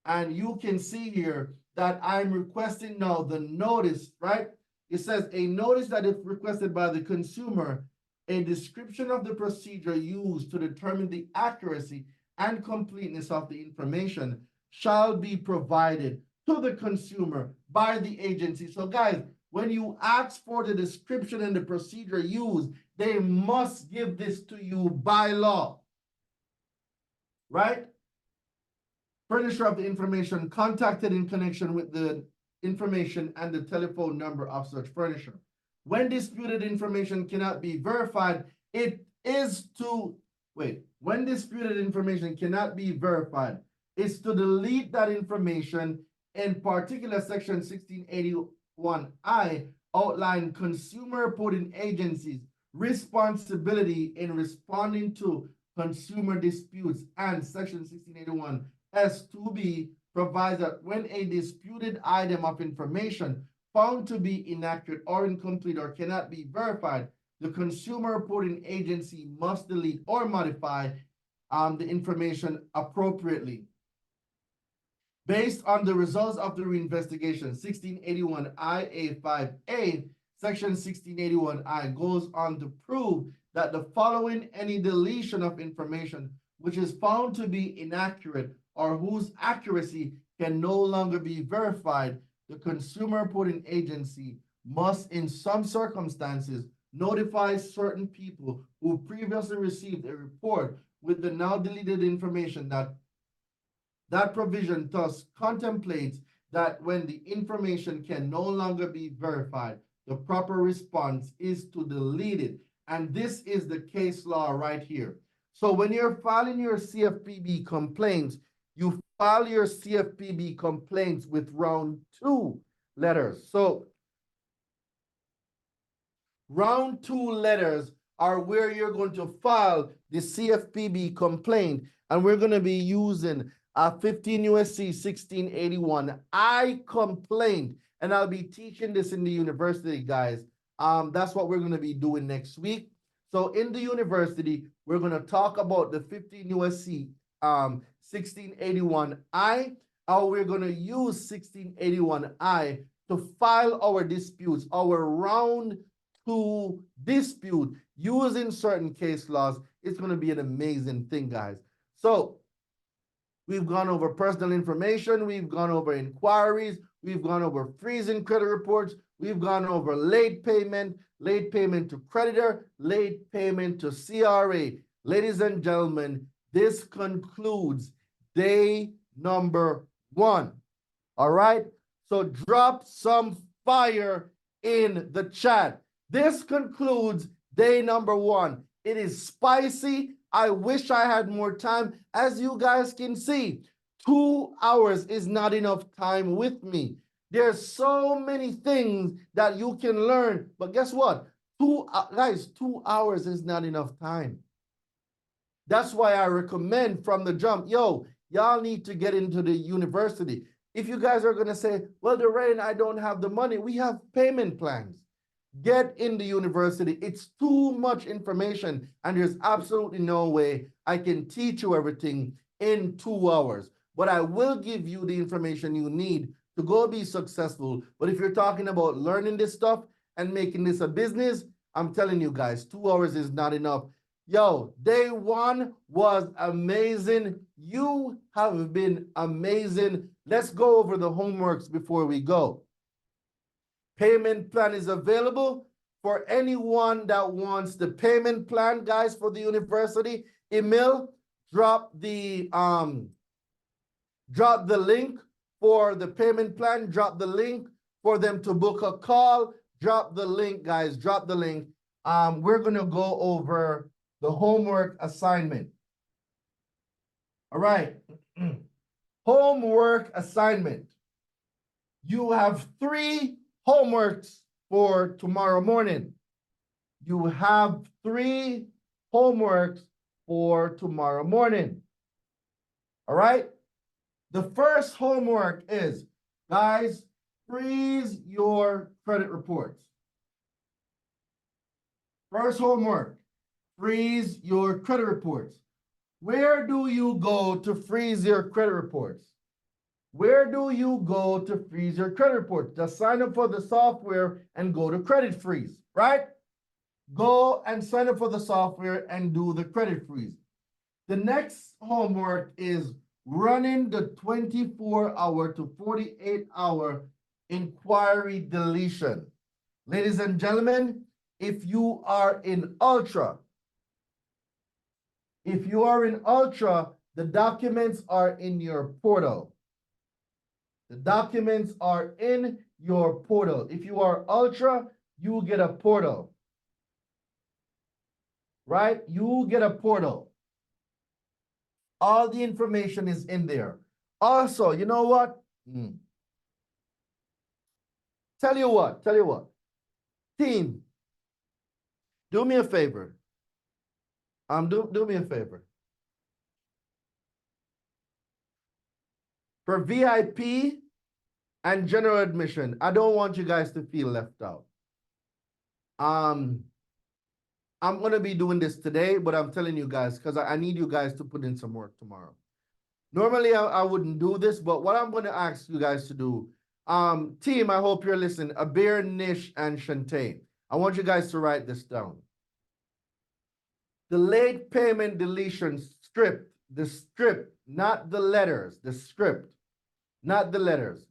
[SPEAKER 1] and you can see here that I'm requesting now the notice, right? It says a notice that if requested by the consumer, a description of the procedure used to determine the accuracy and completeness of the information shall be provided to the consumer by the agency. So guys, when you ask for the description and the procedure used, they must give this to you by law, right? Furnisher of the information contacted in connection with the information and the telephone number of such furnisher. When disputed information cannot be verified, it is to, when disputed information cannot be verified, it's to delete that information. In particular, section 1681I outline consumer reporting agencies' responsibility in responding to consumer disputes, and section 1681 S2B provides that when a disputed item of information found to be inaccurate or incomplete or cannot be verified, the consumer reporting agency must delete or modify the information appropriately. Based on the results of the reinvestigation, 1681IA5A, section 1681I goes on to prove that the following any deletion of information which is found to be inaccurate or whose accuracy can no longer be verified, the consumer reporting agency must in some circumstances notify certain people who previously received a report with the now deleted information that provision thus contemplates that when the information can no longer be verified, the proper response is to delete it. And this is the case law right here. So when you're filing your CFPB complaints, you file your CFPB complaints with round 2 letters. So round 2 letters are where you're going to file the CFPB complaint, and we're going to be using 15 USC 1681 I complaint, and I'll be teaching this in the university, guys. That's what we're going to be doing next week. So in the university, we're going to talk about the 15 USC 1681 I, how we're going to use 1681 I to file our disputes, our round 2 dispute using certain case laws. It's going to be an amazing thing, guys. So we've gone over personal information, we've gone over inquiries, we've gone over freezing credit reports, we've gone over late payment to creditor, late payment to CRA. Ladies and gentlemen, this concludes day number 1. All right? So drop some fire in the chat. This concludes day number 1. It is spicy. I wish I had more time. As you guys can see, 2 hours is not enough time with me. There's so many things that you can learn, but guess what? 2 hours is not enough time. That's why I recommend from the jump, y'all need to get into the university. If you guys are going to say, well, Dwayne, I don't have the money, we have payment plans. Get in the university. It's too much information, and there's absolutely no way I can teach you everything in 2 hours. But I will give you the information you need to go be successful. But if you're talking about learning this stuff and making this a business, I'm telling you guys, 2 hours is not enough. Yo, day 1 was amazing. You have been amazing. Let's go over the homeworks before we go. Payment plan is available for anyone that wants the payment plan, guys, for the university. Emil, drop the link for the payment plan. Drop the link for them to book a call. Drop the link, guys. Drop the link. We're gonna go over the homework assignment. All right. Homework assignment. You have 3 homeworks for tomorrow morning. You have 3 homeworks for tomorrow morning. All right? The first homework is, guys, freeze your credit reports. First homework, freeze your credit reports. Where do you go to freeze your credit reports? Where do you go to freeze your credit report? Just sign up for the software and go to credit freeze, right? Go and sign up for the software and do the credit freeze. The next homework is running the 24-hour to 48-hour inquiry deletion. Ladies and gentlemen, if you are in Ultra, the documents are in your portal. The documents are in your portal. If you are Ultra, you get a portal. Right? You get a portal. All the information is in there. Also, you know what? Tell you what. Team, do me a favor. Do me a favor. For VIP and general admission, I don't want you guys to feel left out. I'm gonna be doing this today, but I'm telling you guys, because I need you guys to put in some work tomorrow. Normally, I wouldn't do this, but what I'm gonna ask you guys to do, team, I hope you're listening, Abir, Nish, and Shantae, I want you guys to write this down. The late payment deletion script, the script, not the letters, the script, not the letters.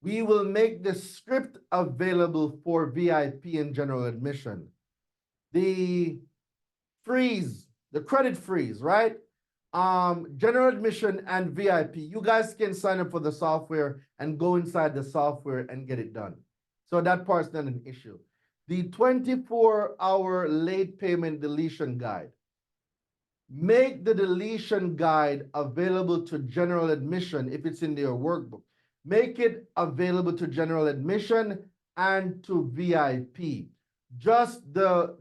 [SPEAKER 1] We will make the script available for VIP and general admission. The freeze, the credit freeze, right? General admission and VIP, you guys can sign up for the software and go inside the software and get it done. So that part's not an issue. The 24-hour late payment deletion guide. Make the deletion guide available to general admission if it's in their workbook. Make it available to general admission and to VIP. Just the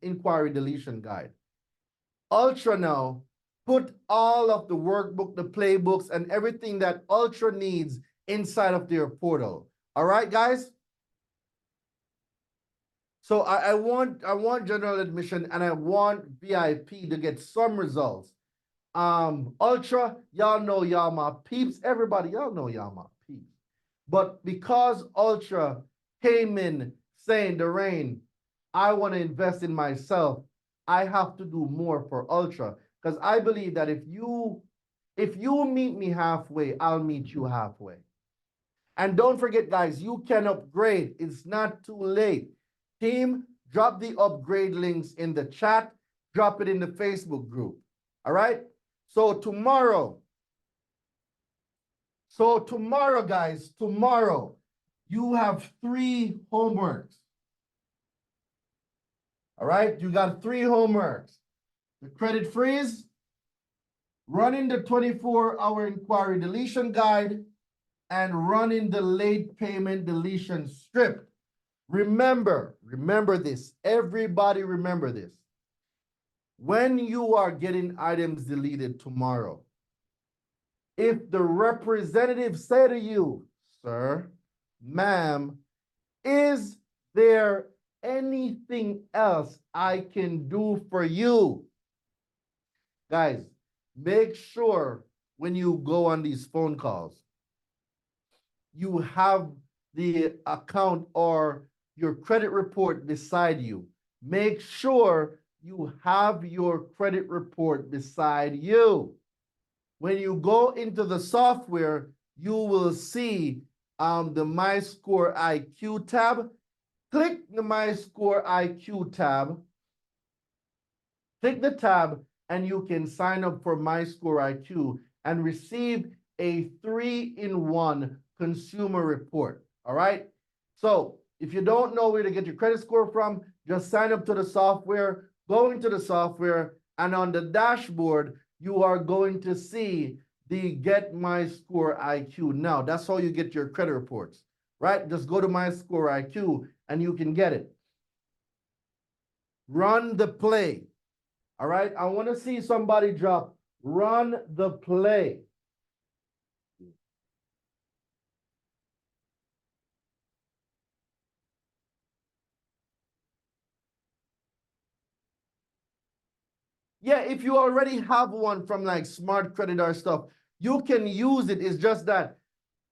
[SPEAKER 1] inquiry deletion guide. Ultra now, put all of the workbook, the playbooks, and everything that Ultra needs inside of their portal. All right, guys? So I want general admission and I want VIP to get some results. Ultra, y'all know y'all my peeps. Everybody, y'all know y'all my peeps. But because Ultra came in saying, Darain, I want to invest in myself, I have to do more for Ultra. Because I believe that if you meet me halfway, I'll meet you halfway. And don't forget, guys, you can upgrade. It's not too late. Team, drop the upgrade links in the chat. Drop it in the Facebook group. All right? So tomorrow, guys, tomorrow, you have 3 homeworks. All right? You got 3 homeworks. The credit freeze, running the 24-hour inquiry deletion guide, and running the late payment deletion script. Remember this. Everybody remember this. When you are getting items deleted tomorrow, if the representative say to you, sir, ma'am, is there anything else I can do for you? Guys, make sure when you go on these phone calls, you have the account or your credit report beside you. Make sure you have your credit report beside you. When you go into the software, you will see the My Score IQ tab. Click the My Score IQ tab. Click the tab and you can sign up for My Score IQ and receive a 3-in-1 consumer report. All right? So if you don't know where to get your credit score from, just sign up to the software, go into the software, and on the dashboard, you are going to see the Get My Score IQ. Now, that's how you get your credit reports, right? Just go to My Score IQ and you can get it. Run the play. All right? I want to see somebody drop run the play. Yeah, if you already have one from like Smart Credit or stuff, you can use it. It's just that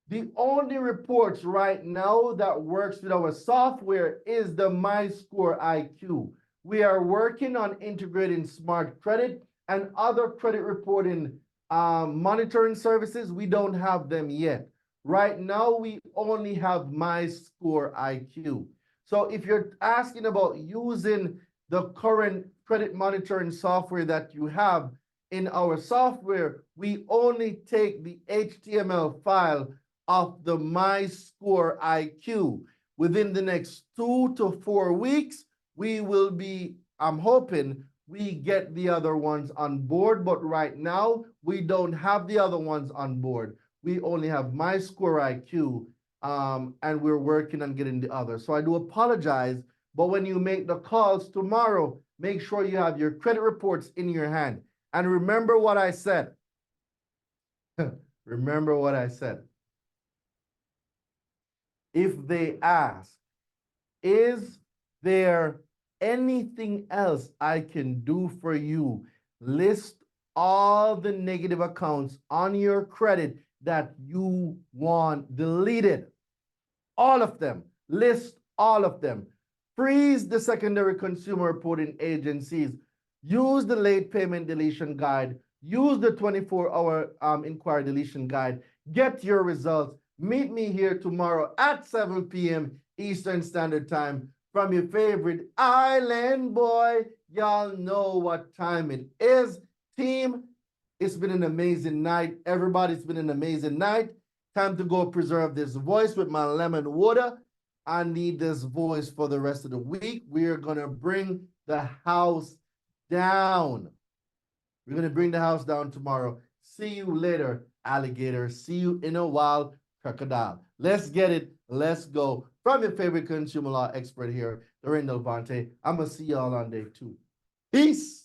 [SPEAKER 1] the only reports right now that works with our software is the MyScore IQ. We are working on integrating Smart Credit and other credit reporting monitoring services. We don't have them yet. Right now, we only have MyScore IQ. So if you're asking about using the current credit monitoring software that you have in our software, we only take the HTML file of the MyScore IQ. Within the next 2 to 4 weeks, we will be, I'm hoping, we get the other ones on board, but right now, we don't have the other ones on board. We only have MyScore IQ, and we're working on getting the other. So I do apologize, but when you make the calls tomorrow, make sure you have your credit reports in your hand. And remember what I said. Remember what I said. If they ask, is there anything else I can do for you? List all the negative accounts on your credit that you want deleted. All of them. List all of them. Freeze the secondary consumer reporting agencies. Use the late payment deletion guide. Use the 24-hour inquiry deletion guide. Get your results. Meet me here tomorrow at 7 p.m. Eastern Standard Time from your favorite island boy. Y'all know what time it is. Team, it's been an amazing night. Everybody's been an amazing night. Time to go preserve this voice with my lemon water. I need this voice for the rest of the week. We are going to bring the house down. We're going to bring the house down tomorrow. See you later, alligator. See you in a while, crocodile. Let's get it. Let's go. From your favorite consumer law expert here, Lorraine Del Vante. I'm going to see y'all on day 2. Peace.